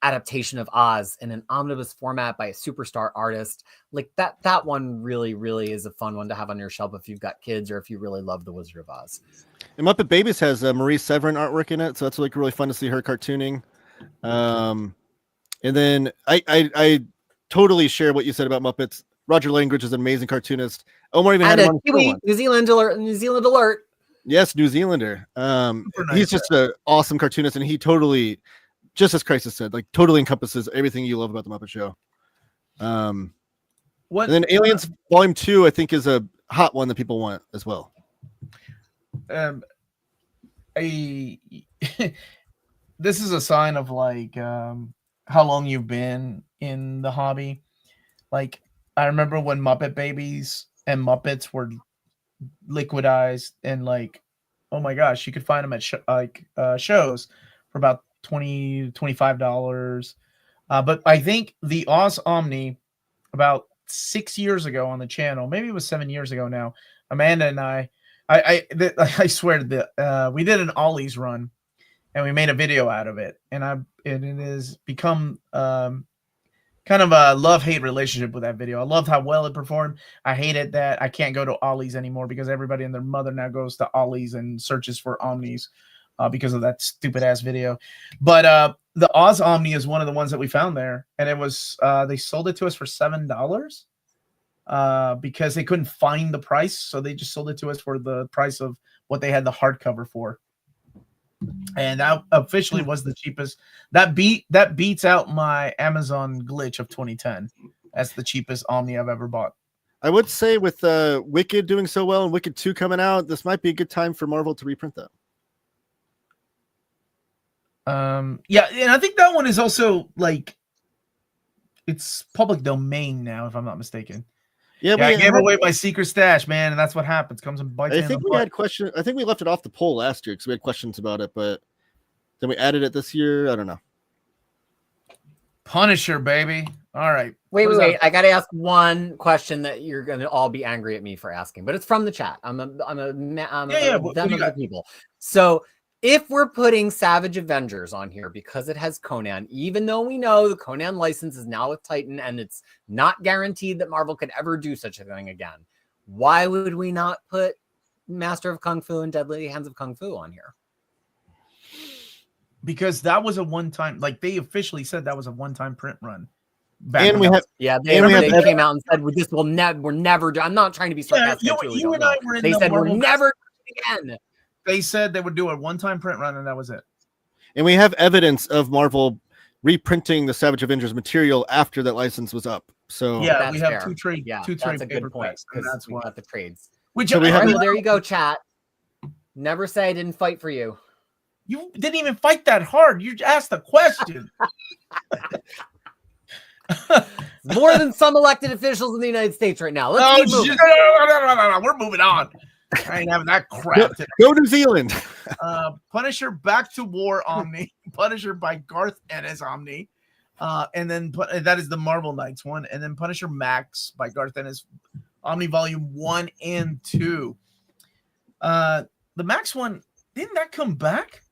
adaptation of Oz in an omnibus format by a superstar artist. Like that one really, really is a fun one to have on your shelf if you've got kids or if you really love the Wizard of Oz. And Muppet Babies has Marie Severin artwork in it, so that's like really fun to see her cartooning. And then I totally share what you said about Muppets. Roger Langridge is an amazing cartoonist. Omar even And had him a on the Kiwi, one. New Zealand alert, New Zealand alert. Yes, New Zealander. He's just an awesome cartoonist, and he totally, just as Crisis said, like totally encompasses everything you love about the Muppet Show. And then Aliens Volume 2, I think, is a hot one that people want as well. This is a sign of like how long you've been in the hobby. Like, I remember when Muppet Babies and Muppets were liquidized, and like, oh my gosh, you could find them at shows for about $25. But I think the Oz Omni about 6 years ago on the channel, maybe it was 7 years ago now, Amanda and I swear that we did an Ollie's run, and we made a video out of it, and it has become kind of a love-hate relationship with that video. I loved how well it performed. I hated that I can't go to Ollie's anymore because everybody and their mother now goes to Ollie's and searches for Omnis because of that stupid-ass video. But the Oz Omni is one of the ones that we found there, and it was they sold it to us for $7 because they couldn't find the price, so they just sold it to us for the price of what they had the hardcover for. And that officially was the cheapest. That beats out my Amazon glitch of 2010. That's the cheapest Omni I've ever bought. I would say with Wicked doing so well and Wicked 2 coming out, this might be a good time for Marvel to reprint that. Yeah, and I think that one is also like it's public domain now, if I'm not mistaken. Yeah, I gave away my secret stash, man, and that's what happens. Comes and bites. I think we had questions. I think we left it off the poll last year because we had questions about it, but then we added it this year. I don't know. Punisher, baby. All right. Wait. I got to ask one question that you're going to all be angry at me for asking, but it's from the chat. I'm them of the people. So if we're putting Savage Avengers on here because it has Conan, even though we know the Conan license is now with Titan and it's not guaranteed that Marvel could ever do such a thing again, why would we not put Master of Kung Fu and Deadly Hands of Kung Fu on here? Because that was a one-time, like they officially said that was a one-time print run. And we have, they came out and said, "This will we're never do." I'm not trying to be sarcastic. You and I were in they said Marvel we're never doing it again. They said they would do a one-time print run, and that was it. And we have evidence of Marvel reprinting the Savage Avengers material after that license was up. So yeah, we have two trade. That's a good point because that's what got the trades. So there you go, chat. Never say I didn't fight for you. You didn't even fight that hard. You asked a question. More than some elected officials in the United States right now. Let's keep moving. No, we're moving on. I ain't having that crap. Go New Zealand. Punisher Back to War Omni. Punisher by Garth Ennis Omni. And then that is the Marvel Knights one. And then Punisher Max by Garth Ennis Omni Volume 1 and 2. The Max one, didn't that come back?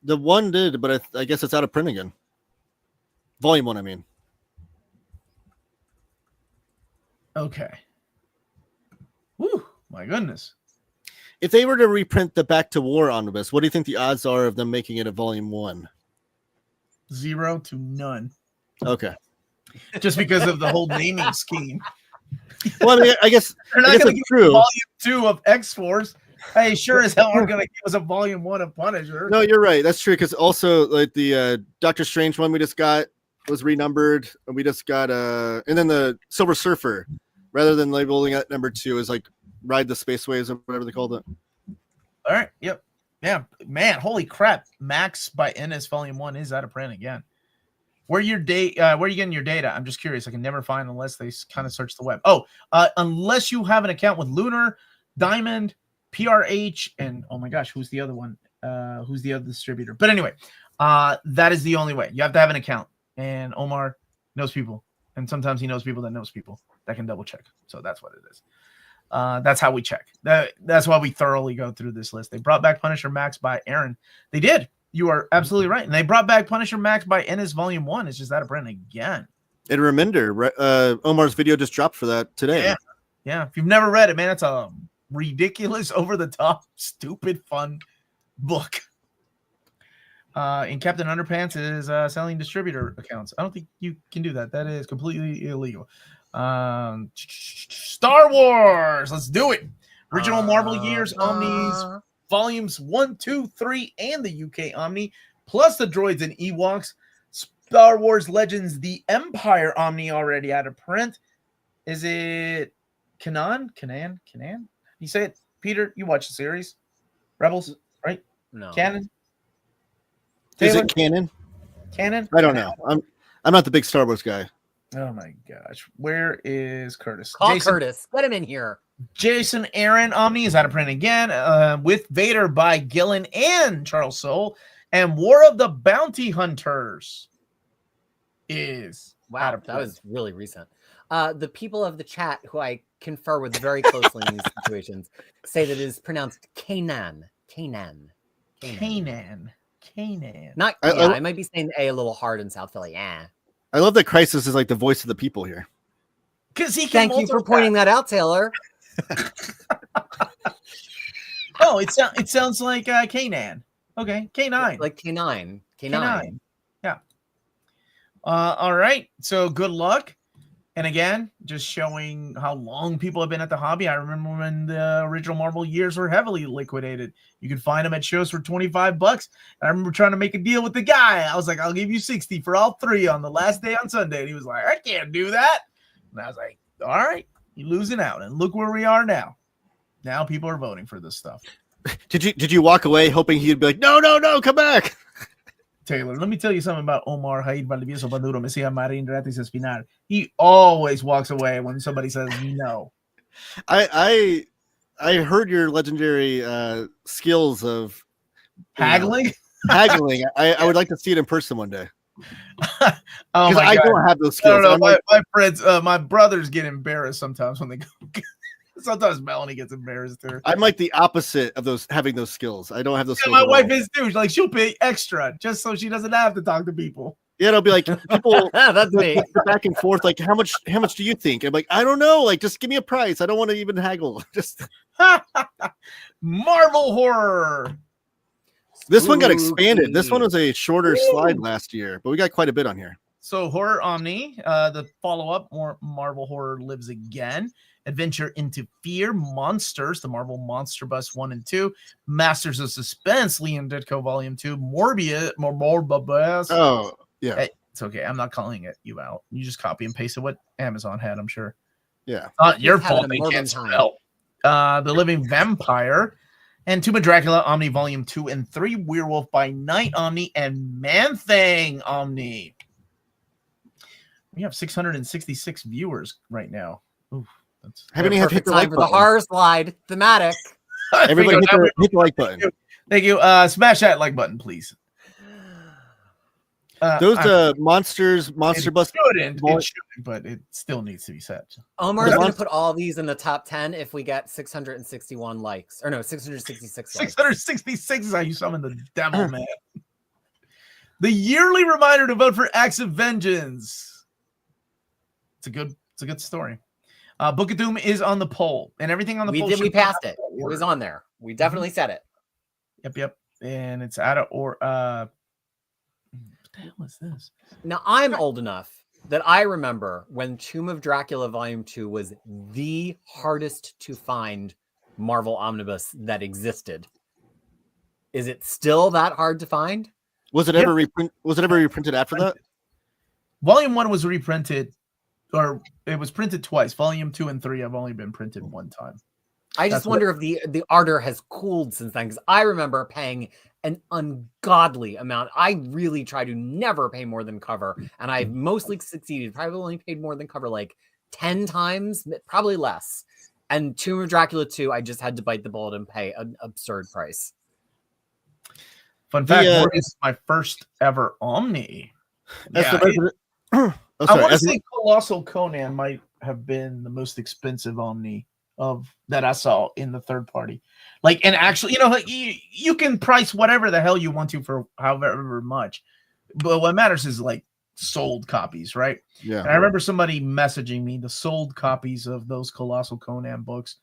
The one did, but I guess it's out of print again. Volume 1, I mean. Okay. Woo, my goodness. If they were to reprint the Back to War Omnibus, what do you think the odds are of them making it a Volume 1? 0 to none. Okay. Just because of the whole naming scheme. Well, I mean, I guess it's true. Volume 2 of X-Force. Hey, sure as hell aren't going to give us a Volume 1 of Punisher. No, you're right. That's true. Because also, like the Doctor Strange one we just got was renumbered. We just got and then the Silver Surfer, rather than labeling it number 2, is like Ride the Space Waves or whatever they called it. All right. Yep. Yeah. Man, holy crap! Max by Ennis Volume 1 is out of print again. Where are you getting your data? I'm just curious. I can never find unless they kind of search the web. Oh, unless you have an account with Lunar, Diamond, PRH, and oh my gosh, who's the other one? Who's the other distributor? But anyway, that is the only way. You have to have an account. And Omar knows people. And sometimes he knows people that knows people that can double check. So that's what it is. That's how we check. That's why we thoroughly go through this list. They brought back Punisher Max by Aaron. They did. You are absolutely right. And they brought back Punisher Max by Ennis Volume 1. It's just out of print again. And remember, Omar's video just dropped for that today. Yeah. If you've never read it, man, it's a ridiculous, over-the-top, stupid, fun book. In Captain Underpants is selling distributor accounts. I don't think you can do that. That is completely illegal. Star Wars. Let's do it. Original Marvel Years Omnis volumes 1, 2, 3, and the UK Omni, plus the droids and Ewoks. Star Wars Legends: The Empire Omni already out of print. Is it Kanan? You say it, Peter. You watch the series, Rebels, right? No. Canon. Is Taylor? it canon? Canon? I don't know. I'm not the big Star Wars guy. Oh my gosh. Where is Curtis? Call Curtis. Get him in here. Jason Aaron Omni is out of print again, with Vader by Gillen and Charles Soule. And War of the Bounty Hunters is out of print. That was really recent. The people of the chat who I confer with very closely in these situations say that it is pronounced Kanan. Not I might be saying the A a little hard in South Philly. Yeah. I love that Crisis is like the voice of the people here. Because he can Thank you for pointing that out, Taylor. Oh, it sounds like Kanan. Okay, K9. Like K9. Yeah. All right. So good luck. And again, just showing how long people have been at the hobby. I remember when the original Marvel years were heavily liquidated. You could find them at shows for $25. I remember trying to make a deal with the guy. I was like, I'll give you 60 for all three on the last day on Sunday. And he was like, I can't do that. And I was like, all right, you're losing out. And look where we are now. Now people are voting for this stuff. Did you walk away hoping he'd be like, no, come back? Taylor, let me tell you something about Omar Haid Valdivieso Maduro, Messia Marin Ratis Espinar. He always walks away when somebody says no. I heard your legendary skills of haggling. Haggling. I would like to see it in person one day. Oh my I God. don't have those skills. No, my friends, my brothers get embarrassed sometimes when they go. Sometimes Melanie gets embarrassed too. I'm like the opposite of having those skills. I don't have those skills. My wife is too. Like she'll pay extra just so she doesn't have to talk to people. Yeah, it'll be like people that's me. Back and forth. Like, how much do you think? I'm like, I don't know. Like, just give me a price. I don't want to even haggle. Just Marvel horror. This one got expanded. This one was a shorter slide last year, but we got quite a bit on here. So Horror Omni, the follow-up, more Marvel Horror Lives Again, Adventure into Fear, Monsters, the Marvel Monster Bus 1 and 2, Masters of Suspense, Liam Ditko Volume 2, Morbius. Oh, yeah. Hey, it's okay. I'm not calling you out. You just copy and paste what Amazon had, I'm sure. Yeah. Not your fault they can't spell. The Living Vampire, and Tomb of Dracula Omni Volume 2 and 3, Werewolf by Night Omni, and Man-Thing Omni. We have 666 viewers right now. Oof, that's Haven't even hit the like for the horror slide thematic. Everybody hit the like button. Thank you. Smash that like button, please. Those Monster Bus shouldn't, but it still needs to be set. Omar's going to put all these in the top 10 if we get 661 likes. Or no, 666 likes. 666 is how you summon the devil, man. The yearly reminder to vote for Acts of Vengeance. It's a good story. Book of Doom is on the poll, and everything on the poll. We passed it. It was on there. We definitely said it. Yep. And it's out of what the hell is this? Now I'm old enough that I remember when Tomb of Dracula Volume 2 was the hardest to find Marvel Omnibus that existed. Is it still that hard to find? Was it ever reprinted after that? Volume 1 was reprinted. Or it was printed twice. Volume 2 and 3 have only been printed one time. I just wonder if the ardor has cooled since then, because I remember paying an ungodly amount. I really try to never pay more than cover, and I've mostly succeeded. Probably only paid more than cover like 10 times, probably less. And Tomb of Dracula 2, I just had to bite the bullet and pay an absurd price. Fun fact, Morbius is my first ever Omni. I want to say Colossal Conan might have been the most expensive Omni that I saw in the third party. Like, and actually, you can price whatever the hell you want to for however much, but what matters is like sold copies, right? Yeah. And I remember somebody messaging me the sold copies of those Colossal Conan books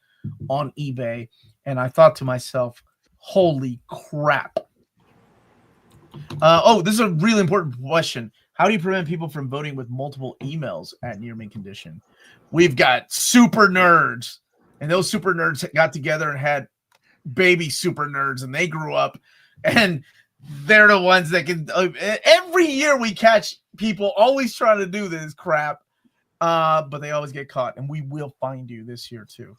on eBay, and I thought to myself, "Holy crap!" This is a really important question. How do you prevent people from voting with multiple emails at Near Mint Condition? We've got super nerds, and those super nerds got together and had baby super nerds, and they grew up, and they're the ones that can. Every year we catch people always trying to do this crap, but they always get caught, and we will find you this year too.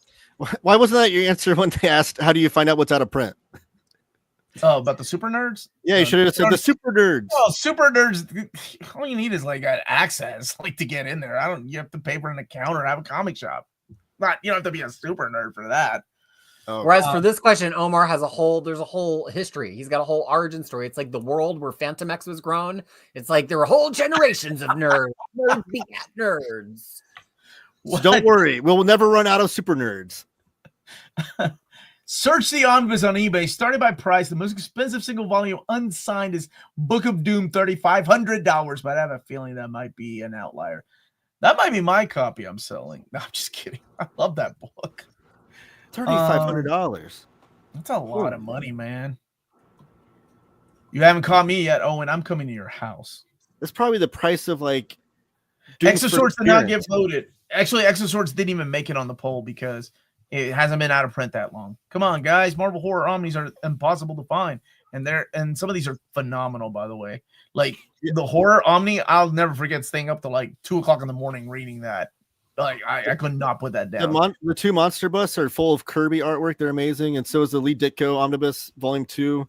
Why wasn't that your answer when they asked, how do you find out what's out of print? Oh, about the super nerds? Yeah, you should have said the super nerds. Oh, super nerds. All you need is like access, like to get in there. You have to pay for an account or have a comic shop. You don't have to be a super nerd for that. Oh, Whereas for this question, Omar has there's a whole history. He's got a whole origin story. It's like the world where Phantom X was grown. It's like there were whole generations of nerds. Nerds begat nerds. So don't worry, we'll never run out of super nerds. Search the Omnibus on eBay. Started by price, the most expensive single volume unsigned is Book of Doom, $3,500. But I have a feeling that might be an outlier. That might be my copy I'm selling. No, I'm just kidding. I love that book. $3,500. That's a lot of money, man. You haven't caught me yet, Owen. I'm coming to your house. That's probably the price of like. X of Swords did not get voted. Actually, X of Swords didn't even make it on the poll because it hasn't been out of print that long. Come on, guys. Marvel Horror Omnis are impossible to find. And some of these are phenomenal, by the way. Like the Horror Omni, I'll never forget staying up to like 2:00 in the morning reading that. Like I could not put that down. The two monster busts are full of Kirby artwork. They're amazing, and so is the Lee Ditko Omnibus Volume 2.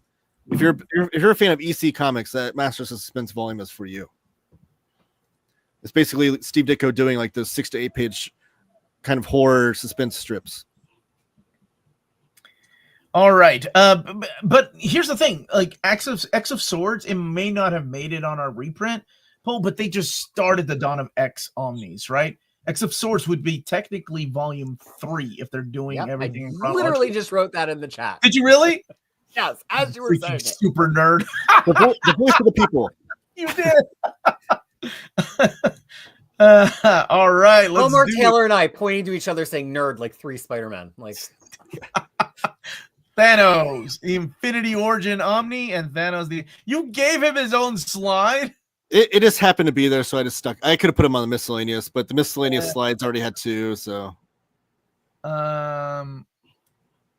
If you're a fan of EC Comics, that Masters of Suspense volume is for you. It's basically Steve Ditko doing like those 6 to 8 page kind of horror suspense strips. All right, but here's the thing: like X of Swords, it may not have made it on our reprint poll, but they just started the Dawn of X Omnis, right? X of Swords would be technically volume 3 if they're doing everything. I literally just wrote that in the chat. Did you really? Yes, as you were saying it. Super nerd. The voice of the people. You did. All right. Omar Taylor and I pointing to each other saying nerd like 3 Spider-Men. Like Thanos, the Infinity Origin Omni, and Thanos. You gave him his own slide. It just happened to be there, so I just stuck. I could have put him on the Miscellaneous, but the Miscellaneous slides already had 2. So,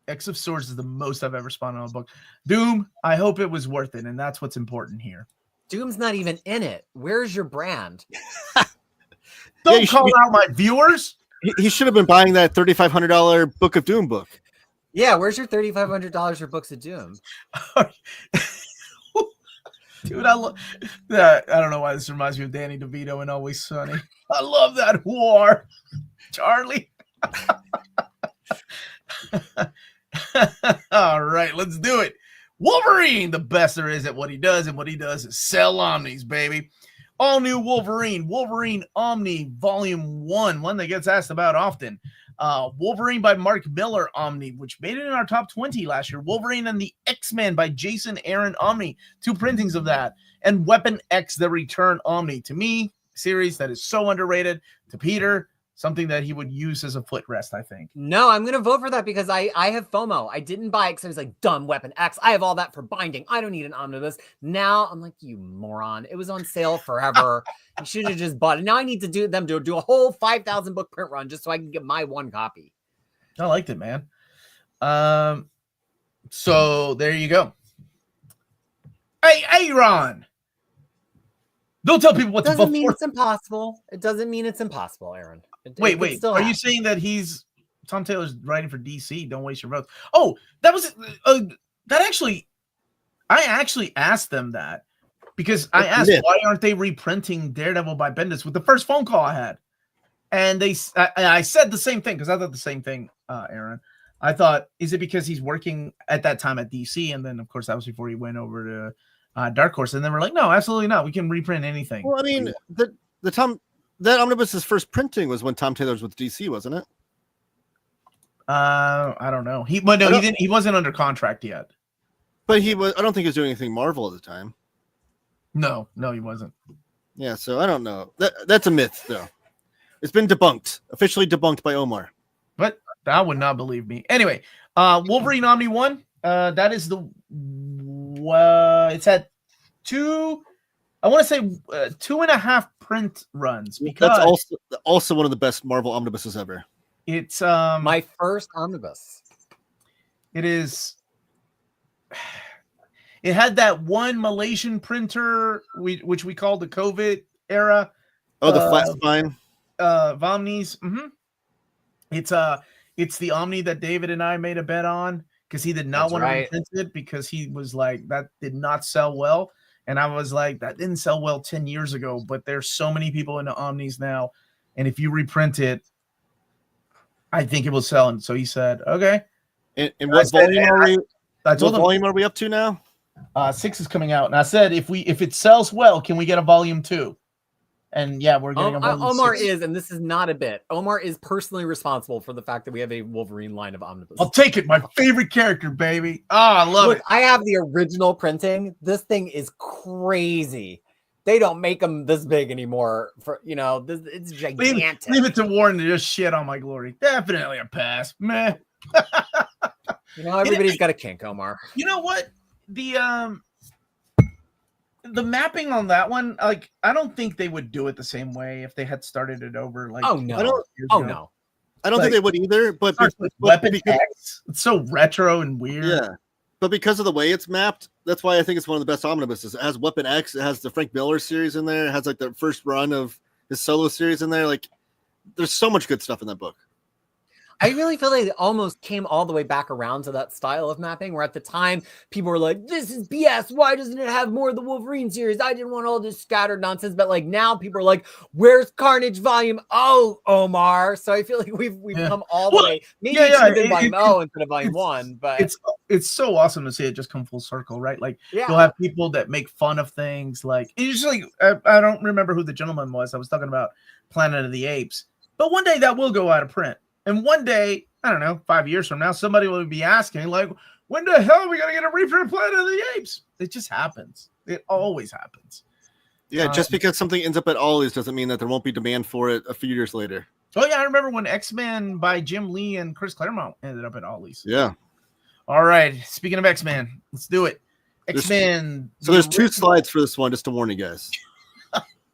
X of Swords is the most I've ever spawned on a book. Doom, I hope it was worth it, and that's what's important here. Doom's not even in it. Where's your brand? Don't call out my viewers. He should have been buying that $3,500 Book of Doom book. Yeah, where's your $3,500 for Books of Doom? Dude, I love that. I don't know why this reminds me of Danny DeVito and Always Sunny. I love that war, Charlie. All right, let's do it. Wolverine, the best there is at what he does, and what he does is sell Omnis, baby. All new Wolverine, Wolverine Omni Volume 1, one that gets asked about often. Wolverine by Mark Miller Omni, which made it in our top 20 last year. Wolverine and the X-Men by Jason Aaron Omni, 2 printings of that. And Weapon X, the Return Omni. To me, series that is so underrated. To Peter, something that he would use as a footrest, I think. No, I'm going to vote for that because I have FOMO. I didn't buy it because I was like, dumb Weapon X. I have all that for binding. I don't need an omnibus. Now I'm like, you moron. It was on sale forever. You should have just bought it. Now I need to do a whole 5,000 book print run just so I can get my 1 copy. I liked it, man. So there you go. Hey, Ron. Don't tell people what to vote for. Doesn't mean it's impossible. It doesn't mean it's impossible, Aaron. Wait. Are you saying that Tom Taylor's writing for DC? Don't waste your votes. Oh, that was that actually. I actually asked them that because I asked why aren't they reprinting Daredevil by Bendis with the first phone call I had, and I said the same thing because I thought the same thing, Aaron. I thought, is it because he's working at that time at DC, and then of course that was before he went over to Dark Horse, and then we're like, no, absolutely not. We can reprint anything. Well, I mean, that omnibus's first printing was when Tom Taylor's with DC, wasn't it? I don't know. He didn't. He wasn't under contract yet. But he was. I don't think he was doing anything Marvel at the time. No, he wasn't. Yeah, so I don't know. That's a myth, though. It's been debunked, officially debunked by Omar. But I would not believe me. Anyway, Wolverine Omni 1. That is it's at I want to say 2.5 print runs, because that's also one of the best Marvel omnibuses ever. It's my first omnibus. It is. It had that one Malaysian printer, which we called the COVID era. Oh, the flat spine. Omnis. Mm-hmm. It's the Omni that David and I made a bet on, because he did not want to reprint it, because he was like, that did not sell well. And I was like, that didn't sell well 10 years ago, but there's so many people into Omnis now. And if you reprint it, I think it will sell. And so he said, okay. And what volume are we? I told him, volume are we up to now? 6 is coming out. And I said, if it sells well, can we get a volume 2? And yeah, we're getting a volume Omar 6. is, and this is not a bit. Omar is personally responsible for the fact that we have a Wolverine line of omnibus. I'll take it. My favorite character, baby. I love it. I have the original printing. This thing is crazy. They don't make them this big anymore. It's gigantic. Leave it to Warren to just shit on my glory. Definitely a pass. Meh. Everybody's got a kink, Omar. You know what? The mapping on that one, like, I don't think they would do it the same way if they had started it over. Like, oh no, I don't think they would either. But Weapon X, it's so retro and weird. Yeah, but because of the way it's mapped, that's why I think it's one of the best omnibuses. It has Weapon X, it has the Frank Miller series in there, it has like the first run of his solo series in there. Like, there's so much good stuff in that book. I really feel like it almost came all the way back around to that style of mapping, where at the time people were like, this is BS. Why doesn't it have more of the Wolverine series? I didn't want all this scattered nonsense. But like now people are like, where's Carnage volume? Oh, Omar. So I feel like we've come all the way. Maybe it's volume O instead of volume 1, but it's so awesome to see it just come full circle, right? Like you'll have people that make fun of things. Like usually, I don't remember who the gentleman was. I was talking about Planet of the Apes, but one day that will go out of print. And one day, I don't know, 5 years from now, somebody will be asking, like, when the hell are we going to get a reprint of Planet of the Apes? It just happens. It always happens. Yeah, just because something ends up at Ollie's doesn't mean that there won't be demand for it a few years later. Oh, yeah, I remember when X-Men by Jim Lee and Chris Claremont ended up at Ollie's. Yeah. All right, speaking of X-Men, let's do it. X-Men. So there's 2 slides for this one, just to warn you guys.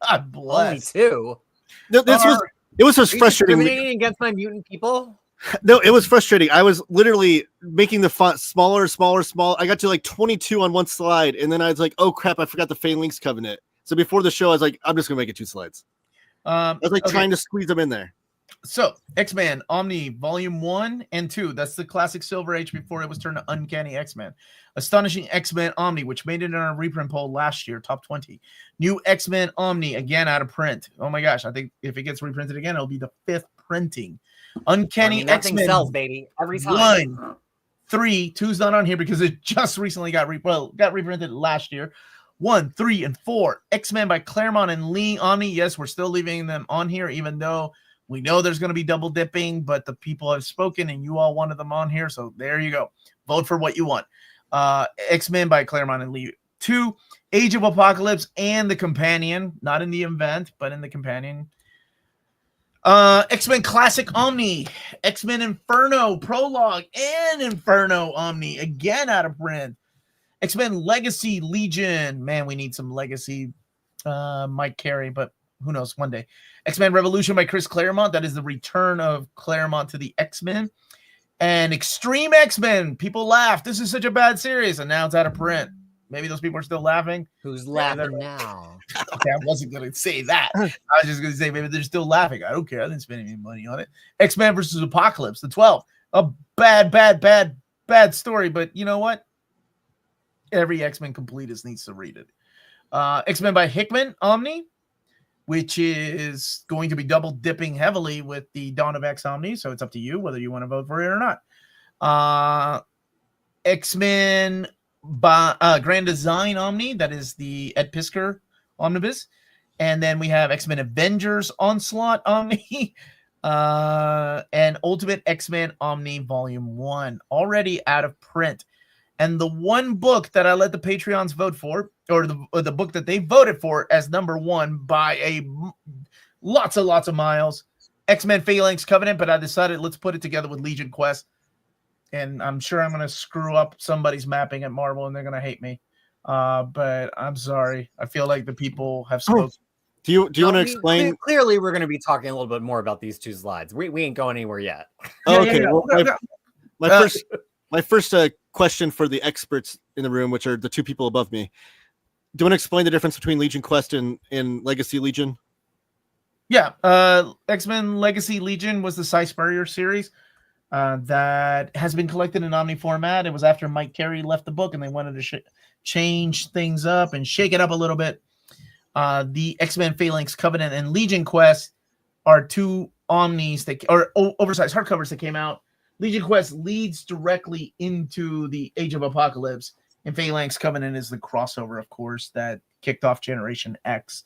God bless. Only 2? No, it was just frustrating. Discriminating against my mutant people? No, it was frustrating. I was literally making the font smaller. I got to like 22 on one slide, and then I was like, "Oh crap! I forgot the Phalanx Covenant." So before the show, I was like, "I'm just gonna make it 2 slides." I was like trying to squeeze them in there. So X-Men Omni Volume 1 and 2. That's the classic Silver Age before it was turned to Uncanny X-Men. Astonishing X-Men Omni, which made it in our reprint poll last year, top 20. New X-Men Omni, again out of print. Oh my gosh, I think if it gets reprinted again, it'll be the 5th printing. Uncanny X-Men sells, baby, every time. 1, 3, 2's not on here because it just recently got reprinted last year. 1, 3, and 4. X-Men by Claremont and Lee Omni. Yes, we're still leaving them on here, even though we know there's going to be double dipping, but the people have spoken and you all wanted them on here. So there you go. Vote for what you want. X-Men by Claremont and Lee. 2, Age of Apocalypse and the Companion. Not in the event, but in the Companion. X-Men Classic Omni. X-Men Inferno Prologue and Inferno Omni. Again out of print. X-Men Legacy Legion. Man, we need some Legacy Mike Carey, but who knows, one day. X-Men Revolution by Chris Claremont. That is the return of Claremont to the X-Men. And Extreme X-Men. People laugh. This is such a bad series. And now it's out of print. Maybe those people are still laughing. Who's laughing now? Okay, I wasn't going to say that. I was just going to say maybe they're still laughing. I don't care. I didn't spend any money on it. X-Men versus Apocalypse, the 12th. A bad story. But you know what? Every X-Men completist needs to read it. X-Men by Hickman, Omni, which is going to be double dipping heavily with the Dawn of X Omni. So it's up to you whether you want to vote for it or not. X-Men by Grand Design Omni. That is the Ed Piskor Omnibus. And then we have X-Men Avengers Onslaught Omni. And Ultimate X-Men Omni Volume 1. Already out of print. And the one book that I let the Patreons vote for, or the book that they voted for as number 1 by lots of miles, X-Men Phalanx Covenant, but I decided let's put it together with Legion Quest. And I'm sure I'm going to screw up somebody's mapping at Marvel, and they're going to hate me. But I'm sorry. I feel like the people have spoken. Do you want to explain? Clearly, we're going to be talking a little bit more about these two slides. We ain't going anywhere yet. Okay. Well, my first question for the experts in the room, which are the two people above me. Do you want to explain the difference between Legion Quest and Legacy Legion? Yeah. X-Men Legacy Legion was the Cy Spurrier series that has been collected in Omni format. It was after Mike Carey left the book and they wanted to change things up and shake it up a little bit. The X-Men Phalanx Covenant and Legion Quest are two Omnis that are oversized hardcovers that came out. Legion Quest leads directly into the Age of Apocalypse, and Phalanx Covenant is the crossover, of course, that kicked off Generation X.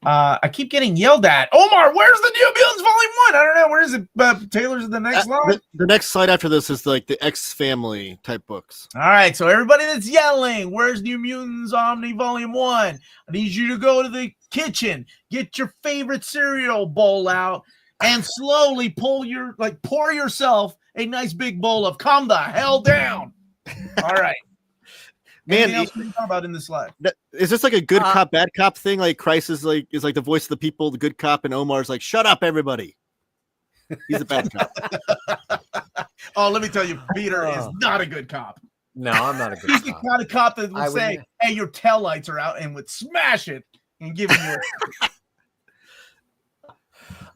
I keep getting yelled at. Omar, where's the New Mutants Volume 1? I don't know. Where is it? Taylor's the next slide? The next slide after this is like the X Family type books. All right, so everybody that's yelling, where's New Mutants Omni Volume 1? I need you to go to the kitchen, get your favorite cereal bowl out, and slowly pour yourself a nice big bowl of calm the hell down. All right. Man, else we can talk about in this slide? Is this like a good cop, bad cop thing? Like Christ is like the voice of the people, the good cop, and Omar's like, shut up, everybody. He's a bad cop. Oh, let me tell you, Peter is not a good cop. No, I'm not a good He's cop. the kind of cop that would say, hey, your tail lights are out, and would smash it and give you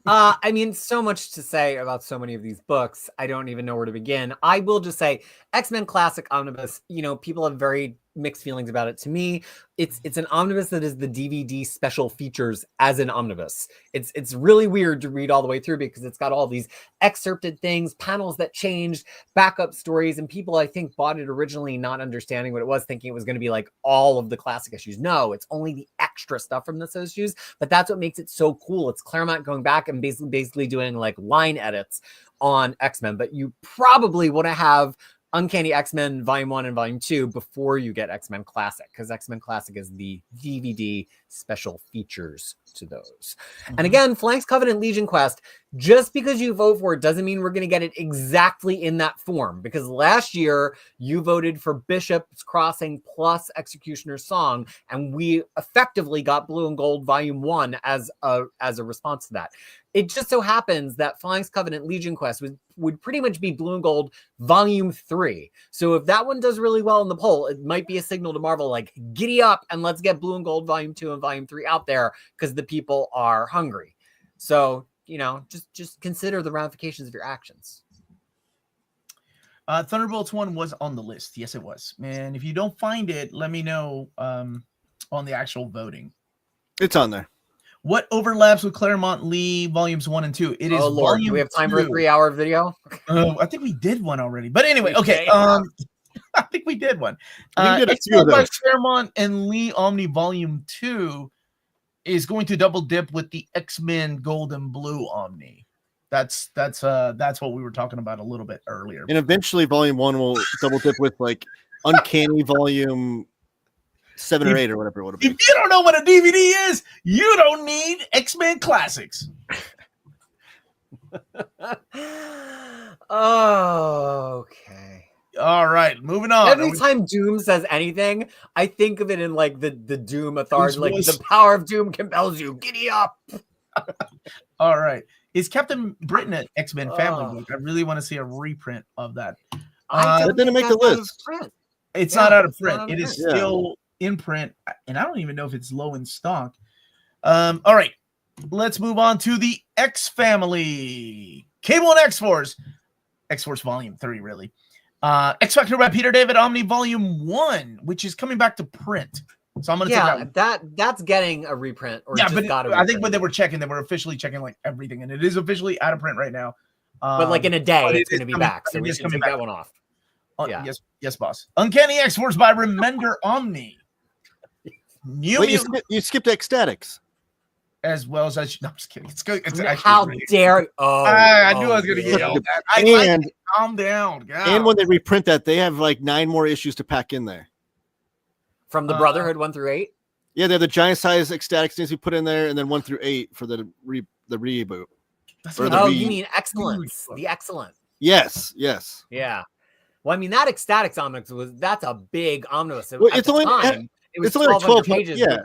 I mean, so much to say about so many of these books. I don't even know where to begin. I will just say X-Men Classic Omnibus, people have very mixed feelings about it. To me, it's an omnibus that is the DVD special features as an omnibus. It's really weird to read all the way through because it's got all these excerpted things, panels that changed, backup stories, and people I think bought it originally not understanding what it was, thinking it was going to be like all of the classic issues. No, it's only the extra stuff from those issues, but that's what makes it so cool. It's Claremont going back and basically doing like line edits on X-Men, but you probably want to have Uncanny X-Men Volume 1 and Volume 2 before you get X-Men Classic, because X-Men Classic is the DVD special features to those. Mm-hmm. And again, Phalanx Covenant Legion Quest, just because you vote for it doesn't mean we're going to get it exactly in that form, because last year you voted for Bishop's Crossing plus X-Cutioner's Song, and we effectively got Blue and Gold Volume 1 as a response to that. It just so happens that Phalanx Covenant Legion Quest would pretty much be Blue and Gold Volume 3. So if that one does really well in the poll, it might be a signal to Marvel, like, giddy up and let's get Blue and Gold Volume 2 and Volume 3 out there because the people are hungry. So, just consider the ramifications of your actions. Thunderbolts 1 was on the list. Yes, it was. Man, if you don't find it, let me know on the actual voting. It's on there. What overlaps with Claremont Lee Volumes 1 and 2? It is Lord, do we have time for a 3-hour video? I think we did one already. But anyway, okay. I think we did one. X-Men by Claremont and Lee Omni Volume 2 is going to double dip with the X-Men Gold and Blue Omni. That's what we were talking about a little bit earlier. And eventually Volume 1 will double dip with like Uncanny Volume 7 or 8 or whatever it would be. If you don't know what a DVD is, you don't need X-Men Classics. Okay. All right, moving on. Every time Doom says anything, I think of it in like the Doom authority, like the power of Doom compels you. Giddy up. All right. Is Captain Britain an X-Men family book? I really want to see a reprint of that. That didn't make the list. It's not out of print. It is still in print, and I don't even know if it's low in stock. All right, let's move on to the X Family. Cable and X-Force. X-Force Volume 3, really. X-Factor by Peter David, Omni Volume 1, which is coming back to print. So I'm going to take that's getting a reprint. Or yeah, but I think when they were officially checking like everything, and it is officially out of print right now. But like in a day, it's going to be back. So we just take that one off. Yes, boss. Uncanny X-Force by Remender Omni. You skipped Ecstatics. As well as no, I'm just kidding. It's good. How dare! I knew I was going to get yelled at. Calm down. God. And when they reprint that, they have like 9 more issues to pack in there. From the Brotherhood 1 through 8. Yeah, they're the giant size Ecstatics things we put in there, and then 1 through 8 for the reboot. You mean Excellence? The Excellent. Yes. Yeah. Well, I mean that Ecstatics omnibus that's a big omnibus. Well, it's only It was it's only like 12 pages. Yeah.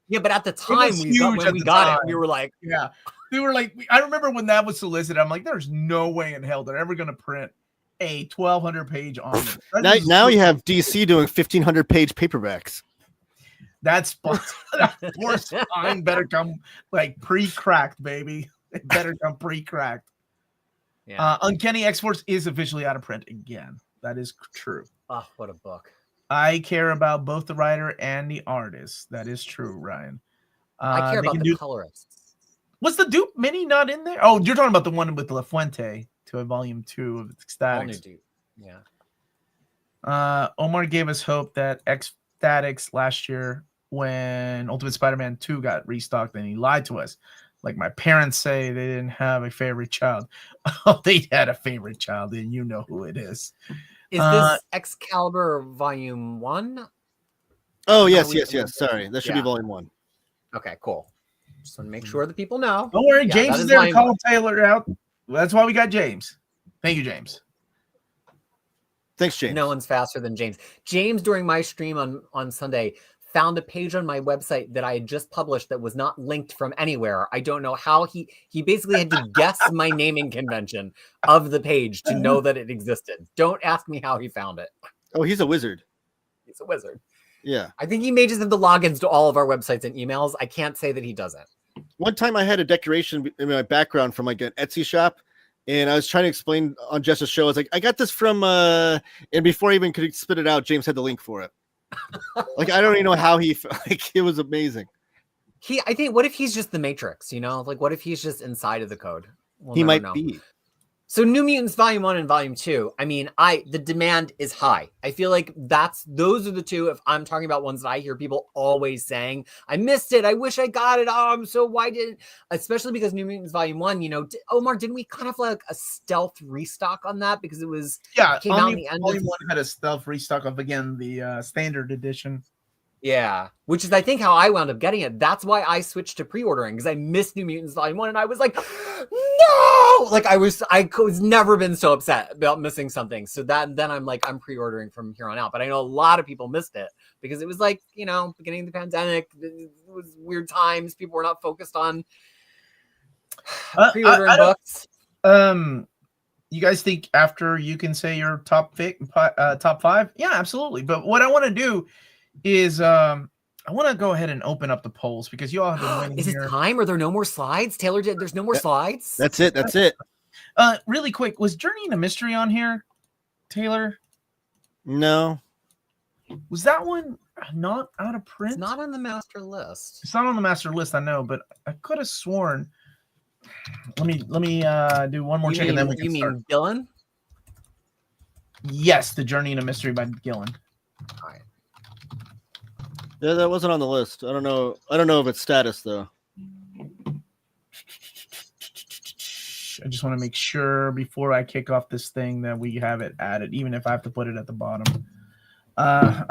Yeah, but at the time we got it, we were like, yeah. We were like, I remember when that was solicited, I'm like, there's no way in hell they're ever going to print a 1,200 page omnibus. Now you have DC doing 1,500 page paperbacks. That's poor spine better come like pre-cracked, baby. It better come pre-cracked. yeah. Uncanny X-Force is officially out of print again. That is true. Oh, what a book. I care about both the writer and the artist. That is true, Ryan. I care about the colorists. Was the dupe mini not in there? Oh, you're talking about the one with La Fuente to a volume 2 of Ecstatics. Yeah. Omar gave us hope that Ecstatics last year when Ultimate Spider-Man 2 got restocked, and he lied to us. Like my parents say they didn't have a favorite child. Oh, they had a favorite child, and you know who it is. Is this Excalibur Volume 1? Oh, yes. Sorry. That should be Volume 1. Okay, cool. Just want to make sure that people know. Don't worry, James is there to call Taylor out. That's why we got James. Thank you, James. Thanks, James. No one's faster than James. James, during my stream on Sunday, found a page on my website that I had just published that was not linked from anywhere. I don't know how he basically had to guess my naming convention of the page to know that it existed. Don't ask me how he found it. Oh, he's a wizard. He's a wizard. Yeah. I think he may just have the logins to all of our websites and emails. I can't say that he doesn't. One time I had a decoration in my background from like an Etsy shop, and I was trying to explain on Jess's show. I was like, I got this from, and before I even could spit it out, James had the link for it. Like, I don't even know how it was amazing. I think, what if he's just the Matrix, like what if he's just inside of the code? He might be. So New Mutants Volume 1 and Volume 2, I mean, the demand is high. I feel like those are the two, if I'm talking about ones that I hear people always saying, I missed it, I wish I got it, why didn't, especially because New Mutants Volume 1, Omar, didn't we kind of like a stealth restock on that? Because it came out in the end Volume 1 had a stealth restock of, again, the standard edition. Yeah, which is, I think, how I wound up getting it. That's why I switched to pre-ordering, because I missed New Mutants Volume 1, and I was like, no! Like, I was never been so upset about missing something. So then I'm like, I'm pre-ordering from here on out. But I know a lot of people missed it, because it was like, beginning of the pandemic, it was weird times. People were not focused on pre-ordering books. You guys think after you can say your top 5? Yeah, absolutely. But what I want to do is I want to go ahead and open up the polls, because you all have been winning. Is it time? Are there no more slides? Taylor, there's no more slides? That's it. Really quick, was Journey into Mystery on here, Taylor? No. Was that one not out of print? It's not on the master list. It's not on the master list, I know, but I could have sworn. Let me do one more check, and then we can start. You mean Gillen? Yes, The Journey into Mystery by Gillen. All right. Yeah, that wasn't on the list. I don't know of its status though. I just want to make sure before I kick off this thing that we have it added, even if I have to put it at the bottom.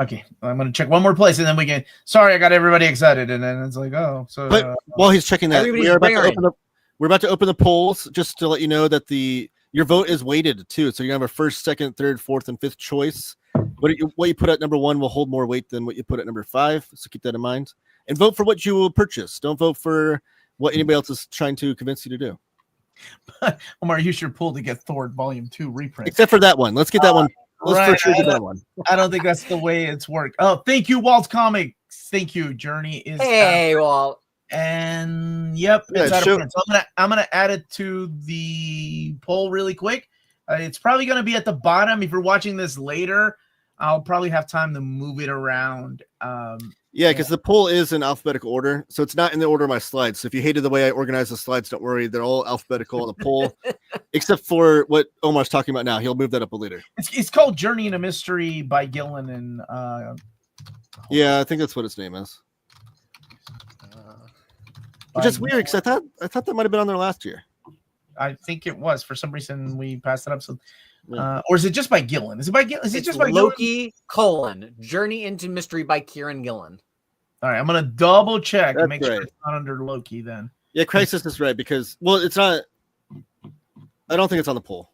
Okay, I'm gonna check one more place, and then we can. Sorry, I got everybody excited, and then it's like, oh, so. But while he's checking that, we're about to open the polls, just to let you know that your vote is weighted too. So you have a first, second, third, fourth, and fifth choice. What you put at number 1 will hold more weight than what you put at number 5. So keep that in mind, and vote for what you will purchase. Don't vote for what anybody else is trying to convince you to do. Omar, you should pull to get Thor Volume 2 reprint. Except for that one. Let's get that one. Let's for sure get that one. I don't think that's the way it's worked. Oh, thank you, Walt's Comics. Thank you. Journey is. Hey, Walt. And yep, it's out of print. So I'm gonna add it to the poll really quick. It's probably gonna be at the bottom. If you're watching this later, I'll probably have time to move it around. Yeah, because the poll is in alphabetical order, so it's not in the order of my slides. So if you hated the way I organize the slides, don't worry. They're all alphabetical on the poll, except for what Omar's talking about now. He'll move that up later. It's called Journey into Mystery by Gillen and. Yeah, I think that's what its name is. Which is weird, because I thought that might have been on there last year. I think it was. For some reason, we passed it up. So. Or is it just by Gillen? Is it by Gillen? Is it just by Loki Gillen? Journey into Mystery by Kieran Gillen. All right, I'm gonna double check and make sure it's not under Loki then. Yeah, Crisis is right, because it's not. I don't think it's on the poll.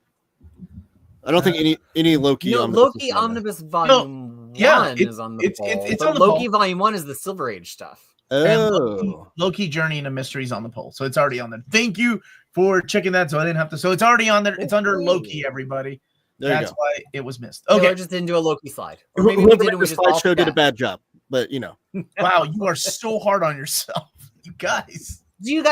I don't think any Loki. No, Loki Omnibus Volume 1 is on the poll. It's but on the Loki poll. Volume 1 is the Silver Age stuff. Oh, Loki Journey into Mysteries on the poll. So it's already on there. Thank you for checking that. So I didn't have to. So it's already on there. It's under Loki, everybody. That's why it was missed. Okay. I just didn't do a Loki slide. Or maybe whoever we did made the slideshow did a bad job, but you know. Wow, you are so hard on yourself, you guys. He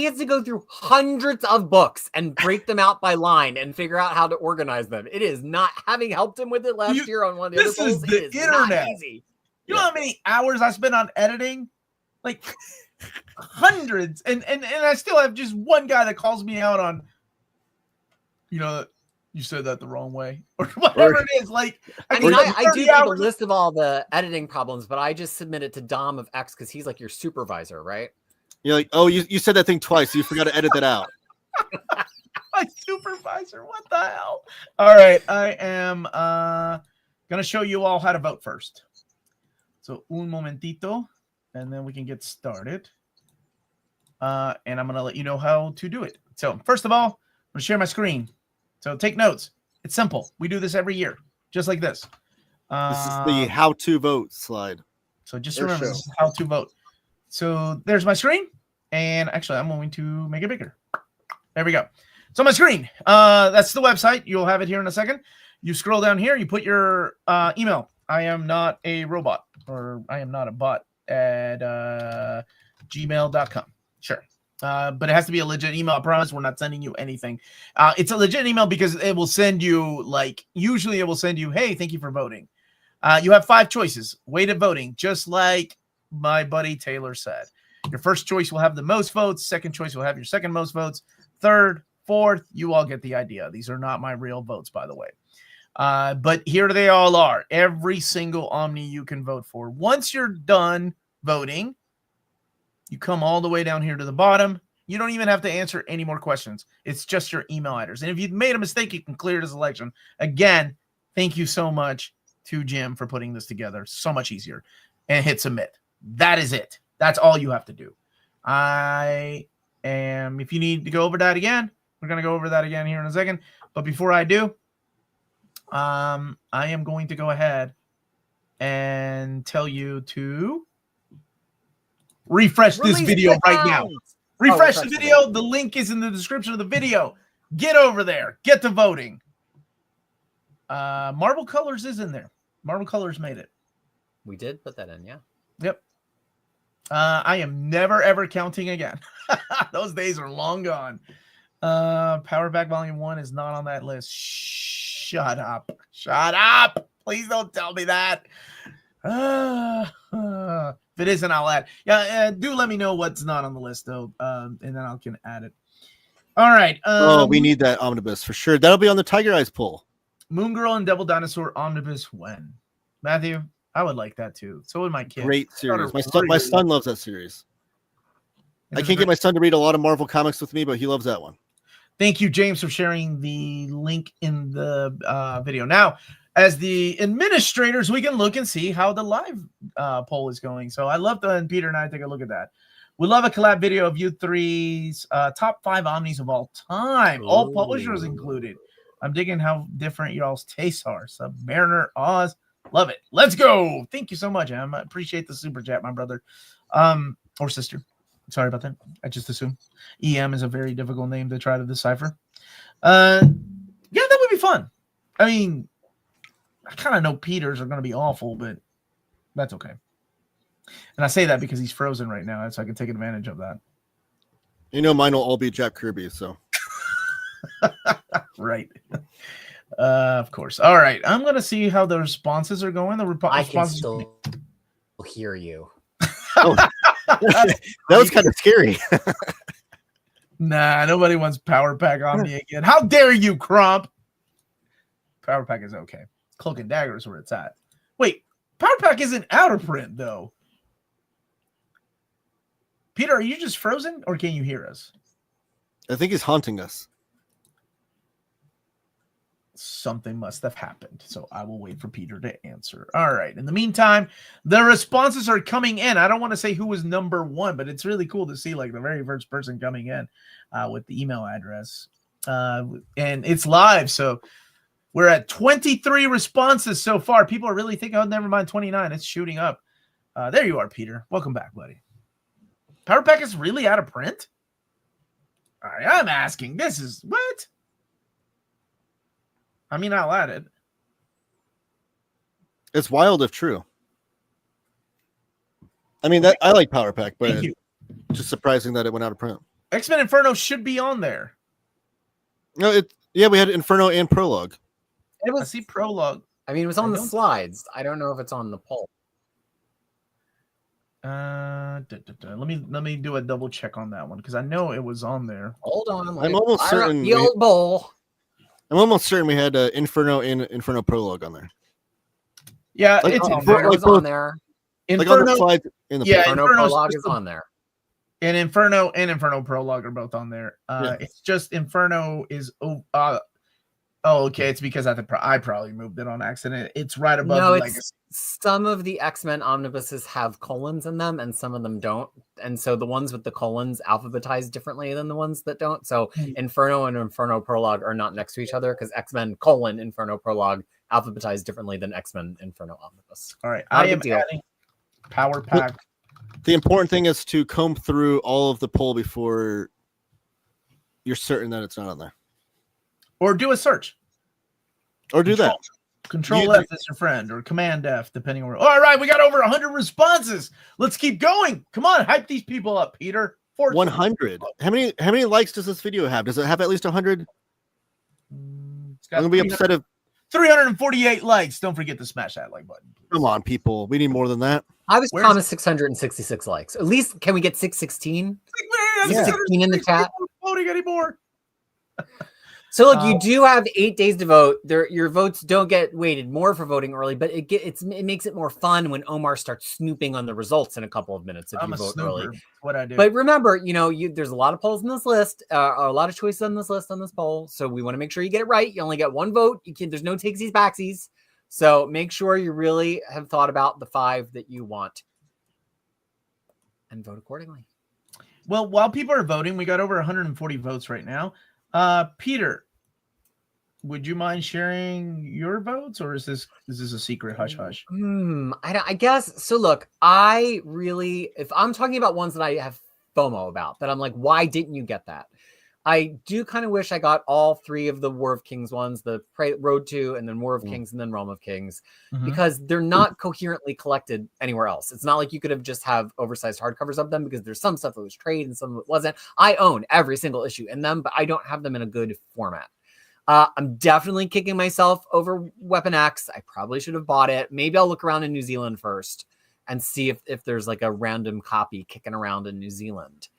has to go through hundreds of books and break them out by line and figure out how to organize them. It is not, having helped him with it last year on one of the other polls, the it is internet. not easy. You know how many hours I spent on editing? Like hundreds. And I still have just one guy that calls me out on, you said that the wrong way or whatever it is. Like, I do keep a list of all the editing problems, but I just submit it to Dom of X because he's like your supervisor, right? You're like, oh, you said that thing twice. You forgot to edit that out. My supervisor, what the hell? All right, I am gonna show you all how to vote first. So un momentito, and then we can get started. And I'm gonna let you know how to do it. So first of all, I'm gonna share my screen. So take notes. It's simple. We do this every year, just like this. This is the how to vote slide. So just remember, this is how to vote. So there's my screen, and actually I'm going to make it bigger. There we go. So my screen, that's the website. You'll have it here in a second. You scroll down here, you put your email. I am not a robot, or I am not a bot at gmail.com. Sure. But it has to be a legit email. I promise we're not sending you anything. It's a legit email because it will send you, usually it will send you, hey, thank you for voting. You have 5 choices. Weighted voting, just like my buddy Taylor said. Your first choice will have the most votes. Second choice will have your second most votes. Third, fourth, you all get the idea. These are not my real votes, by the way. But here they all are. Every single Omni you can vote for. Once you're done voting, you come all the way down here to the bottom. You don't even have to answer any more questions. It's just your email address. And if you've made a mistake, you can clear the selection. Again, thank you so much to Jim for putting this together. So much easier. And hit submit. That is it. That's all you have to do. If you need to go over that again, we're going to go over that again here in a second. But before I do, I am going to go ahead and tell you to refresh this video right now. Refresh the video. The link is in the description of the video. Get over there. Get to voting. Marvel Colors is in there. Marvel Colors made it. We did put that in, yeah. Yep. I am never, ever counting again. Those days are long gone. Power Pack Volume 1 is not on that list. Shut up. Shut up. Please don't tell me that. If it isn't, I'll add. Yeah, do let me know what's not on the list, though, and then I can add it. All right. We need that omnibus for sure. That'll be on the Tiger Eyes poll. Moon Girl and Devil Dinosaur omnibus when? Matthew, I would like that, too. So would my kid. Great series. My son loves that series. I can't get my son to read a lot of Marvel comics with me, but he loves that one. Thank you, James, for sharing the link in the video. Now, as the administrators, we can look and see how the live poll is going. So I love and Peter and I take a look at that. We love a collab video of you three's top 5 Omnis of all time. All publishers included. I'm digging how different y'all's tastes are. Submariner, Oz, love it. Let's go. Thank you so much, Em. I appreciate the super chat, my brother. Or sister. Sorry about that. I just assume. EM is a very difficult name to try to decipher. Yeah, that would be fun. I mean, I kind of know Peters are going to be awful, but that's okay. And I say that because he's frozen right now, so I can take advantage of that. You know, mine will all be Jack Kirby, so. Right. Of course. All right. I'm going to see how the responses are going. I can still hear you. Oh, that was kind of scary. Nah, nobody wants Power Pack on me again. How dare you, Crump? Power Pack is okay. Cloak and Dagger is where it's at. Wait, Power Pack isn't out of print, though. Peter, are you just frozen, or can you hear us? I think he's haunting us. Something must have happened, so I will wait for Peter to answer. All right. In the meantime, the responses are coming in. I don't want to say who was number 1, but it's really cool to see like the very first person coming in with the email address. And it's live, so We're at 23 responses so far. People are really thinking, oh, never mind, 29. It's shooting up. There you are, Peter. Welcome back, buddy. Power Pack is really out of print? All right, I'm asking. This is what? I mean, I'll add it. It's wild if true. I mean, that I like Power Pack, but it's just surprising that it went out of print. X-Men Inferno should be on there. No, we had Inferno and Prologue. I see Prologue. I mean, it was on the slides. I don't know if it's on the poll. Let me do a double check on that one because I know it was on there. Hold on, I'm almost certain. The old bowl. I'm almost certain we had Inferno and Inferno Prologue on there. Yeah, like, it's Inferno's on there. Inferno, like on the slides in the Inferno Prologue is on there. And Inferno and Inferno Prologue are both on there. It's just Inferno is okay. It's because I probably moved it on accident. It's right above the Legacy. Some of the X-Men omnibuses have colons in them and some of them don't. And so the ones with the colons alphabetize differently than the ones that don't. So Inferno and Inferno Prologue are not next to each other because X-Men Inferno Prologue alphabetize differently than X-Men Inferno Omnibus. All right. I am adding Power Pack. The important thing is to comb through all of the poll before you're certain that it's not on there. Or do a search. Or do that. Control F is your friend, or Command F, depending on where. All right, we got over 100 responses. Let's keep going. Come on, hype these people up, Peter. 100. How many likes does this video have? Does it have at least 100? I'm gonna be upset if 348 likes. Don't forget to smash that like button. Please. Come on, people. We need more than that. I was promised 666 likes. At least, can we get 616? 616 in the chat. Voting anymore. So look, you do have 8 days to vote. Your votes don't get weighted more for voting early, but it makes it more fun when Omar starts snooping on the results in a couple of minutes if you vote early. What I do. But remember, there's a lot of polls in this list, a lot of choices on this list on this poll. So we want to make sure you get it right. You only get one vote. There's no takesies backsies. So make sure you really have thought about the 5 that you want and vote accordingly. Well, while people are voting, we got over 140 votes right now. Peter, would you mind sharing your votes, or is this a secret hush hush? I guess so. Look, if I'm talking about ones that I have FOMO about, that I'm like, why didn't you get that? I do kind of wish I got all 3 of the War of Kings ones, the Road to, and then War of Kings, and then Realm of Kings, because they're not coherently collected anywhere else. It's not like you could have just have oversized hardcovers of them, because there's some stuff that was trade and some that wasn't. I own every single issue in them, but I don't have them in a good format. I'm definitely kicking myself over Weapon X. I probably should have bought it. Maybe I'll look around in New Zealand first and see if there's like a random copy kicking around in New Zealand.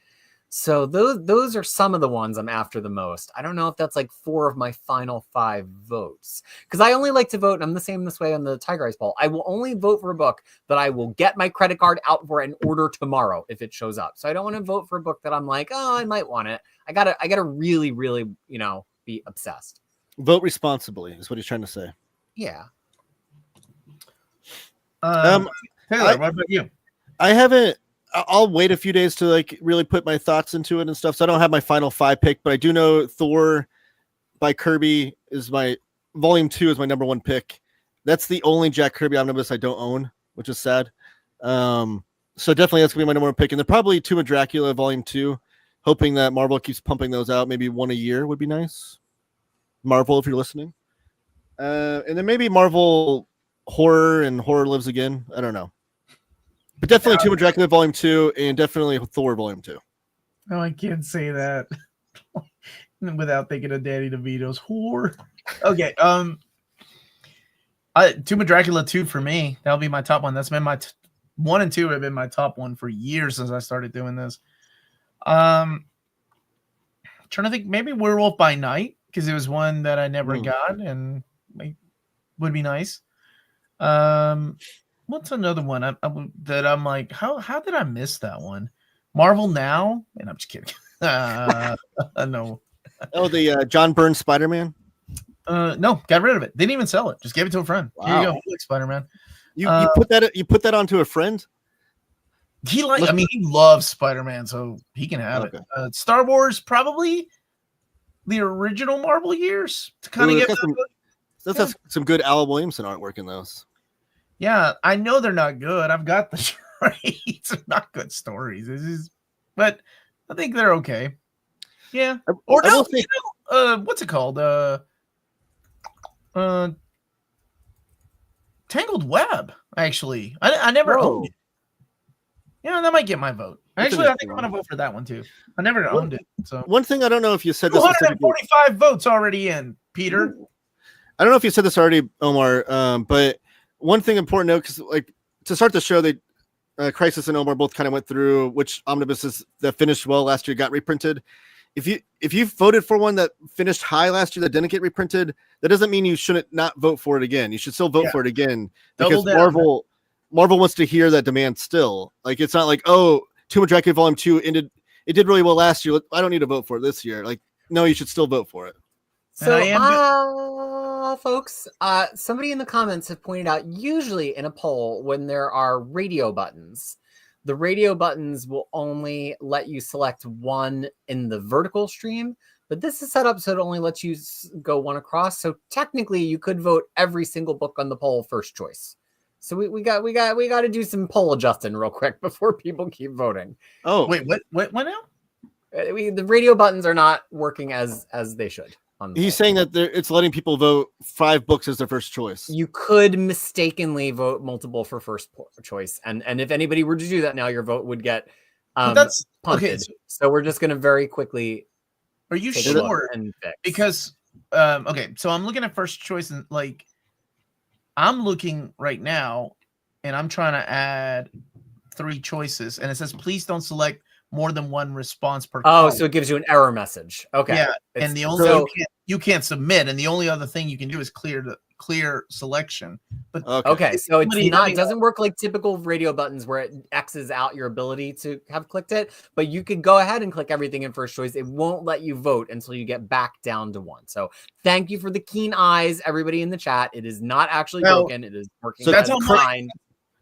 So those are some of the ones I'm after the most. I don't know if that's like 4 of my final 5 votes, because I only like to vote, and I'm the same this way on the Tiger Eyes poll. I will only vote for a book that I will get my credit card out for and order tomorrow if it shows up. So I don't want to vote for a book that I'm like, oh, I might want it. I gotta really, really, be obsessed. Vote responsibly is what he's trying to say. Yeah. Taylor, what about you? I haven't. I'll wait a few days to like really put my thoughts into it and stuff. So I don't have my final 5 pick, but I do know Thor by Kirby is my volume 2 is my number 1 pick. That's the only Jack Kirby omnibus I don't own, which is sad. So definitely that's gonna be my number 1 pick. And they're probably Tomb of Dracula volume 2, hoping that Marvel keeps pumping those out. Maybe 1 a year would be nice. Marvel, if you're listening. And then maybe Marvel Horror and Horror Lives Again. I don't know. But definitely Tomb of Dracula Volume 2 and definitely Thor Volume 2. No, I can't say that without thinking of Danny DeVito's whore. Okay. Tomb of Dracula 2 for me. That'll be my top one. That's been my 1 and 2 have been my top one for years since I started doing this. Trying to think, maybe Werewolf by Night, because it was one that I never got and would be nice. What's another one that I'm like, how did I miss that one? Marvel Now? And I'm just kidding. No. Oh, the John Byrne Spider-Man? No, got rid of it. Didn't even sell it. Just gave it to a friend. Wow. Here you go. Like Spider-Man. You put that onto a friend? He loves Spider-Man, so he can have it. Star Wars, probably the original Marvel years to kind of get. It's So that's some good Al Williamson artwork in those. Yeah, I know they're not good. I've got the trades. They're not good stories. But I think they're okay. Yeah. Or no, what's it called? Tangled Web. Actually, I never owned it. Yeah, that might get my vote. Actually, I think I'm gonna vote for that one too. I never owned it. So one thing I don't know if you said 245 votes already in, Peter. I don't know if you said this already, Omar, but one thing important to note, because like to start the show, they Crisis and Omar both kind of went through which omnibuses that finished well last year got reprinted. If you voted for one that finished high last year that didn't get reprinted, that doesn't mean you shouldn't not vote for it again. You should still vote for it again because Marvel wants to hear that demand still. Like it's not like, oh, Tomb of Dracula Volume 2 ended. It did really well last year. I don't need to vote for it this year. Like, no, you should still vote for it. So, folks, somebody in the comments have pointed out, usually in a poll, when there are radio buttons, the radio buttons will only let you select one in the vertical stream, but this is set up so it only lets you go one across. So technically, you could vote every single book on the poll first choice. So we got to do some poll adjusting real quick before people keep voting. Oh, wait, what now? The radio buttons are not working as they should. He's saying that it's letting people vote 5 books as their first choice. You could mistakenly vote multiple for first choice, and if anybody were to do that now, your vote would get punted. Okay, so we're just going to very quickly. Are you sure? Because okay, so I'm looking at first choice, and like I'm looking right now, and I'm trying to add 3 choices, and it says please don't select more than one response per column. So it gives you an error message. Okay. Yeah, and the only you can't submit, and the only other thing you can do is clear selection. But okay, so it doesn't work like typical radio buttons where it X's out your ability to have clicked it, but you could go ahead and click everything in first choice. It won't let you vote until you get back down to 1. So thank you for the keen eyes, everybody in the chat. It is not actually broken. It is working. So that's fine.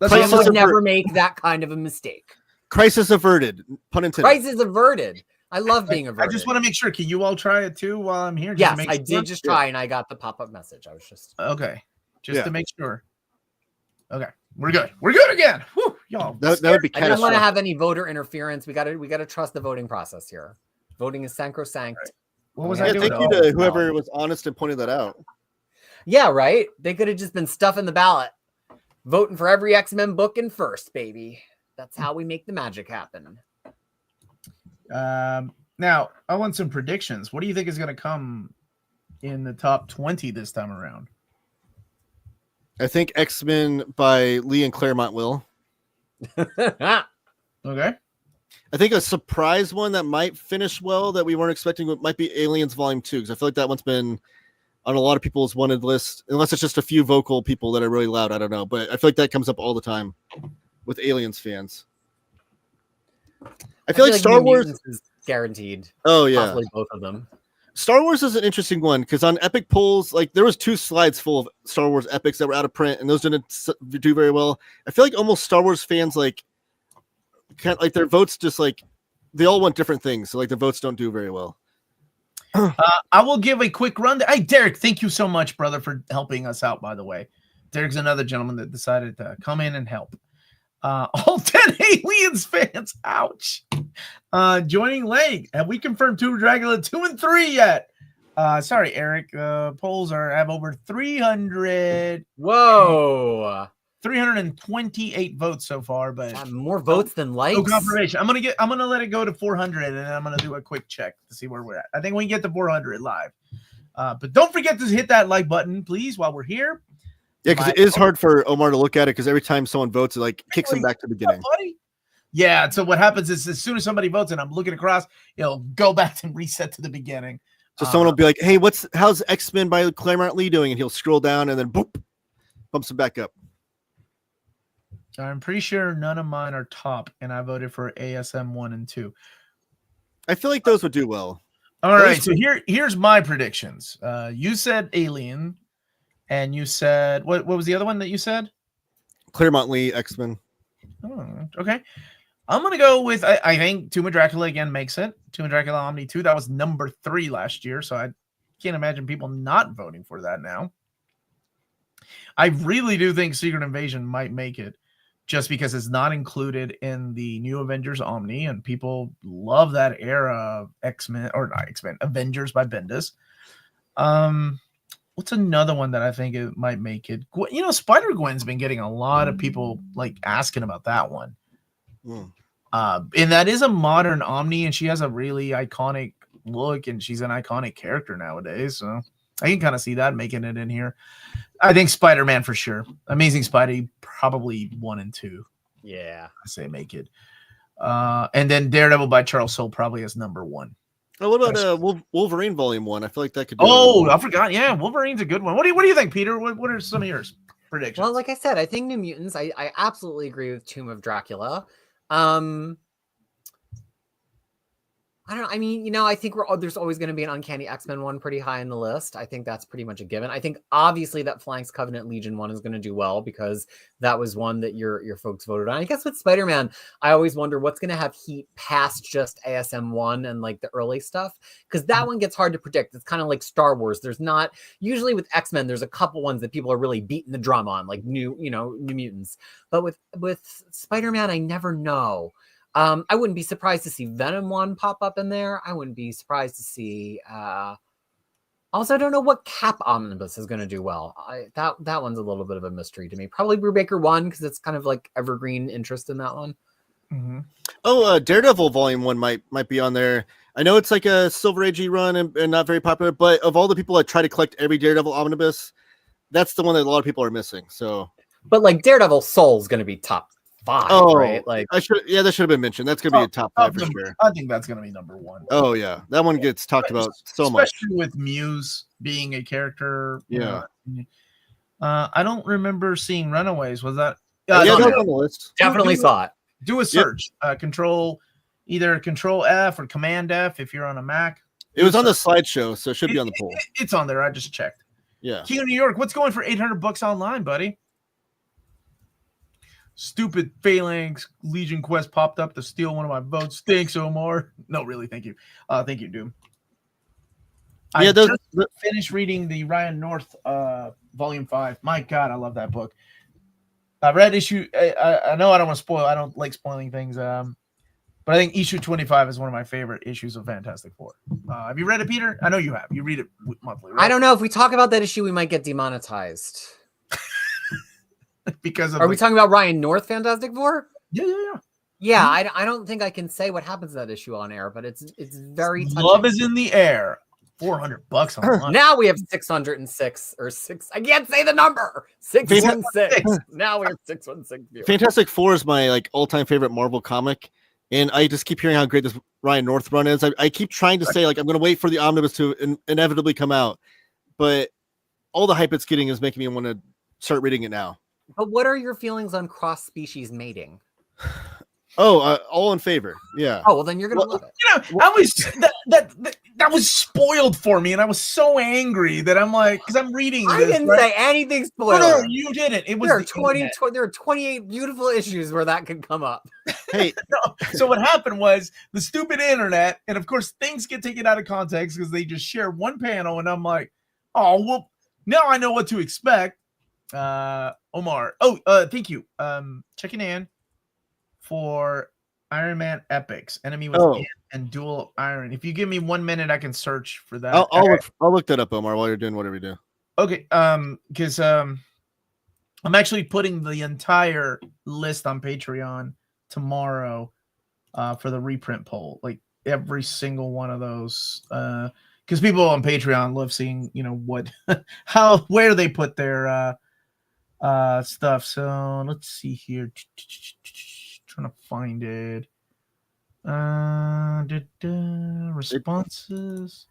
I would never make that kind of a mistake. Crisis averted. Pun intended. Crisis averted. I love being averted. I just want to make sure. Can you all try it too while I'm here? Yes, I did just try, and I got the pop-up message. I was just okay, just to make sure. Okay, we're good. We're good again. Whew, y'all. That would be. I don't want to have any voter interference. We got to trust the voting process here. Voting is sacrosanct. Right. What was I doing? Thank you to whoever was honest and pointed that out. Yeah, right. They could have just been stuffing the ballot, voting for every X-Men book in first, baby. That's how we make the magic happen. Now, I want some predictions. What do you think is going to come in the top 20 this time around? I think X-Men by Lee and Claremont will. Okay. I think a surprise one that might finish well that we weren't expecting might be Aliens Volume 2, because I feel like that one's been on a lot of people's wanted list, unless it's just a few vocal people that are really loud. I don't know, but I feel like that comes up all the time with Aliens fans. I feel like Star Wars is guaranteed. Oh yeah, possibly both of them. Star Wars is an interesting one because on Epic polls, like there was 2 slides full of Star Wars epics that were out of print, and those didn't do very well. I feel like almost Star Wars fans like their votes just like they all want different things, so like their votes don't do very well. I will give a quick run. Hey, Derek, thank you so much, brother, for helping us out. By the way, Derek's another gentleman that decided to come in and help. All 10 Aliens fans, ouch. Joining late. Have we confirmed Tomb of Dracula 2 and 3 yet? Sorry, Eric. Polls have over 300. Whoa. 328 votes so far, but more votes than likes. No confirmation. I'm gonna let it go to 400, and then I'm gonna do a quick check to see where we're at. I think we can get to 400 live. But don't forget to hit that like button, please, while we're here. Yeah, because it is hard for Omar to look at it because every time someone votes, it like kicks him back to the beginning. Yeah, so what happens is as soon as somebody votes and I'm looking across, it'll go back and reset to the beginning. So someone will be like, "Hey, how's X-Men by Claremont Lee doing?" And he'll scroll down and then boop, bumps him back up. I'm pretty sure none of mine are top, and I voted for ASM 1 and 2. I feel like those would do well. All right, so here's my predictions. You said Alien. And you said, what was the other one that you said? Claremont Lee, X-Men. Oh, okay. I'm going to go with, I think Tomb of Dracula again makes it. Tomb of Dracula Omni 2, that was number 3 last year. So I can't imagine people not voting for that now. I really do think Secret Invasion might make it, just because it's not included in the new Avengers Omni, and people love that era of X-Men, or not X-Men, Avengers by Bendis. What's another one that I think it might make it? You know, Spider-Gwen's been getting a lot of people like asking about that one. And that is a modern Omni, and she has a really iconic look, and she's an iconic character nowadays. So I can kind of see that making it in here. I think Spider-Man for sure. Amazing Spidey, probably 1 and 2. Yeah, I say make it. And then Daredevil by Charles Soule probably as number 1. Oh, what about Wolverine Volume 1? I feel like that could be. I forgot. Yeah, Wolverine's a good one. What do you think, Peter? What are some of yours predictions? Well, like I said, I think New Mutants. I absolutely agree with Tomb of Dracula. I don't know. I mean, you know, I think there's always going to be an Uncanny X-Men one pretty high on the list. I think that's pretty much a given. I think obviously that Phalanx Covenant Legion one is going to do well because that was one that your folks voted on. I guess with Spider-Man, I always wonder what's going to have heat past just ASM 1 and like the early stuff, because that one gets hard to predict. It's kind of like Star Wars. There's not usually with X-Men, there's a couple ones that people are really beating the drum on, like New Mutants. But with Spider-Man, I never know. I wouldn't be surprised to see Venom 1 pop up in there. I wouldn't be surprised to see. Also, I don't know what Cap Omnibus is going to do well. That one's a little bit of a mystery to me. Probably Brubaker 1 because it's kind of like evergreen interest in that one. Mm-hmm. Oh, Daredevil Volume 1 might be on there. I know it's like a Silver Age run and not very popular, but of all the people that try to collect every Daredevil Omnibus, that's the one that a lot of people are missing. So, but like Daredevil Soul is going to be top 5, right? Like that should have been mentioned. That's gonna be a top 5 for sure. I think that's gonna be number 1. Oh yeah, that one gets talked about so much, especially with Muse being a character. Yeah. I don't remember seeing Runaways. Was that? Yeah, that's on the list. Definitely saw it. Do a search. Either Control F or Command F if you're on a Mac. It was on the slideshow, so it should be on the poll. It's on there. I just checked. Yeah. King of New York, what's going for $800 online, buddy? Stupid Phalanx Legion quest popped up to steal one of my votes. Thanks, Omar. No, really, thank you. Thank you, Doom. I just finished reading the Ryan North Volume 5. My God, I love that book. I read issue. I know I don't want to spoil. I don't like spoiling things. But I think issue 25 is one of my favorite issues of Fantastic Four. Have you read it, Peter? I know you have. You read it monthly, right? I don't know. If we talk about that issue, we might get demonetized. Because are we talking about Ryan North Fantastic Four? Yeah. I don't think I can say what happens in that issue on air, but it's very touching. Love is in the air. $400 online. Now we have 606 or 6. I can't say the number. 616. Now we have 616 viewers. Fantastic Four is my all-time favorite Marvel comic, and I just keep hearing how great this Ryan North run is. I keep trying to say I'm going to wait for the omnibus to inevitably come out, but all the hype it's getting is making me want to start reading it now. But what are your feelings on cross-species mating? All in favor. Yeah. Oh, well, then you're gonna love it. You know, I was that was spoiled for me, and I was so angry that I'm like, because I'm reading. I didn't say anything spoiled. No, you didn't. It was there are 28 beautiful issues where that could come up. Hey, so what happened was the stupid internet, and of course things get taken out of context because they just share one panel, and I'm like, oh well, now I know what to expect. Omar. Thank you. Checking in for Iron Man Epics, Enemy Within and Dual Iron. If you give me 1 minute, I can search for that. I'll look that up, Omar, while you're doing whatever you do. Okay. Because I'm actually putting the entire list on Patreon tomorrow for the reprint poll. Like every single one of those. Because people on Patreon love seeing, where they put their stuff. So let's see here. Trying to find it. Responses.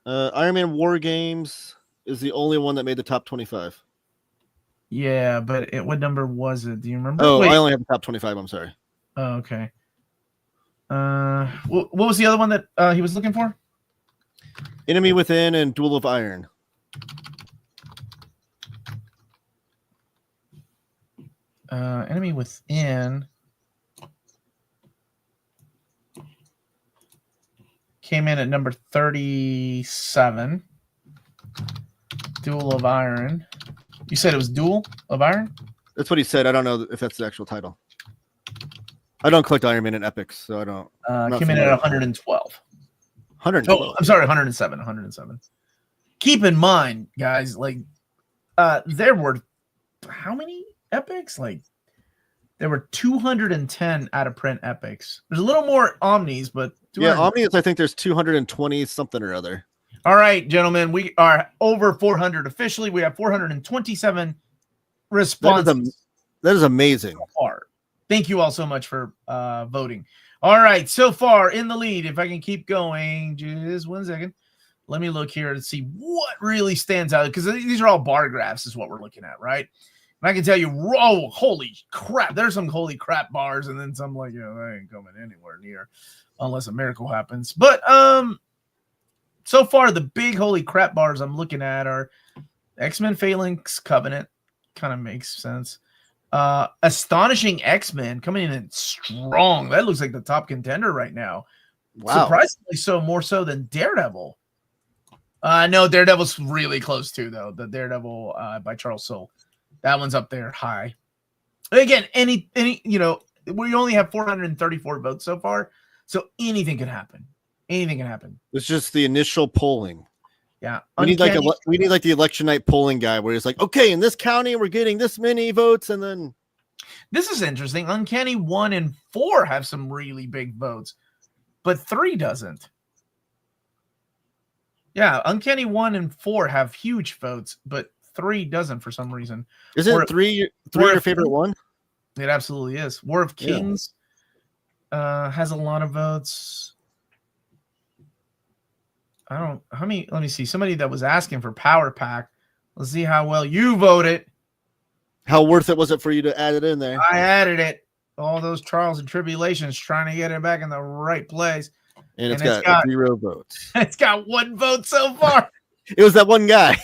Iron Man War Games is the only one that made the top 25. Yeah, but what number was it? Do you remember? Oh, wait. I only have the top 25. I'm sorry. Oh, okay. What was the other one that he was looking for? Enemy Within and Duel of Iron. Enemy Within came in at number 37. Duel of Iron You said it was Duel of Iron? That's what he said. I don't know if that's the actual title. I don't collect Iron Man and Epics, so I don't. Came in at 112. 112. Oh, I'm sorry, 107. 107. Keep in mind, guys, like there were how many epics? Like there were 210 out of print epics. There's a little more Omnis, but yeah, Omnis. I think there's 220 something or other. All right, gentlemen, we are over 400 officially. We have 427 responses. That is amazing. So far. Thank you all so much for voting. All right, so far in the lead, if I can keep going, just 1 second. Let me look here and see what really stands out, because these are all bar graphs is what we're looking at, right? And I can tell you, oh, holy crap, there's some holy crap bars, and then some like, they ain't coming anywhere near unless a miracle happens. But so far, the big holy crap bars I'm looking at are X-Men Phalanx Covenant. Kind of makes sense. Astonishing X-Men coming in strong. That looks like the top contender right now. Wow. Surprisingly so, more so than Daredevil. No, Daredevil's really close too, though. The Daredevil by Charles Soule. That one's up there high. Again, any we only have 434 votes so far, so anything can happen. Anything can happen. It's just the initial polling. Yeah, we need like the election night polling guy where it's like, okay, in this county we're getting this many votes, and then this is interesting. Uncanny 1 and 4 have some really big votes, but 3 doesn't. Yeah, Uncanny 1 and 4 have huge votes, but 3 doesn't for some reason. Isn't three your favorite one? It absolutely is. War of Kings has a lot of votes. Let me see. Somebody that was asking for Power Pack. Let's see how well you voted. How worth it was it for you to add it in there? I added it. All those trials and tribulations trying to get it back in the right place. And it's got 0 votes. It's got 1 vote so far. It was that one guy.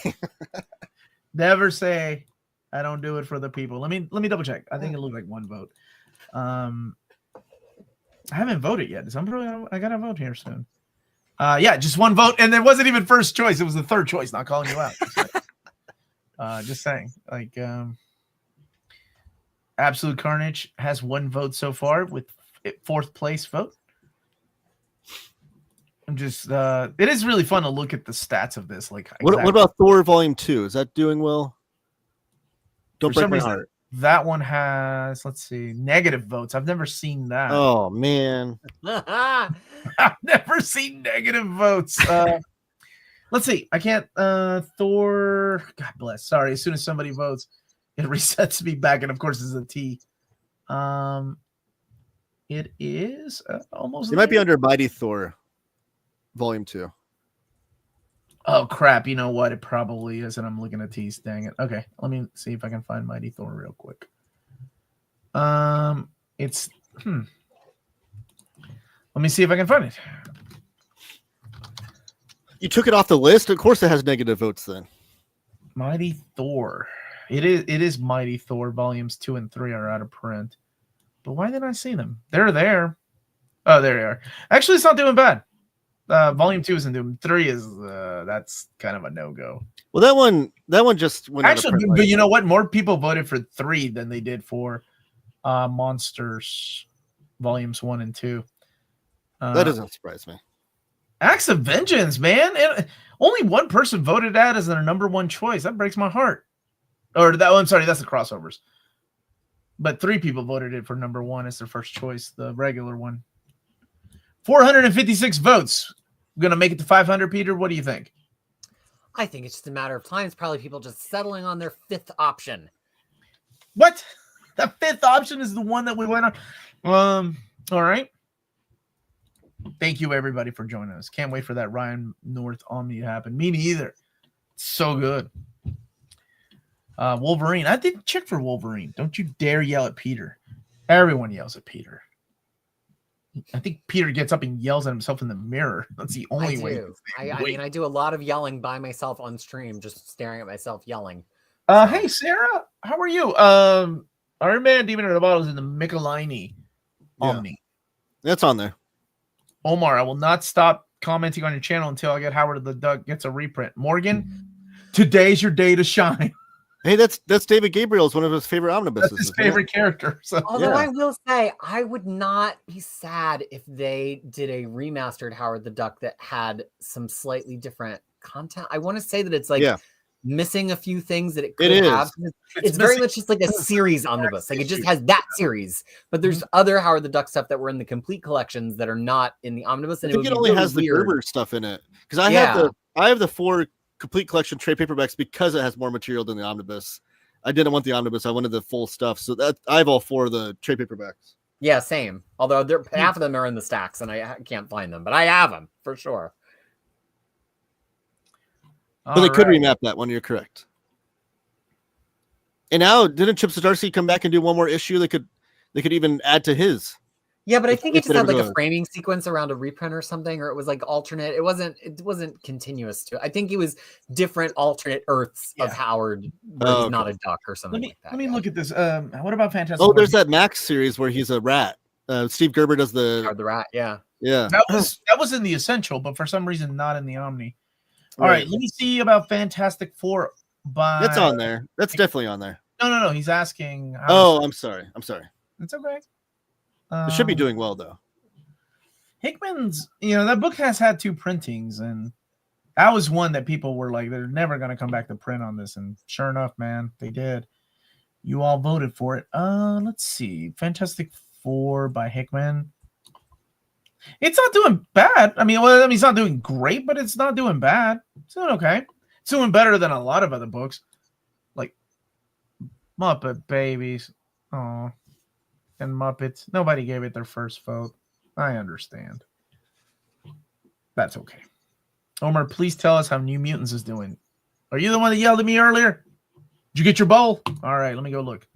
Never say I don't do it for the people. Let me double check. I think it looked like 1 vote. I haven't voted yet. I gotta vote here soon. Yeah, just 1 vote, and it wasn't even first choice. It was the third choice. Not calling you out. Just saying. Like, Absolute Carnage has 1 vote so far with 4th place vote. I'm just. It is really fun to look at the stats of this. Like, what about Thor Volume 2? Is that doing well? Don't break my heart. That one has, let's see, negative votes. I've never seen that. Oh, man. I've never seen negative votes. Let's see. I can't. Thor. God bless. Sorry. As soon as somebody votes, it resets me back. And of course, it's a T. It is almost. It might be under Mighty Thor Volume 2. Oh, crap. You know what? It probably is. And I'm looking at T's. Dang it. Okay. Let me see if I can find Mighty Thor real quick. It's. Let me see if I can find it. You took it off the list? Of course it has negative votes then. Mighty Thor. It is Mighty Thor. Volumes 2 and 3 are out of print. But why didn't I see them? They're there. Oh, there they are. Actually, it's not doing bad. Volume 2 isn't doing. 3 is that's kind of a no-go. Well, that one just went actually, but you know what? More people voted for 3 than they did for Monsters Volumes 1 and 2. That doesn't surprise me. Acts of Vengeance, man. Only 1 person voted that as their number 1 choice. That breaks my heart. Or that I'm sorry, that's the crossovers. But 3 people voted it for number 1 as their first choice, the regular one. 456 votes. We're gonna make it to 500, Peter. What do you think? I think it's just a matter of time. It's probably people just settling on their 5th option. What? The 5th option is the one that we went on. All right. Thank you, everybody, for joining us. Can't wait for that Ryan North Omni to happen. Me neither. It's so good. Wolverine. I didn't check for Wolverine. Don't you dare yell at Peter. Everyone yells at Peter. I think Peter gets up and yells at himself in the mirror. That's the only way. I mean, I do a lot of yelling by myself on stream, just staring at myself yelling. Hey, Sarah. How are you? Iron Man, Demon of the Bottles in the Miscellaneous Omni. That's on there. Omar, I will not stop commenting on your channel until I get Howard the Duck gets a reprint. Morgan, today's your day to shine. Hey, that's David Gabriel's one of his favorite omnibuses. That's his favorite character. So. Although I will say, I would not be sad if they did a remastered Howard the Duck that had some slightly different content. I want to say that it's like missing a few things that it could have. It's very much just like a series omnibus. Like it just has that series, but there's other Howard the Duck stuff that were in the complete collections that are not in the omnibus. And I think it only really has the Gerber stuff in it because I have the 4 complete collection trade paperbacks because it has more material than the omnibus. I didn't want the omnibus. I wanted the full stuff. So that I have all 4 of the trade paperbacks. Yeah, same. Although half of them are in the stacks and I can't find them, but I have them for sure. But they could remap that one. You're correct. And now, didn't Chip Zdarsky come back and do one more issue? They could even add to his. Yeah, but I think it just had like a framing sequence around a reprint or something, or it was like alternate. It wasn't continuous to. I think it was different alternate Earths of Howard, where he's not a duck or something like that. Let me look at this. What about Fantastic? Oh, there's that Max series where he's a rat. Steve Gerber does the rat. Yeah. That was in the Essential, but for some reason not in the Omni. All right, let me see about Fantastic Four. That's on there. That's definitely on there. No. He's asking. I'm sorry. It's okay. It should be doing well though. Hickman's, that book has had 2 printings, and that was one that people were like, they're never going to come back to print on this. And sure enough, man, they did. You all voted for it. Let's see. Fantastic Four by Hickman. It's not doing bad. I mean, it's not doing great, but it's not doing bad. It's doing okay. It's doing better than a lot of other books, like Muppet Babies. Oh, and Muppets. Nobody gave it their first vote. I understand. That's okay. Omar, please tell us how New Mutants is doing. Are you the one that yelled at me earlier? Did you get your bowl? All right, let me go look.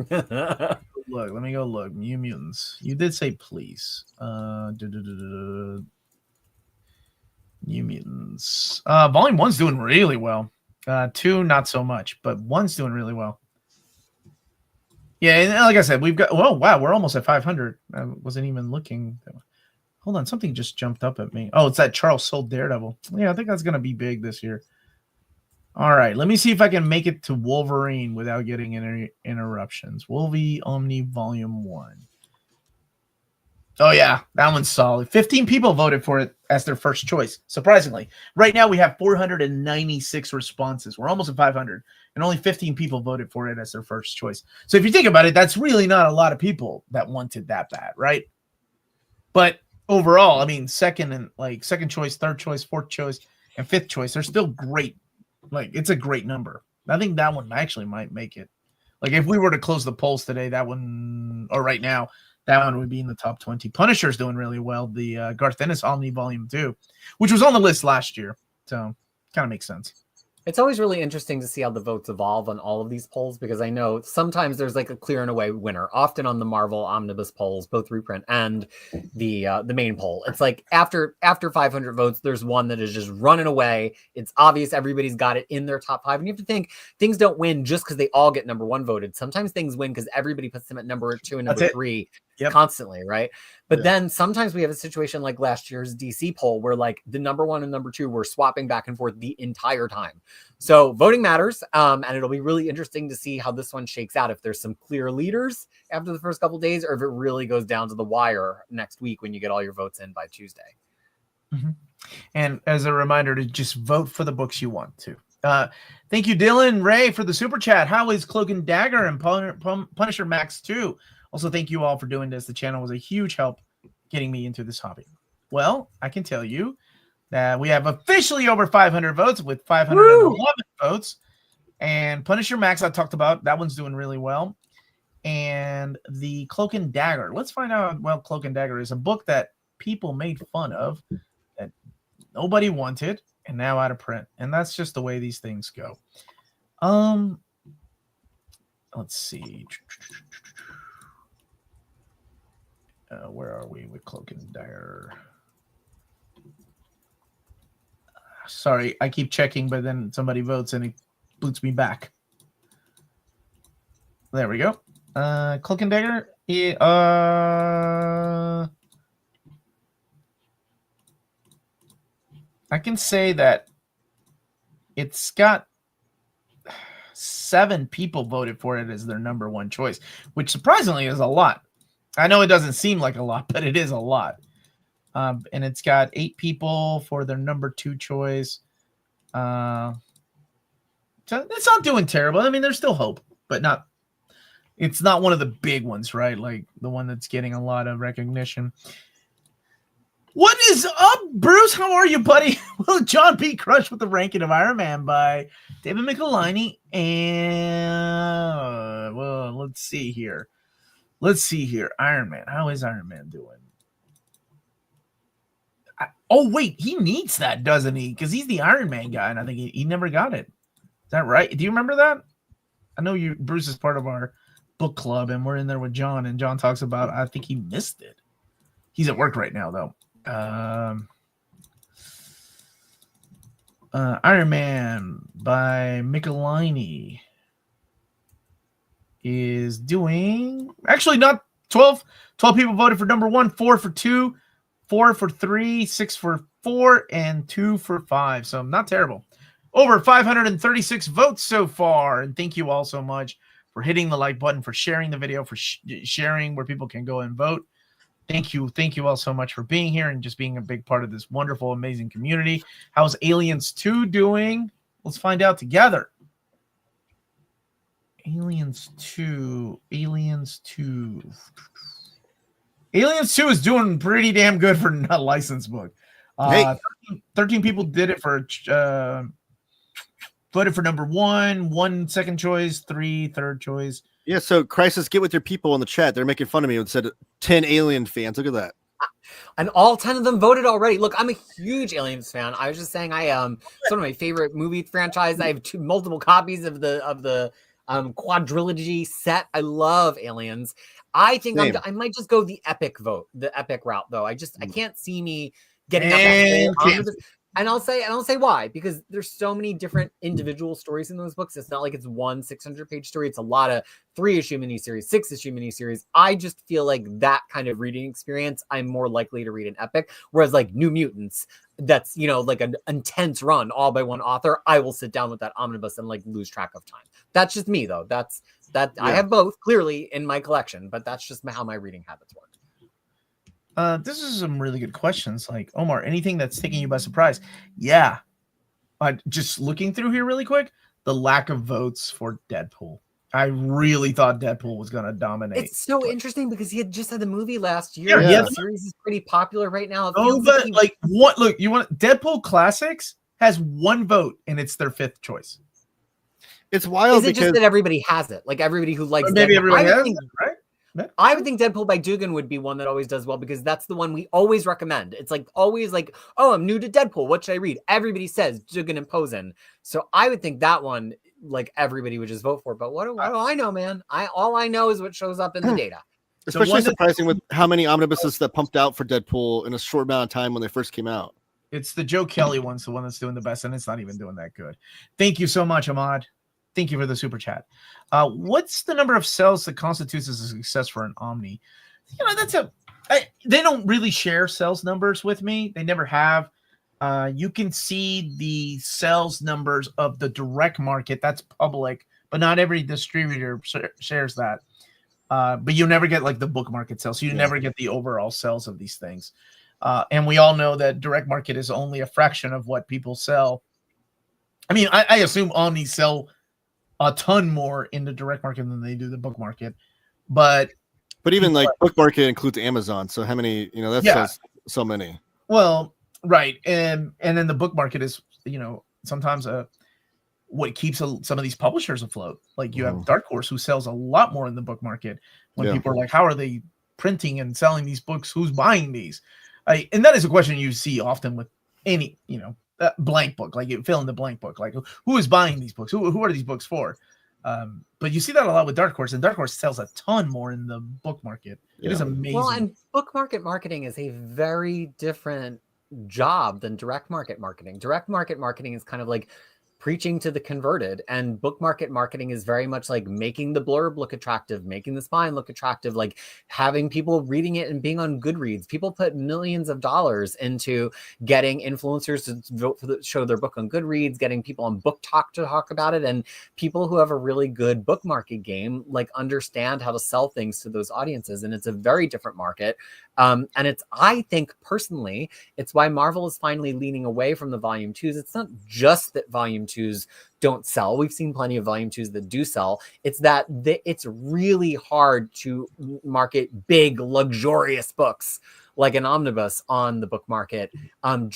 Let me go look. New Mutants. You did say please. New Mutants. Volume 1's doing really well. 2, not so much, but 1's doing really well. Yeah, and like I said, we've got. Oh wow, we're almost at 500. I wasn't even looking. Hold on, something just jumped up at me. Oh, it's that Charles Soule Daredevil. Yeah, I think that's gonna be big this year. All right, let me see if I can make it to Wolverine without getting any interruptions. Wolverine Omni Volume 1. Oh, yeah, that one's solid. 15 people voted for it as their first choice, surprisingly. Right now, we have 496 responses. We're almost at 500, and only 15 people voted for it as their first choice. So if you think about it, that's really not a lot of people that wanted that bad, right? But overall, I mean, second choice, third choice, fourth choice, and fifth choice, they're still great. Like, it's a great number. I think that one actually might make it. Like, if we were to close the polls today, that one, or right now, that one would be in the top 20. Punisher's doing really well. The Garth Ennis Omni Volume 2, which was on the list last year. So, kind of makes sense. It's always really interesting to see how the votes evolve on all of these polls, because I know sometimes there's like a clear and away winner. Often on the Marvel Omnibus polls, both reprint and the main poll, it's like after 500 votes, there's one that is just running away. It's obvious everybody's got it in their top 5, and you have to think things don't win just because they all get number 1 voted. Sometimes things win because everybody puts them at number 2 and number 3 constantly, right? But then sometimes we have a situation like last year's DC poll where like the number 1 and number 2 were swapping back and forth the entire time. So voting matters, and it'll be really interesting to see how this one shakes out, if there's some clear leaders after the first couple of days, or if it really goes down to the wire next week when you get all your votes in by Tuesday. Mm-hmm. And as a reminder to just vote for the books you want to. Thank you, Dylan Ray, for the super chat. How is Cloak and Dagger and Punisher Max 2? Also, thank you all for doing this. The channel was a huge help getting me into this hobby. Well, I can tell you that we have officially over 500 votes with 511 votes. And Punisher Max, I talked about. That one's doing really well. And the Cloak and Dagger. Let's find out what Cloak and Dagger is. A book that people made fun of, that nobody wanted, and now out of print. And that's just the way these things go. Let's see. Where are we with Cloak and Dagger? Sorry, I keep checking, but then somebody votes and it boots me back. There we go. Cloak and Dagger. I can say that it's got 7 people voted for it as their number 1 choice, which surprisingly is a lot. I know it doesn't seem like a lot, but it is a lot. And it's got 8 people for their number 2 choice. So it's not doing terrible. I mean, there's still hope, but it's not one of the big ones, right? Like the one that's getting a lot of recognition. What is up, Bruce? How are you, buddy? Will John be crushed with the ranking of Iron Man by David Michelinie? And well, let's see here. Iron Man. How is Iron Man doing? Oh, wait. He needs that, doesn't he? Because he's the Iron Man guy, and I think he never got it. Is that right? Do you remember that? I know Bruce is part of our book club, and we're in there with John, and John talks about, I think he missed it. He's at work right now, though. Iron Man by Michelinie is doing actually not 12 people voted for number 1, 4 for 2, 4 for 3, 6 for 4, and 2 for 5. So not terrible. Over 536 votes so far, and thank you all so much for hitting the like button, for sharing the video, for sharing where people can go and vote. Thank you all so much for being here and just being a big part of this wonderful, amazing community. How's Aliens 2 doing? Let's find out together. Aliens 2 is doing pretty damn good for a licensed book. 13 people did it for voted for number 1, 1 second choice, 3 third choice. Yeah, so Crisis, get with your people in the chat. They're making fun of me and said 10 Alien fans. Look at that. And all 10 of them voted already. Look, I'm a huge Aliens fan. I was just saying it's one of my favorite movie franchises. I have multiple copies of the quadrilogy set. I love Aliens. I think I might just go the epic route though. I can't see me getting up. And I'll say why, because there's so many different individual stories in those books. It's not like it's one 600-page story. It's a lot of 3-issue miniseries, 6-issue miniseries. I just feel like that kind of reading experience, I'm more likely to read an epic. Whereas like New Mutants, that's, like an intense run all by one author. I will sit down with that omnibus and like lose track of time. That's just me though. Yeah. I have both clearly in my collection, but that's just how my reading habits work. This is some really good questions. Like, Omar, anything that's taking you by surprise? Yeah. Just looking through here really quick, the lack of votes for Deadpool. I really thought Deadpool was going to dominate. It's so interesting because he had just had the movie last year. Yeah. The series is pretty popular right now. But like, what? Look, you want Deadpool Classics has 1 vote, and it's their 5th choice. It's wild. Is it just that everybody has it? Like everybody who likes maybe Deadpool. everybody has it, right? I would think Deadpool by Dugan would be one that always does well because that's the one we always recommend. It's like always like, oh, I'm new to Deadpool. What should I read? Everybody says Dugan and Posen. So I would think that one, like everybody would just vote for. But what do I know, man? All I know is what shows up in the data. Especially surprising with how many omnibuses that pumped out for Deadpool in a short amount of time when they first came out. It's the Joe Kelly one's the one that's doing the best, and it's not even doing that good. Thank you so much, Ahmad. Thank you for the super chat. What's the number of sales that constitutes as a success for an Omni? They don't really share sales numbers with me. They never have. You can see the sales numbers of the direct market. That's public, but not every distributor shares that. But you never get like the book market sales. So you never get the overall sales of these things. And we all know that direct market is only a fraction of what people sell. I mean, I assume Omni sell a ton more in the direct market than they do the book market, but even like book market includes Amazon. So how many? That's so many. Well, right, and then the book market is sometimes what keeps some of these publishers afloat. Like you have Dark Horse, who sells a lot more in the book market. When people are like, how are they printing and selling these books? Who's buying these? And that is a question you see often with any blank book, like you fill in the blank book, like who is buying these books, who are these books for? But you see that a lot with Dark Horse, and Dark Horse sells a ton more in the book market. It is amazing. Well, and book market marketing is a very different job than direct market marketing. Direct market marketing is kind of like preaching to the converted, and book marketing is very much like making the blurb look attractive, making the spine look attractive, like having people reading it and being on Goodreads. People put millions of dollars into getting influencers to vote for show their book on Goodreads, getting people on Book Talk to talk about it, and people who have a really good book market game like understand how to sell things to those audiences. And it's a very different market. And it's, I think personally, it's why Marvel is finally leaning away from the volume 2s. It's not just that volume 2s don't sell. We've seen plenty of volume 2s that do sell. It's that it's really hard to market big, luxurious books like an omnibus on the book market, and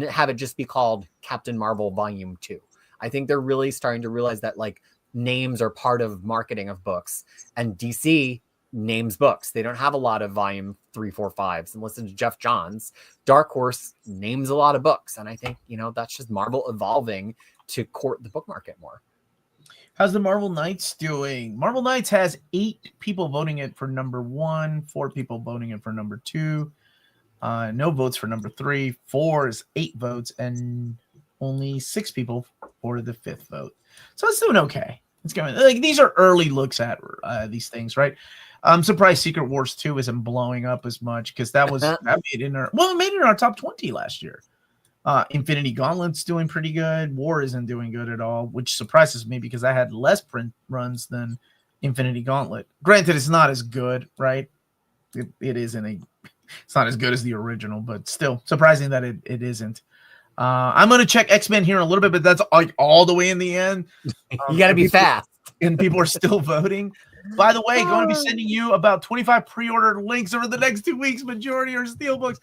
have it just be called Captain Marvel Volume 2. I think they're really starting to realize that like names are part of marketing of books, and DC names books. They don't have a lot of volume 3, 4, 5s. And listen to Jeff Johns. Dark Horse names a lot of books. And I think, that's just Marvel evolving to court the book market more. How's the Marvel Knights doing? Marvel Knights has 8 people voting it for number 1, 4 people voting it for number 2, no votes for number 3, 4 is 8 votes, and only 6 people for the 5th vote. So it's doing okay. It's going like these are early looks at these things, right? I'm surprised Secret Wars 2 isn't blowing up as much, because that made it in our top 20 last year. Infinity Gauntlet's doing pretty good. War isn't doing good at all, which surprises me because I had less print runs than Infinity Gauntlet. Granted, it's not as good, right? It's not as good as the original, but still surprising that it isn't. I'm going to check X-Men here in a little bit, but that's like all the way in the end. You got to be fast. And people are still voting. By the way, going to be sending you about 25 pre-order links over the next 2 weeks. Majority are steelbooks.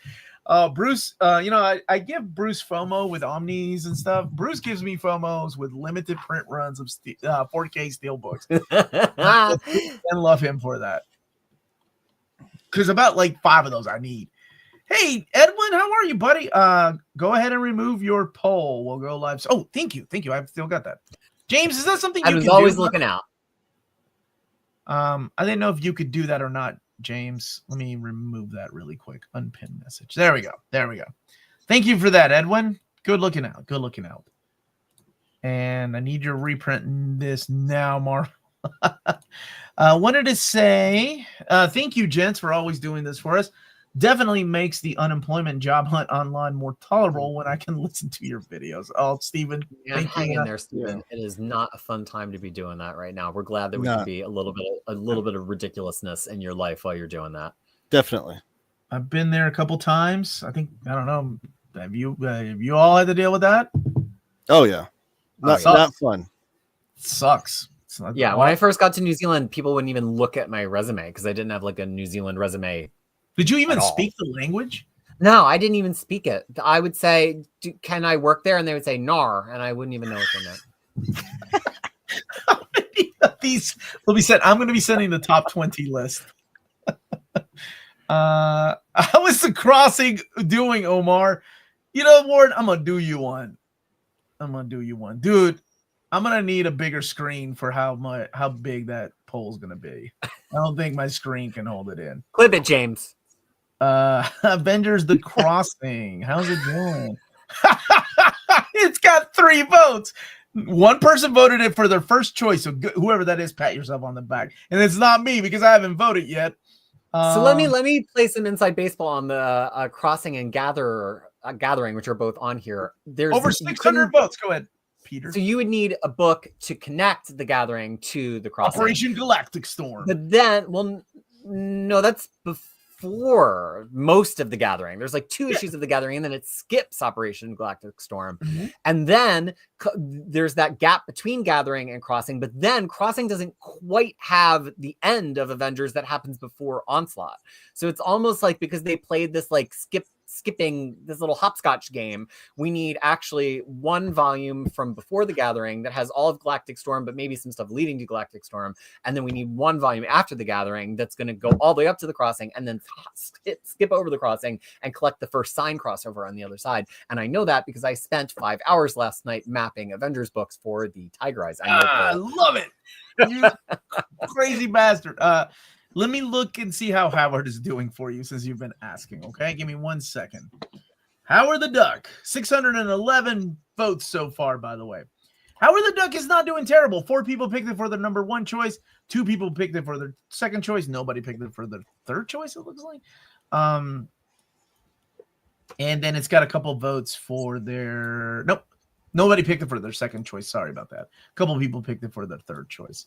Bruce, I give Bruce FOMO with Omnis and stuff. Bruce gives me FOMOs with limited print runs of 4K steelbooks. And love him for that. Because about like 5 of those I need. Hey, Edwin, how are you, buddy? Go ahead and remove your poll. We'll go live. Oh, thank you. I've still got that. James, is that something you can do? I was always looking out. I didn't know if you could do that or not, James. Let me remove that really quick. Unpin message. There we go. Thank you for that, Edwin. Good looking out. And I need your reprinting this now, Mark. Wanted to say thank you, gents, for always doing this for us. Definitely makes the unemployment job hunt online more tolerable when I can listen to your videos. Oh, Stephen, hang in there, Stephen. Yeah. It is not a fun time to be doing that right now. We're glad that we can be a little bit of ridiculousness in your life while you're doing that. Definitely. I've been there a couple times. I don't know. Have you all had to deal with that? Oh yeah, not fun. It sucks. Yeah, when I first got to New Zealand, people wouldn't even look at my resume because I didn't have like a New Zealand resume. Did you even speak the language? No, I didn't even speak it. I would say, can I work there? And they would say, nar. And I wouldn't even know what they meant. How many of these will be sent? I'm going to be sending the top 20 list. How is the crossing doing, Omar? Ward, I'm going to do you one. Dude, I'm going to need a bigger screen for how big that poll is going to be. I don't think my screen can hold it in. Clip it, James. Avengers The Crossing. How's it doing? It's got 3 votes. One person voted it for their first choice. So whoever that is, pat yourself on the back. And it's not me because I haven't voted yet. So let me play some inside baseball on the Crossing and Gathering, which are both on here. There's over 600 votes. Go ahead, Peter. So you would need a book to connect the Gathering to the Crossing. Operation Galactic Storm. But then, no, that's before most of the Gathering. There's like 2 issues of the Gathering, and then it skips Operation Galactic Storm. Mm-hmm. And then there's that gap between Gathering and Crossing, but then Crossing doesn't quite have the end of Avengers that happens before Onslaught. So it's almost like because they played this like skipping this little hopscotch game, we need actually 1 volume from before the Gathering that has all of Galactic Storm, but maybe some stuff leading to Galactic Storm. And then we need 1 volume after the Gathering that's going to go all the way up to the Crossing and then skip over the Crossing and collect the first sign crossover on the other side. And I know that because I spent 5 hours last night mapping Avengers books for the Tiger Eyes. I love it. You crazy bastard. Let me look and see how Howard is doing for you since you've been asking, okay? Give me 1 second. Howard the Duck, 611 votes so far, by the way. Howard the Duck is not doing terrible. 4 people picked it for their number 1 choice. 2 people picked it for their second choice. Nobody picked it for their third choice, it looks like. And then it's got a couple votes for their... Nope. Nobody picked it for their second choice. Sorry about that. A couple people picked it for their third choice.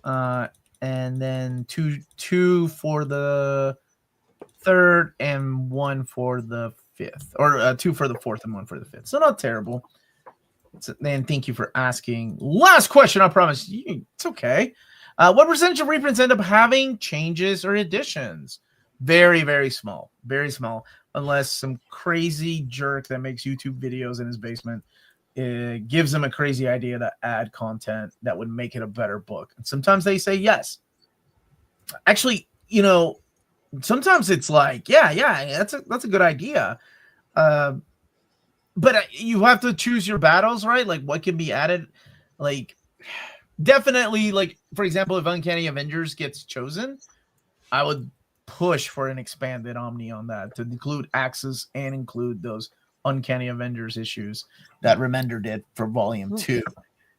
And then two for the third and 1 for the fifth. Or 2 for the fourth and 1 for the fifth. So not terrible. And thank you for asking. Last question, I promise. It's okay. What percentage of reprints end up having changes or additions? Very, very small. Very small. Unless some crazy jerk that makes YouTube videos in his basement gives them a crazy idea to add content that would make it a better book. And sometimes they say yes. Actually, sometimes it's like, yeah, that's a good idea. But you have to choose your battles, right? Like what can be added? Like definitely, like for example, if Uncanny Avengers gets chosen, I would push for an expanded Omni on that to include Axis and include those Uncanny Avengers issues that Remender did for Volume 2.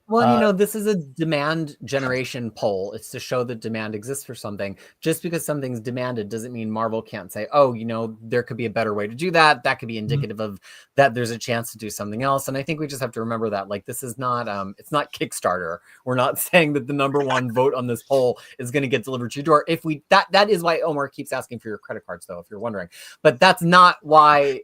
Well, this is a demand generation poll. It's to show that demand exists for something. Just because something's demanded doesn't mean Marvel can't say, oh, there could be a better way to do that. That could be indicative of that there's a chance to do something else. And I think we just have to remember that, like, this is not, it's not Kickstarter. We're not saying that the number 1 vote on this poll is going to get delivered to your door. That is why Omar keeps asking for your credit cards, though, if you're wondering. But that's not why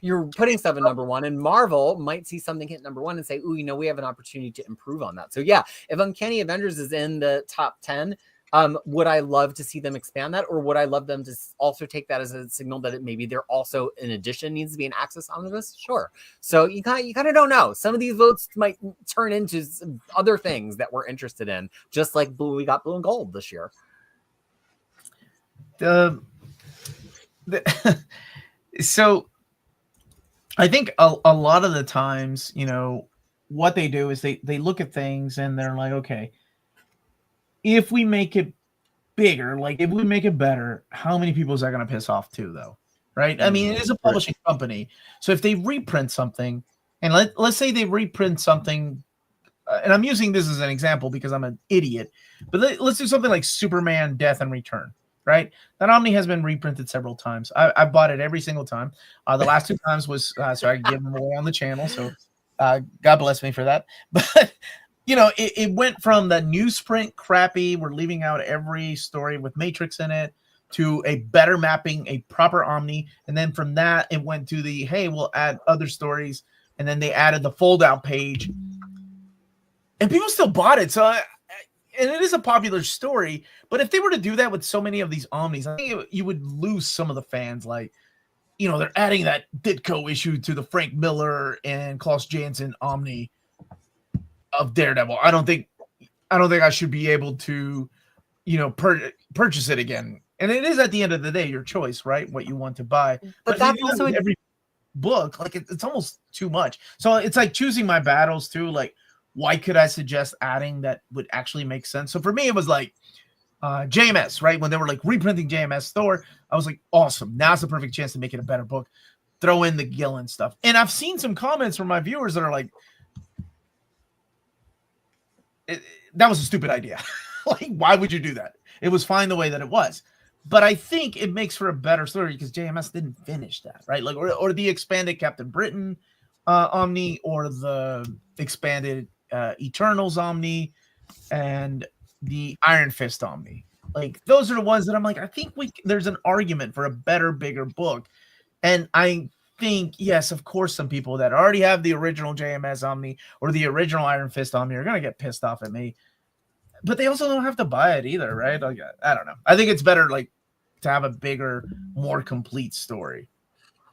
you're putting stuff in number 1. And Marvel might see something hit number 1 and say, ooh, we have an opportunity to improve on that. So yeah, if Uncanny Avengers is in the top 10, would I love to see them expand that, or would I love them to also take that as a signal that maybe they're also, in addition, needs to be an Axis Omnibus? Sure. So you kind of don't know. Some of these votes might turn into some other things that we're interested in, just like we got Blue and Gold this year. So I think a lot of the times, what they do is they look at things and they're like, okay, if we make it bigger, like if we make it better, how many people is that going to piss off too, though? Right? I mean, it is a publishing company. So if they reprint something, and let's say they reprint something, and I'm using this as an example because I'm an idiot, but let's do something like Superman Death and Return, right? That Omni has been reprinted several times. I bought it every single time. The last 2 times was so I could give them away on the channel. So God bless me for that. But it went from the newsprint crappy, we're leaving out every story with Matrix in it, to a better mapping, a proper Omni. And then from that, it went to the, hey, we'll add other stories. And then they added the fold out page. And people still bought it. So, and it is a popular story. But if they were to do that with so many of these Omnis, I think you would lose some of the fans. Like, they're adding that Ditko issue to the Frank Miller and Klaus Janson Omni of Daredevil. I don't think I should be able to, purchase it again. And it is at the end of the day your choice, right? What you want to buy. But that's also every book. Like it's almost too much. So it's like choosing my battles too. Like, why could I suggest adding that would actually make sense? So for me, it was like JMS, right? When they were like reprinting JMS Thor, I was like, awesome. Now's the perfect chance to make it a better book. Throw in the Gillen stuff. And I've seen some comments from my viewers that are like, that was a stupid idea. Like, why would you do that? It was fine the way that it was. But I think it makes for a better story because JMS didn't finish that, right? Like, or the expanded Captain Britain Omni, or the expanded Eternals Omni, and the Iron Fist Omni. Like, those are the ones that I'm like, I think there's an argument for a better, bigger book. And I think, yes, of course, some people that already have the original JMS Omni or the original Iron Fist Omni are going to get pissed off at me. But they also don't have to buy it either, right? Like, I don't know. I think it's better, like, to have a bigger, more complete story.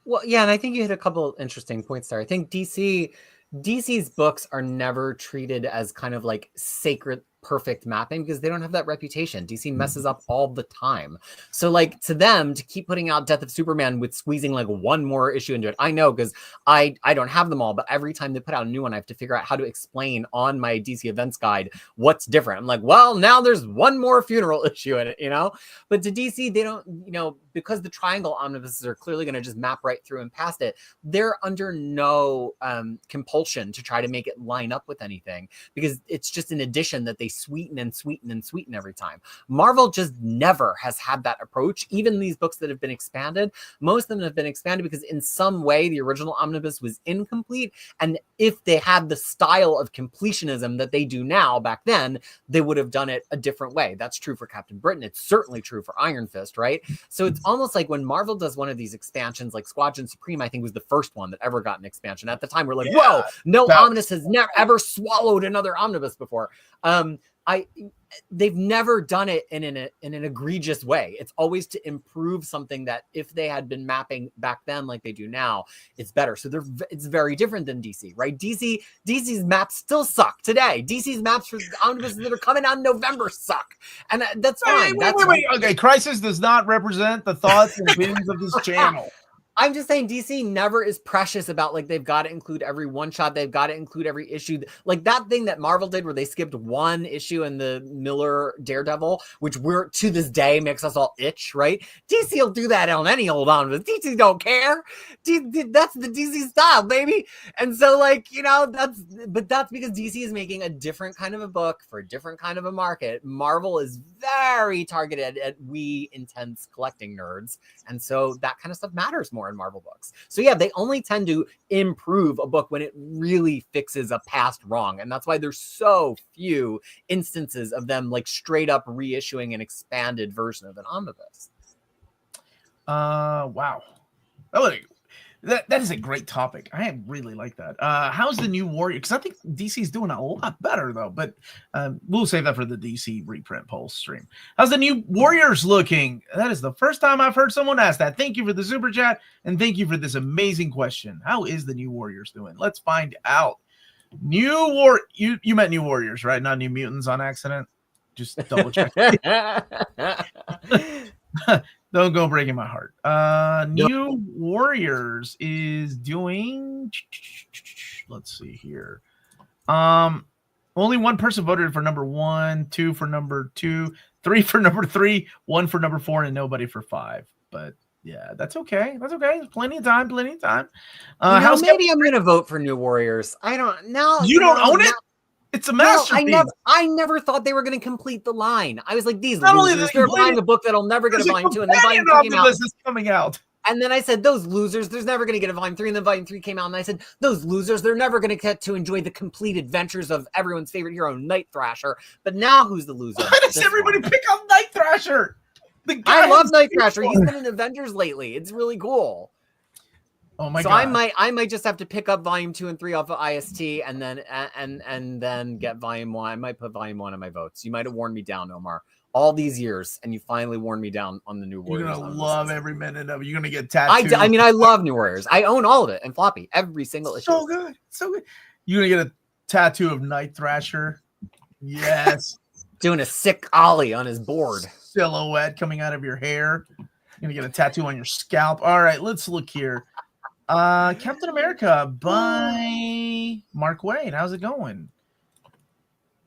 Well, yeah, and I think you hit a couple of interesting points there. I think DC's books are never treated as kind of like sacred perfect mapping because they don't have that reputation. DC messes up all the time. So like to them to keep putting out Death of Superman with squeezing like one more issue into it. I know because I don't have them all, but every time they put out a new one, I have to figure out how to explain on my DC events guide what's different. I'm like, well, now there's one more funeral issue in it, you know? But to DC, they don't, you know, because the Triangle omnibuses are clearly going to just map right through and past it, they're under no compulsion to try to make it line up with anything because it's just an addition that they sweeten and sweeten and sweeten every time. Marvel just never has had that approach. Even these books that have been expanded, most of them have been expanded because in some way the original omnibus was incomplete. And if they had the style of completionism that they do now back then, they would have done it a different way. That's true for Captain Britain. It's certainly true for Iron Fist, right? So it's almost like when Marvel does one of these expansions, like Squadron Supreme, I think was the first one that ever got an expansion. At the time, we're like, whoa, no omnibus has never ever swallowed another omnibus before. They've never done it in an egregious way. It's always to improve something that if they had been mapping back then like they do now, it's better. So it's very different than DC, right? DC's maps still suck today. DC's maps for omnibuses that are coming out in November suck, and that's fine. Wait. Okay, Crisis does not represent the thoughts and opinions of this channel. I'm just saying DC never is precious about like they've got to include every one shot, they've got to include every issue. Like that thing that Marvel did where they skipped one issue in the Miller Daredevil, which we're to this day makes us all itch, right? DC will do that on any old omnibus. DC don't care. That's the DC style, baby. And so like, you know, that's because DC is making a different kind of a book for a different kind of a market. Marvel is very targeted at we intense collecting nerds. And so that kind of stuff matters more in Marvel books. So yeah, they only tend to improve a book when it really fixes a past wrong. And that's why there's so few instances of them like straight up reissuing an expanded version of an omnibus. Wow. That is a great topic. I really like that. How's the new Warrior? Because I think DC's doing a lot better though, but we'll save that for the DC reprint poll stream. How's the new Warriors looking? That is the first time I've heard someone ask that. Thank you for the super chat and thank you for this amazing question. How is the new Warriors doing? Let's find out. You meant New Warriors, right? Not New Mutants on accident. Just double check. Don't go breaking my heart. New Warriors is doing. Let's see here. Only one person voted for number 1, 2 for number 2, 3 for number 3, 1 for number 4, and nobody for 5. But yeah, that's okay. That's okay. There's plenty of time. Maybe I'm gonna vote for New Warriors. I don't know. You don't own it? It's a masterpiece. I never thought they were going to complete the line. I was like, these losers, they're buying a book that'll never get a volume 2, and then volume 3 came out. Is coming out. And then I said, those losers, there's never going to get a volume 3, and then volume 3 came out, and I said, those losers, they're never going to get to enjoy the complete adventures of everyone's favorite hero, Night Thrasher. But now who's the loser? Why does everybody pick on Night Thrasher? I love Night Thrasher. He's been in Avengers lately. It's really cool. Oh my God. I might just have to pick up volume 2 and 3 off of IST and then get volume 1. I might put volume 1 on my votes. You might have worn me down, Omar, all these years, and you finally worn me down on the New Warriors. You're gonna love every minute of it. You're gonna get tattooed. I mean, I love New Warriors. I own all of it and floppy, every single issue. So good. You're gonna get a tattoo of Night Thrasher. Yes. Doing a sick ollie on his board. Silhouette coming out of your hair. You're gonna get a tattoo on your scalp. All right, let's look here. Captain America by Mark Waid. How's it going?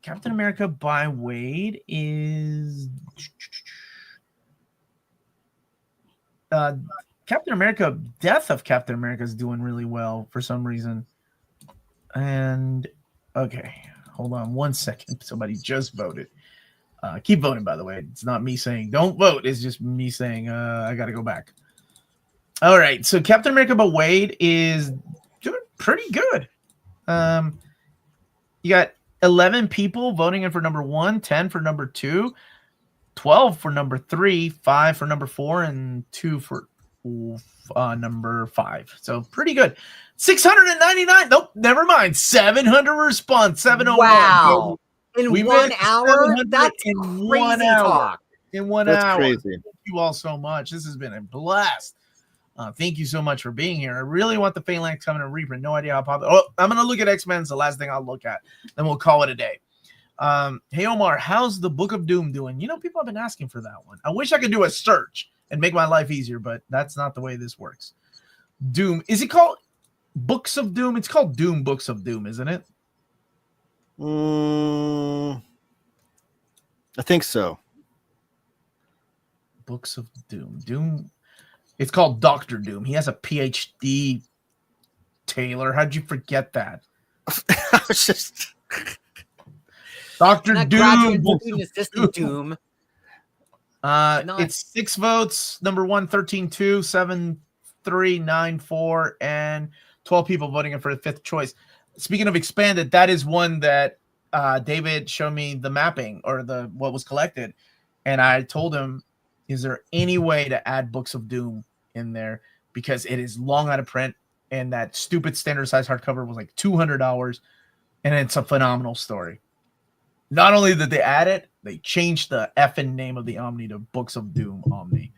Captain America by Waid is Captain America. Death of Captain America is doing really well for some reason. And okay, hold on 1 second. Somebody just voted. Keep voting, by the way. It's not me saying don't vote. It's just me saying I got to go back. All right, so Captain America by Waid is doing pretty good. You got 11 people voting in for number 1, 10 for number 2, 12 for number 3, 5 for number 4, and 2 for number 5. So pretty good. 699. Nope, never mind. 700 response. 701. Wow. In 1 hour? That's in crazy 1 hour. talk. In 1 That's hour. crazy. Thank you all so much. This has been a blast. Thank you so much for being here. I really want the Phalanx coming to reprint. No idea how popular. Oh, I'm going to look at X-Men. It's the last thing I'll look at. Then we'll call it a day. Hey Omar, how's the Book of Doom doing? You know, people have been asking for that one. I wish I could do a search and make my life easier, but that's not the way this works. Doom, is it called Books of Doom? It's called Doom Books of Doom, isn't it? I think so. Books of Doom. Doom. It's called Dr. Doom. He has a PhD. Taylor, how'd you forget that? I was just Dr. Doom. Assistant Doom. It's 6 votes. Number 1, 13-2, 7-3, 9-4, and 12 people voting for the 5th choice. Speaking of expanded, that is one that David showed me the mapping or what was collected, and I told him, is there any way to add Books of Doom in there, because it is long out of print, and that stupid standard size hardcover was like $200, and it's a phenomenal story. Not only did they add it, they changed the effing name of the Omni to Books of Doom Omni.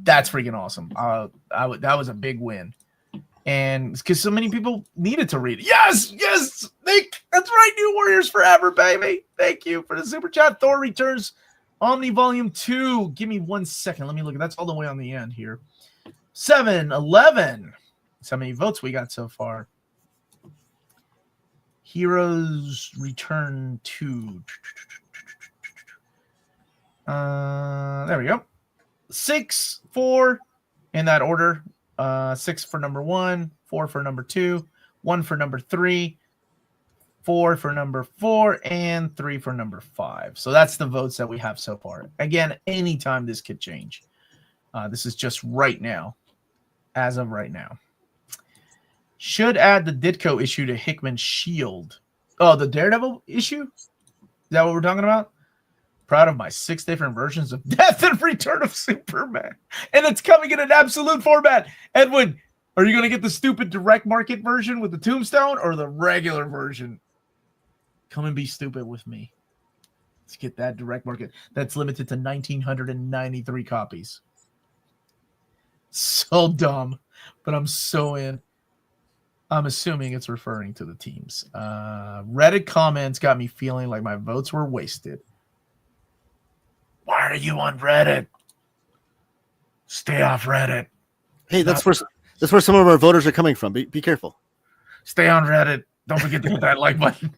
That's freaking awesome. That was a big win. And because so many people needed to read it. Yes, Nick, that's right. New Warriors Forever, baby. Thank you for the super chat. Thor Returns Omni Volume 2. Give me 1 second. Let me look. That's all the way on the end here. 7-11. That's how many votes we got so far. Heroes Return 2. There we go. 6, 4 in that order. 6 for number 1, 4 for number 2, 1 for number 3, 4 for number 4, and 3 for number 5. So that's the votes that we have so far. Again, anytime this could change. This is just right now, as of right now. Should add the Ditko issue to Hickman's Shield. Oh, the Daredevil issue? Is that what we're talking about? Proud of my 6 different versions of Death and Return of Superman. And it's coming in an absolute format. Edwin, are you going to get the stupid direct market version with the tombstone or the regular version? Come and be stupid with me. Let's get that direct market. That's limited to 1,993 copies. So dumb, but I'm so in. I'm assuming it's referring to the teams. Reddit comments got me feeling like my votes were wasted. Why are you on Reddit? Stay off Reddit. Hey, that's where some of our voters are coming from. Be careful. Stay on Reddit. Don't forget to hit that like button.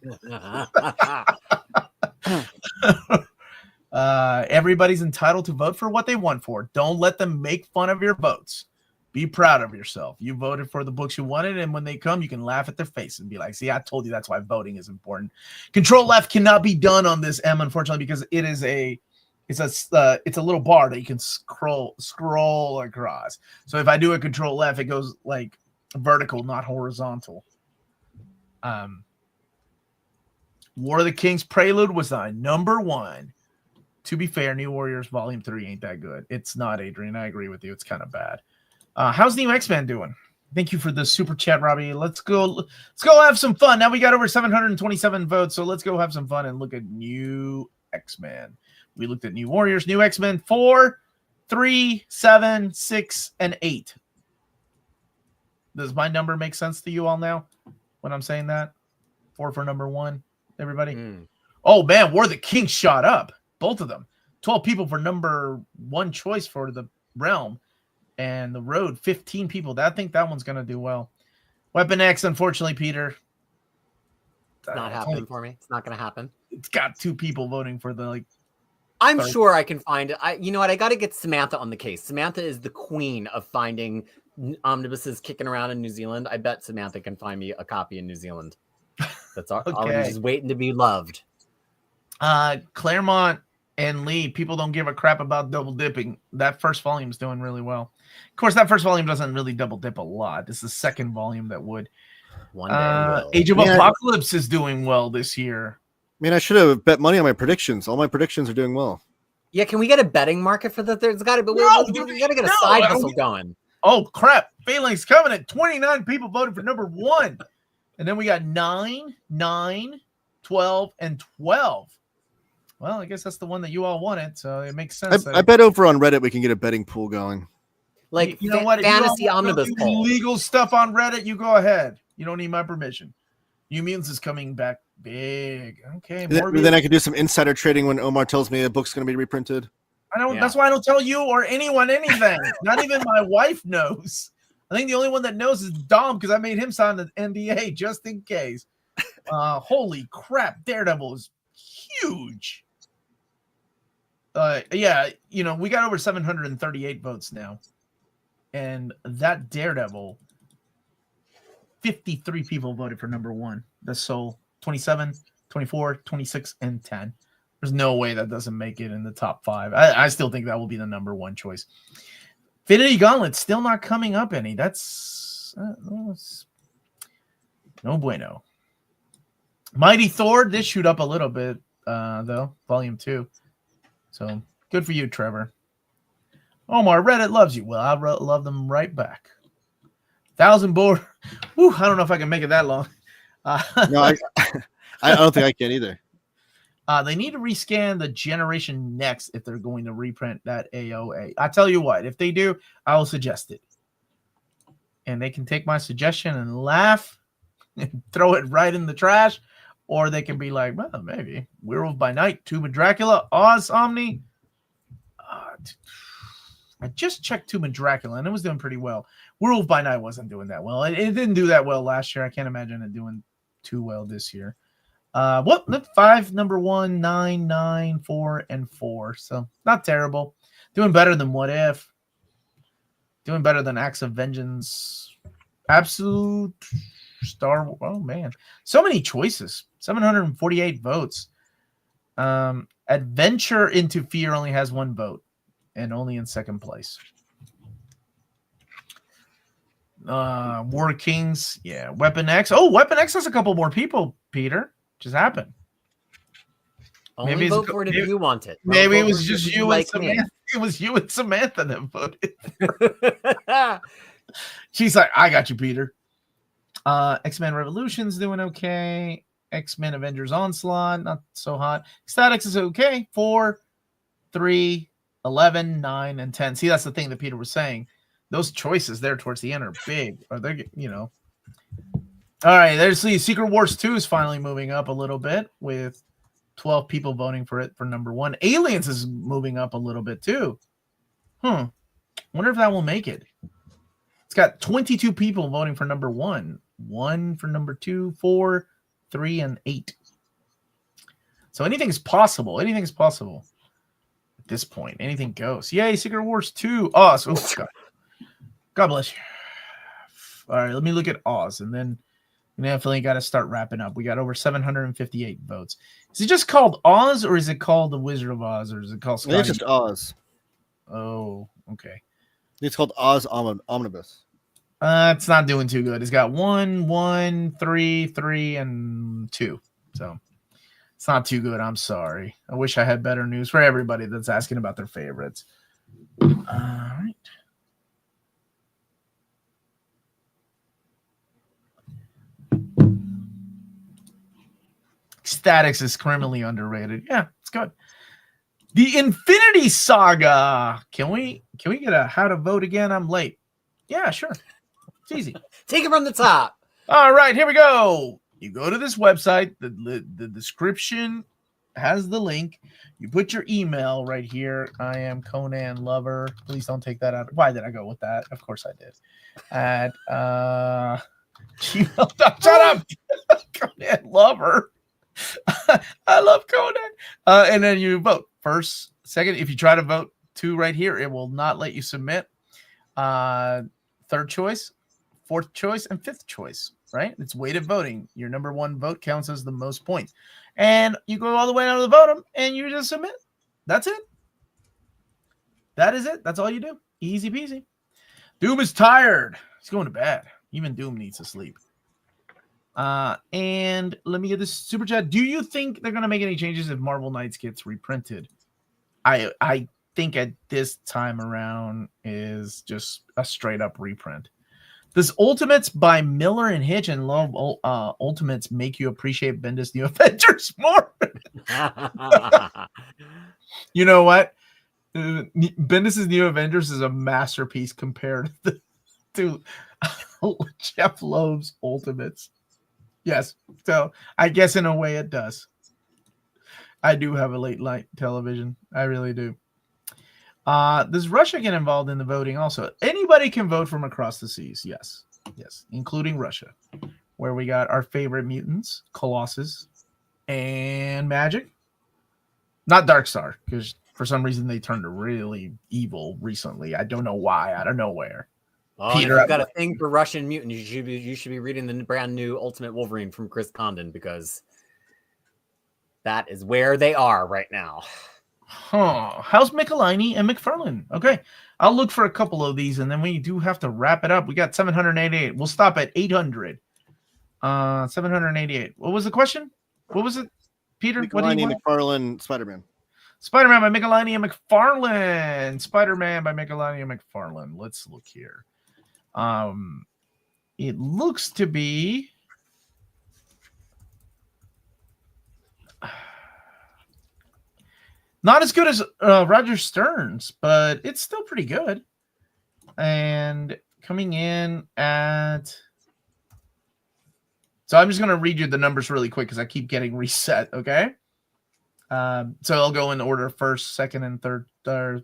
Everybody's entitled to vote for what they want for. Don't let them make fun of your votes. Be proud of yourself. You voted for the books you wanted, and when they come, you can laugh at their face and be like, see, I told you that's why voting is important. Control F cannot be done on this M, unfortunately, because it is it's a little bar that you can scroll across. So if I do a Control F, it goes like vertical, not horizontal. War of the Kings Prelude was number 1. To be fair, New Warriors Volume 3 ain't that good. It's not, Adrian. I agree with you. It's kind of bad. How's New X-Men doing? Thank you for the super chat, Robbie. Let's go have some fun. Now we got over 727 votes, so let's go have some fun and look at New X-Men. We looked at New Warriors, New X-Men 4, 3, 7, 6, and 8. Does my number make sense to you all now when I'm saying that? 4 for number 1, everybody? Oh, man, War of the Kings shot up. Both of them. 12 people for number 1 choice for the Realm. And the Road, 15 people. I think that one's going to do well. Weapon X, unfortunately, Peter. It's not happening for me. It's not going to happen. It's got 2 people voting for the I'm sure I can find it. You know what? I got to get Samantha on the case. Samantha is the queen of finding omnibuses kicking around in New Zealand. I bet Samantha can find me a copy in New Zealand. That's all. Okay. I'm just waiting to be loved. Claremont and Lee, people don't give a crap about double dipping. That first volume is doing really well. Of course, that first volume doesn't really double dip a lot. This is the second volume that would. One day Age of Apocalypse is doing well this year. Man, I should have bet money on my predictions. All my predictions are doing well. Yeah, can we get a betting market for that? There's got to be. We got to get a side hustle going. Oh crap! Phalanx Covenant. 29 people voted for number 1, and then we got 9, 12, and 12. Well, I guess that's the one that you all wanted, so it makes sense. I bet over on Reddit we can get a betting pool going. Like you know what? Fantasy Omnibus pool. Legal stuff on Reddit. You go ahead. You don't need my permission. New Mutants is coming back big. Okay, then I could do some insider trading when Omar tells me a book's going to be reprinted. I don't. Yeah. That's why I don't tell you or anyone anything. Not even my wife knows. I think the only one that knows is Dom because I made him sign the NDA just in case. Holy crap! Daredevil is huge. Yeah, you know, we got over 738 votes now. And that Daredevil, 53 people voted for number 1. The Soul, 27, 24, 26, and 10. There's no way that doesn't make it in the top 5. I still think that will be the number 1 choice. Infinity Gauntlet still not coming up any. That's no bueno. Mighty Thor did shoot up a little bit, though, volume 2. So good for you, Trevor. Omar, Reddit loves you. Well, I love them right back. 1,000 board. Woo, I don't know if I can make it that long. No, I don't think I can either. They need to rescan the Generation Next if they're going to reprint that AOA. I tell you what, if they do, I will suggest it. And they can take my suggestion and laugh and throw it right in the trash. Or they can be like, well, maybe Werewolf by Night, Tomb of Dracula, Oz Omni. I just checked Tomb of Dracula, and it was doing pretty well. Werewolf by Night wasn't doing that well. It didn't do that well last year. I can't imagine it doing too well this year. What? 5, number 1, 9, 9, 4, and 4. So not terrible. Doing better than What If. Doing better than Acts of Vengeance. Absolute Star Wars. Oh, man. So many choices. 748 votes. Adventure into Fear only has 1 vote and only in 2nd place. War Kings. Yeah. Weapon X. Oh, Weapon X has a couple more people, Peter. Just happened. Only maybe vote for it if you want it. Maybe it was just you and Samantha. It was you and Samantha that voted. She's like, I got you, Peter. X-Men Revolution's doing okay. X-Men Avengers Onslaught, not so hot. Statics is okay. 4, 3, 11, 9, and 10. See, that's the thing that Peter was saying. Those choices there towards the end are big. Or they're, you know. All right, there's the Secret Wars 2 is finally moving up a little bit with 12 people voting for it for number 1. Aliens is moving up a little bit too. Wonder if that will make it. It's got 22 people voting for number 1. 1 for number 2, 4, 3, and 8. So anything is possible. Anything is possible at this point. Anything goes. Yay, Secret Wars 2. Oz. Oh, God bless you. All right, let me look at Oz, and then we definitely got to start wrapping up. We got over 758 votes. Is it just called Oz, or is it called The Wizard of Oz, or is it called Scotty? It's just Oz. Oh, okay. It's called Oz Omnibus. It's not doing too good. It's got 1, 1, 3, 3, and 2. So it's not too good. I'm sorry. I wish I had better news for everybody that's asking about their favorites. All right. Statics is criminally underrated. Yeah, it's good. The Infinity Saga. Can we get a how to vote again? I'm late. Yeah, sure. It's easy. Take it from the top. All right, here we go. You go to this website. The description has the link. You put your email right here. I am Conan Lover. Please don't take that out. Why did I go with that? Of course I did. At Gmail. Shut up. Conan Lover. I love Conan. And then you vote first, second. If you try to vote 2 right here, it will not let you submit. 3rd choice, 4th choice, and 5th choice, right? It's weighted voting. Your number 1 vote counts as the most points. And you go all the way down to the bottom and you just submit. That's it. That is it. That's all you do. Easy peasy. Doom is tired. He's going to bed. Even Doom needs to sleep. And let me get this super chat. Do you think they're going to make any changes if Marvel Knights gets reprinted? I think at this time around is just a straight up reprint. Does Ultimates by Miller and Hitch and Love Ultimates make you appreciate Bendis' New Avengers more? You know what? Bendis' New Avengers is a masterpiece compared to Jeff Loeb's Ultimates. Yes. So I guess in a way it does. I do have a late night television. I really do. Does Russia get involved in the voting also? Anybody can vote from across the seas. Yes. Yes. Including Russia, where we got our favorite mutants, Colossus, and Magic. Not Darkstar, because for some reason they turned really evil recently. I don't know why. Out of nowhere. Oh, Peter, if you've got a thing for Russian mutants, you should be reading the brand new Ultimate Wolverine from Chris Condon, because that is where they are right now. Huh. How's Michelini and McFarlane? Okay. I'll look for a couple of these, and then we do have to wrap it up. We got 788. We'll stop at 800. 788. What was the question? What was it, Peter? Michelini, McFarlane, Spider-Man. Spider-Man by Michelini and McFarlane. Spider-Man by Michelini and McFarlane. Let's look here. It looks to be not as good as Roger Stern's, but it's still pretty good. And coming in at... So I'm just going to read you the numbers really quick because I keep getting reset, okay? So I'll go in order: first, second, and third.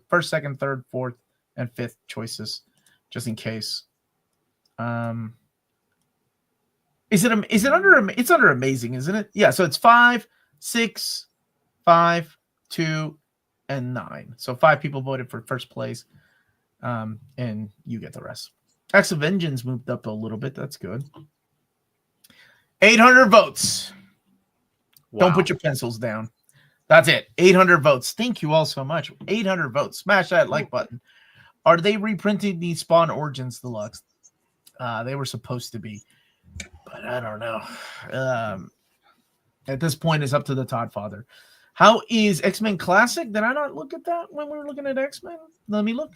First, second, third, fourth, and fifth choices, just in case. Is it under? It's under amazing, isn't it? Yeah. So it's 5, 6, 5, 2, and 9. So 5 people voted for first place, and you get the rest. X-Vengeance moved up a little bit. That's good. 800 votes. Wow. Don't put your pencils down. That's it. 800 votes. Thank you all so much. 800 votes. Smash that like button. Are they reprinting the Spawn Origins Deluxe? They were supposed to be, but I don't know. At this point, it's up to the Todd Father. How is X-Men Classic? Did I not look at that when we were looking at X-Men? Let me look.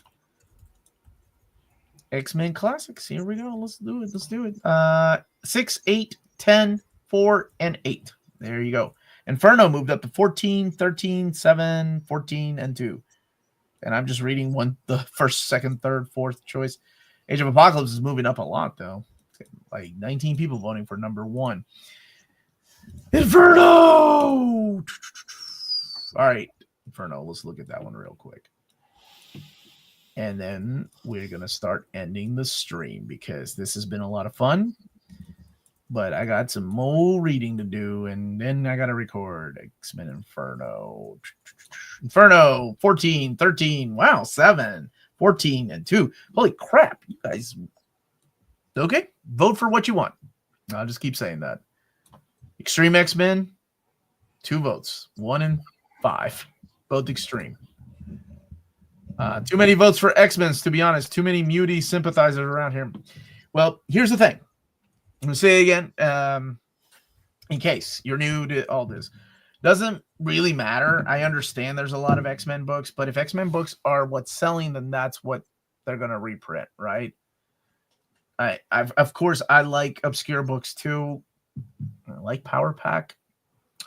X-Men Classics. Here we go. Let's do it. Let's do it. 6, 8, 10, 4, and 8. There you go. Inferno moved up to 14, 13, 7, 14, and 2. And I'm just reading the first, second, third, fourth choice. Age of Apocalypse is moving up a lot, though. Like 19 people voting for number 1. Inferno! All right, Inferno. Let's look at that one real quick. And then we're going to start ending the stream because this has been a lot of fun. But I got some more reading to do, and then I got to record X-Men Inferno. Inferno, 14, 13, wow, 7, 14, and 2. Holy crap, you guys. Okay, vote for what you want. I'll just keep saying that. Extreme X-Men, 2 votes, 1 and 5. Both extreme. Too many votes for X-Men, to be honest. Too many muty sympathizers around here. Well, here's the thing. I'm going to say it again, in case you're new to all this. Doesn't really matter. I understand there's a lot of X-Men books, but if X-Men books are what's selling, then that's what they're going to reprint, right? Of course, I like obscure books too. I like Power Pack.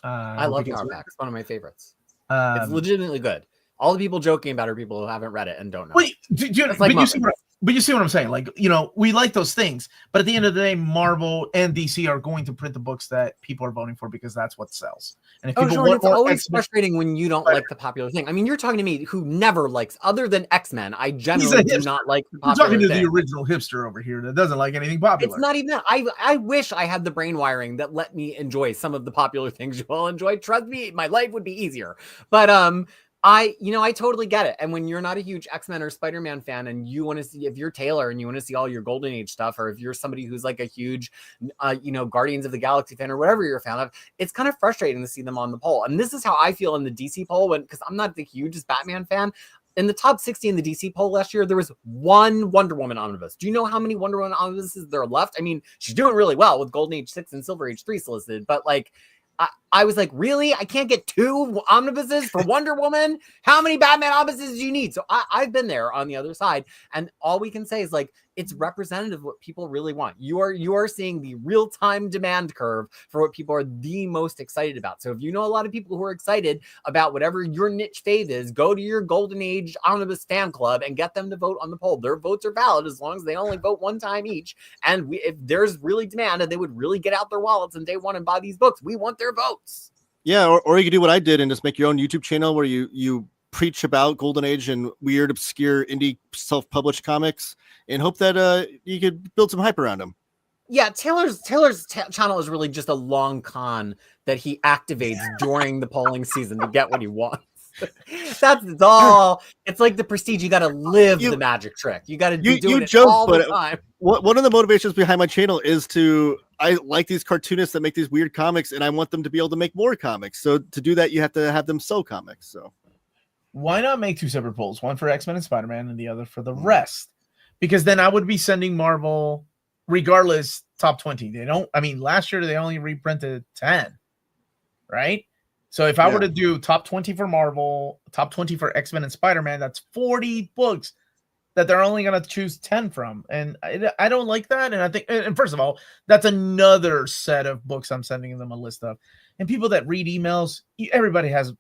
I love Power Pack. It's one of my favorites. It's legitimately good. All the people joking about are people who haven't read it and don't know. Wait, but you see what I'm saying? Like, you know, we like those things, but at the end of the day, Marvel and DC are going to print the books that people are voting for because that's what sells. And if people want it's always frustrating when you don't like the popular thing. I mean, you're talking to me who never likes, other than X-Men. I generally do not like the popular thing. You're talking to the original hipster over here that doesn't like anything popular. It's not even that. I wish I had the brain wiring that let me enjoy some of the popular things you all enjoy. Trust me, my life would be easier. But I totally get it. And when you're not a huge X-Men or Spider-Man fan and you want to see, if you're Taylor and you want to see all your Golden Age stuff, or if you're somebody who's like a huge, Guardians of the Galaxy fan or whatever you're a fan of, it's kind of frustrating to see them on the poll. And this is how I feel in the DC poll, because I'm not the hugest Batman fan. In the top 60 in the DC poll last year, there was 1 Wonder Woman omnibus. Do you know how many Wonder Woman omnibuses there are left? I mean, she's doing really well with Golden Age 6 and Silver Age 3 solicited, but like, I was like, really? I can't get 2 omnibuses for Wonder Woman? How many Batman omnibuses do you need? So I've been there on the other side. And all we can say is, like, it's representative of what people really want. You are seeing the real-time demand curve for what people are the most excited about. So if you know a lot of people who are excited about whatever your niche fave is, go to your Golden Age Omnibus fan club and get them to vote on the poll. Their votes are valid as long as they only vote one time each. And if there's really demand and they would really get out their wallets and day one and buy these books, we want their votes. Yeah, or you could do what I did and just make your own YouTube channel where you preach about Golden Age and weird, obscure, indie self-published comics, and hope that you could build some hype around them. Yeah, Taylor's channel is really just a long con that he activates during the polling season to get what he wants. That's all. It's like the Prestige. You got to live the magic trick. You got to do it all the time. One of the motivations behind my channel is I like these cartoonists that make these weird comics, and I want them to be able to make more comics. So to do that, you have to have them sell comics. So why not make two separate polls, one for X-Men and Spider-Man and the other for the rest? Because then I would be sending Marvel, regardless, top 20. Last year they only reprinted 10, right? So if I were to do top 20 for Marvel, top 20 for X-Men and Spider-Man, that's 40 books that they're only going to choose 10 from. And I don't like that. And I think, and first of all, that's another set of books I'm sending them a list of. And people that read emails, everybody has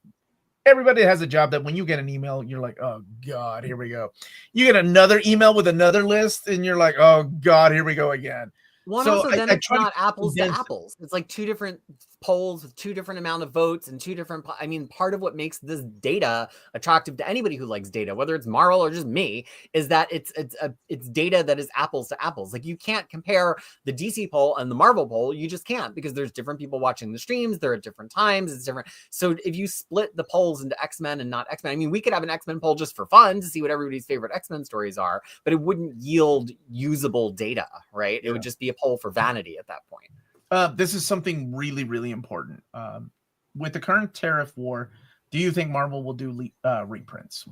a job that when you get an email, you're like, oh God, here we go. You get another email with another list and you're like, oh God, here we go again. It's not apples to apples. It's like two different polls with two different amount of votes and two different. Part of what makes this data attractive to anybody who likes data, whether it's Marvel or just me, is that it's data that is apples to apples. Like you can't compare the DC poll and the Marvel poll. You just can't, because there's different people watching the streams. They're at different times. It's different. So if you split the polls into X-Men and not X-Men, we could have an X-Men poll just for fun to see what everybody's favorite X-Men stories are, but it wouldn't yield usable data, right? It would just be a poll for vanity at that point. This is something really, really important. With the current tariff war, do you think Marvel will do reprints?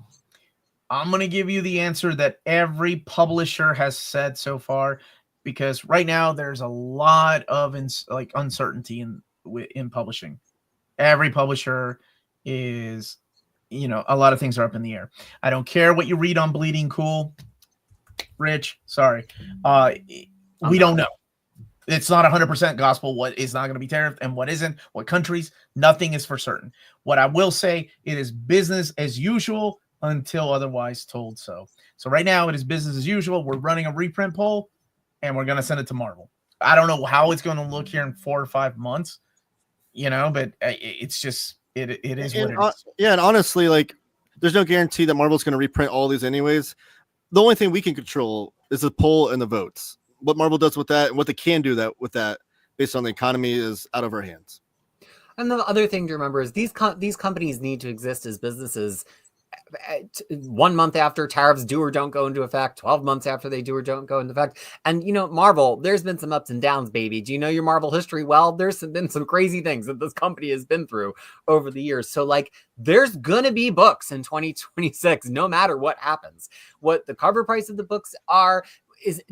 I'm going to give you the answer that every publisher has said so far, because right now there's a lot of uncertainty in publishing. Every publisher is, a lot of things are up in the air. I don't care what you read on Bleeding Cool, Rich. Sorry. We don't know. It's not 100% gospel what is not going to be tariffed and what isn't, what countries. Nothing is for certain. What I will say, it is business as usual until otherwise told so. So right now it is business as usual. We're running a reprint poll and we're going to send it to Marvel. I don't know how it's going to look here in 4 or 5 months, but it's just, it is what it is. Yeah, and honestly, there's no guarantee that Marvel's going to reprint all these anyways. The only thing we can control is the poll and the votes. What Marvel does with that and what they can do with that based on the economy is out of our hands. And the other thing to remember is these companies need to exist as businesses 1 month after tariffs do or don't go into effect, 12 months after they do or don't go into effect. And, Marvel, there's been some ups and downs, baby. Do you know your Marvel history? Well, there's been some crazy things that this company has been through over the years. So, there's going to be books in 2026, no matter what happens. What the cover price of the books are,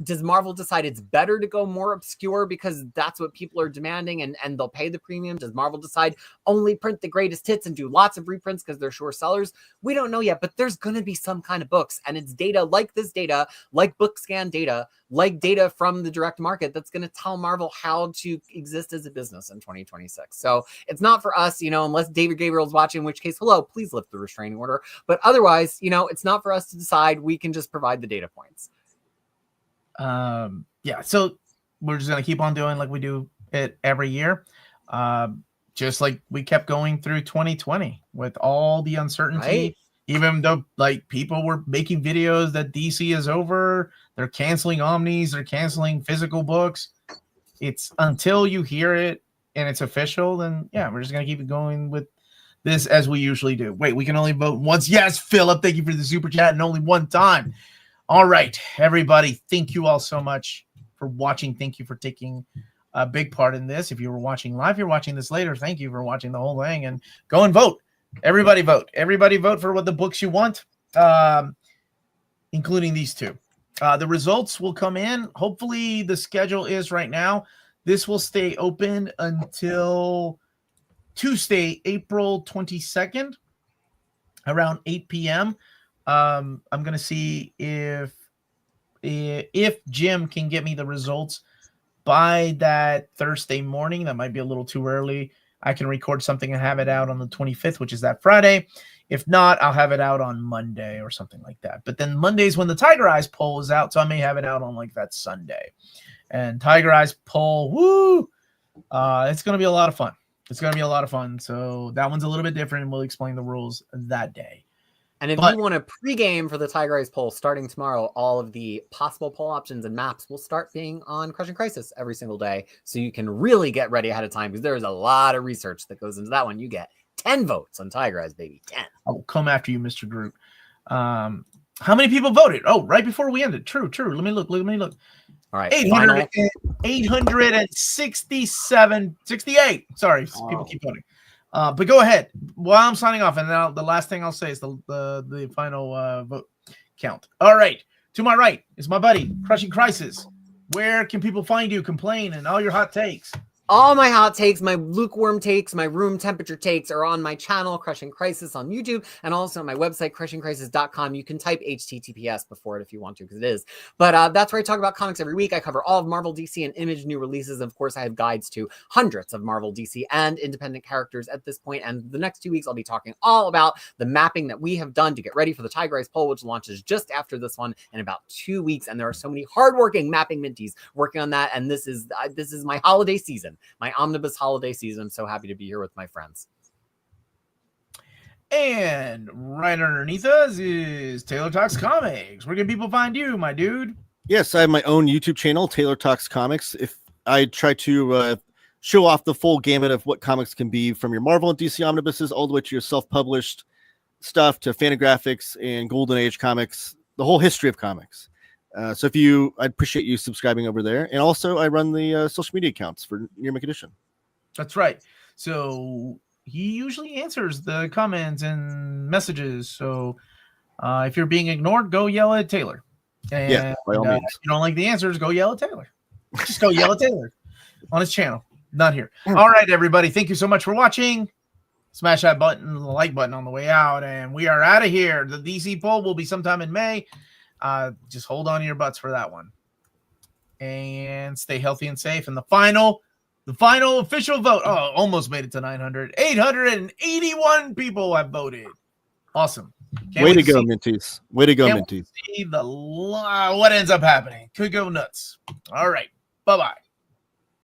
does Marvel decide it's better to go more obscure because that's what people are demanding and they'll pay the premium? Does Marvel decide only print the greatest hits and do lots of reprints because they're sure sellers? We don't know yet, but there's going to be some kind of books, and it's data like this data, like book scan data, like data from the direct market that's going to tell Marvel how to exist as a business in 2026. So it's not for us, unless David Gabriel's watching, in which case, hello, please lift the restraining order. But otherwise, it's not for us to decide. We can just provide the data points. So we're just gonna keep on doing like we do it every year, just like we kept going through 2020 with all the uncertainty, right? Even though people were making videos that DC is over, they're canceling Omnis, they're canceling physical books. It's until you hear it and it's official, then we're just gonna keep it going with this as we usually do. Wait, we can only vote once. Yes, Philip, thank you for the super chat, and only one time. All right, everybody, thank you all so much for watching. Thank you for taking a big part in this. If you were watching live, you're watching this later, thank you for watching the whole thing, and go and vote. Everybody vote. Everybody vote for what the books you want, including these two. The results will come in. Hopefully the schedule is right now. This will stay open until Tuesday, April 22nd, around 8 p.m. I'm going to see if if Jim can get me the results by that Thursday morning, that might be a little too early. I can record something and have it out on the 25th, which is that Friday. If not, I'll have it out on Monday or something like that. But then Monday's when the Tiger Eyes poll is out, so I may have it out on like that Sunday. And Tiger Eyes poll, woo! It's going to be a lot of fun. It's going to be a lot of fun. So that one's a little bit different, and we'll explain the rules that day. And if you want to pregame for the Tiger Eyes poll starting tomorrow, all of the possible poll options and maps will start being on Crushing Crisis every single day. So you can really get ready ahead of time because there's a lot of research that goes into that one. You get 10 votes on Tiger Eyes, baby. 10. I will come after you, Mr. Groot. How many people voted? Oh, right before we ended. True. Let me look. All right. 867, 68. Sorry, people keep voting. But go ahead while I'm signing off, and now the last thing I'll say is the final vote count. All right, to my right is my buddy Crushing Crisis. Where can people find you, complain, and all your hot takes? All my hot takes, my lukewarm takes, my room temperature takes are on my channel, Crushing Crisis on YouTube, and also on my website, crushingcrisis.com. You can type HTTPS before it if you want to, because it is. But that's where I talk about comics every week. I cover all of Marvel, DC, and Image new releases. Of course, I have guides to hundreds of Marvel, DC, and independent characters at this point. And the next 2 weeks, I'll be talking all about the mapping that we have done to get ready for the Tiger Eyes poll, which launches just after this one in about 2 weeks. And there are so many hardworking mapping minties working on that. And this is my holiday season. My omnibus holiday season. I'm so happy to be here with my friends. And right underneath us is Taylor Talks Comics. Where can people find you, my dude? Yes, I have my own YouTube channel, Taylor Talks Comics. If I try to show off the full gamut of what comics can be, from your Marvel and DC omnibuses all the way to your self-published stuff to Fantagraphics and Golden Age comics, the whole history of comics. So I'd appreciate you subscribing over there. And also I run the social media accounts for Near Mint Edition. That's right. So he usually answers the comments and messages. So if you're being ignored, go yell at Taylor. And yeah, by all means. If you don't like the answers, go yell at Taylor. Just go yell at Taylor on his channel, not here. All right, everybody. Thank you so much for watching. Smash that button, the like button on the way out. And we are out of here. The DC poll will be sometime in May. Just hold on to your butts for that one, and stay healthy and safe. And the final official vote. Oh, almost made it to 900. 881 people have voted. Awesome. Way to go, Minties. Way to go, Minties. See what ends up happening. Could go nuts. All right. Bye-bye.